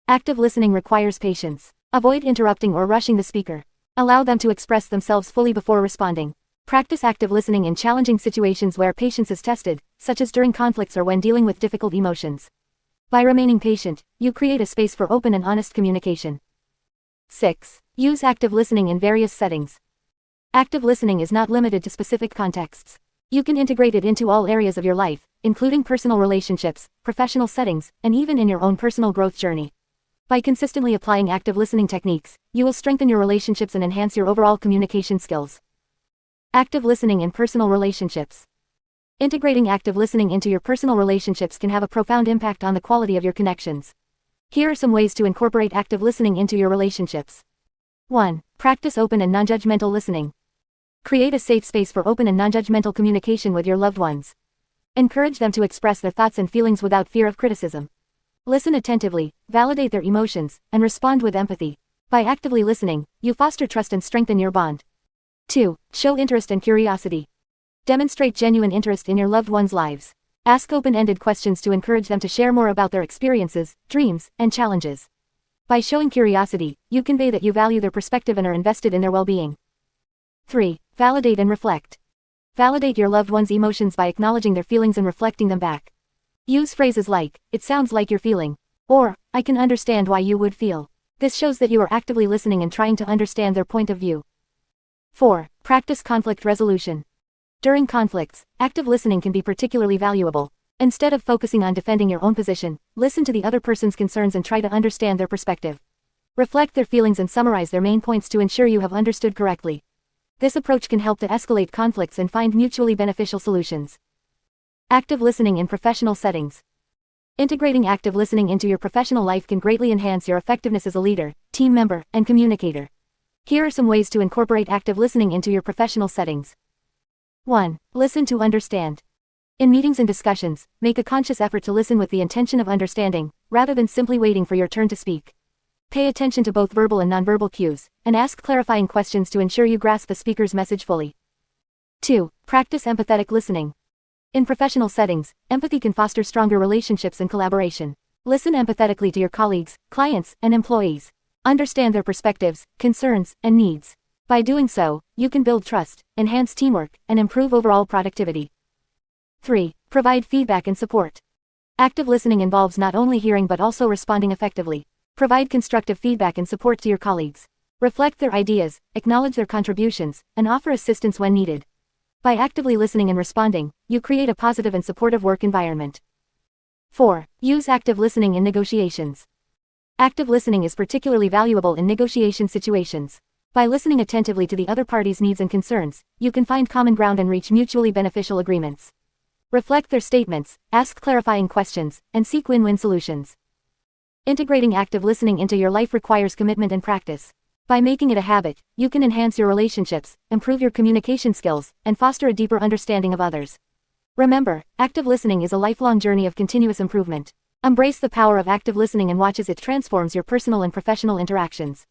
Active listening requires patience. Avoid interrupting or rushing the speaker. Allow them to express themselves fully before responding. Practice active listening in challenging situations where patience is tested, such as during conflicts or when dealing with difficult emotions. By remaining patient, you create a space for open and honest communication. 6. Use active listening in various settings. Active listening is not limited to specific contexts. You can integrate it into all areas of your life, including personal relationships, professional settings, and even in your own personal growth journey. By consistently applying active listening techniques, you will strengthen your relationships and enhance your overall communication skills. Active listening in personal relationships. Integrating active listening into your personal relationships can have a profound impact on the quality of your connections. Here are some ways to incorporate active listening into your relationships. 1. Practice open and non-judgmental listening. Create a safe space for open and non-judgmental communication with your loved ones. Encourage them to express their thoughts and feelings without fear of criticism. Listen attentively, validate their emotions, and respond with empathy. By actively listening, you foster trust and strengthen your bond. 2. Show interest and curiosity. Demonstrate genuine interest in your loved ones' lives. Ask open-ended questions to encourage them to share more about their experiences, dreams, and challenges. By showing curiosity, you convey that you value their perspective and are invested in their well-being. 3. Validate and reflect. Validate your loved one's emotions by acknowledging their feelings and reflecting them back. Use phrases like, "It sounds like you're feeling," or, "I can understand why you would feel." This shows that you are actively listening and trying to understand their point of view. 4. Practice conflict resolution. During conflicts, active listening can be particularly valuable. Instead of focusing on defending your own position, listen to the other person's concerns and try to understand their perspective. Reflect their feelings and summarize their main points to ensure you have understood correctly. This approach can help to escalate conflicts and find mutually beneficial solutions. Active listening in professional settings. Integrating active listening into your professional life can greatly enhance your effectiveness as a leader, team member, and communicator. Here are some ways to incorporate active listening into your professional settings. 1. Listen to understand. In meetings and discussions, make a conscious effort to listen with the intention of understanding, rather than simply waiting for your turn to speak. Pay attention to both verbal and nonverbal cues, and ask clarifying questions to ensure you grasp the speaker's message fully. 2. Practice empathetic listening. In professional settings, empathy can foster stronger relationships and collaboration. Listen empathetically to your colleagues, clients, and employees. Understand their perspectives, concerns, and needs. By doing so, you can build trust, enhance teamwork, and improve overall productivity. 3. Provide feedback and support. Active listening involves not only hearing but also responding effectively. Provide constructive feedback and support to your colleagues. Reflect their ideas, acknowledge their contributions, and offer assistance when needed. By actively listening and responding, you create a positive and supportive work environment. 4. Use active listening in negotiations. Active listening is particularly valuable in negotiation situations. By listening attentively to the other party's needs and concerns, you can find common ground and reach mutually beneficial agreements. Reflect their statements, ask clarifying questions, and seek win-win solutions. Integrating active listening into your life requires commitment and practice. By making it a habit, you can enhance your relationships, improve your communication skills, and foster a deeper understanding of others. Remember, active listening is a lifelong journey of continuous improvement. Embrace the power of active listening and watch as it transforms your personal and professional interactions.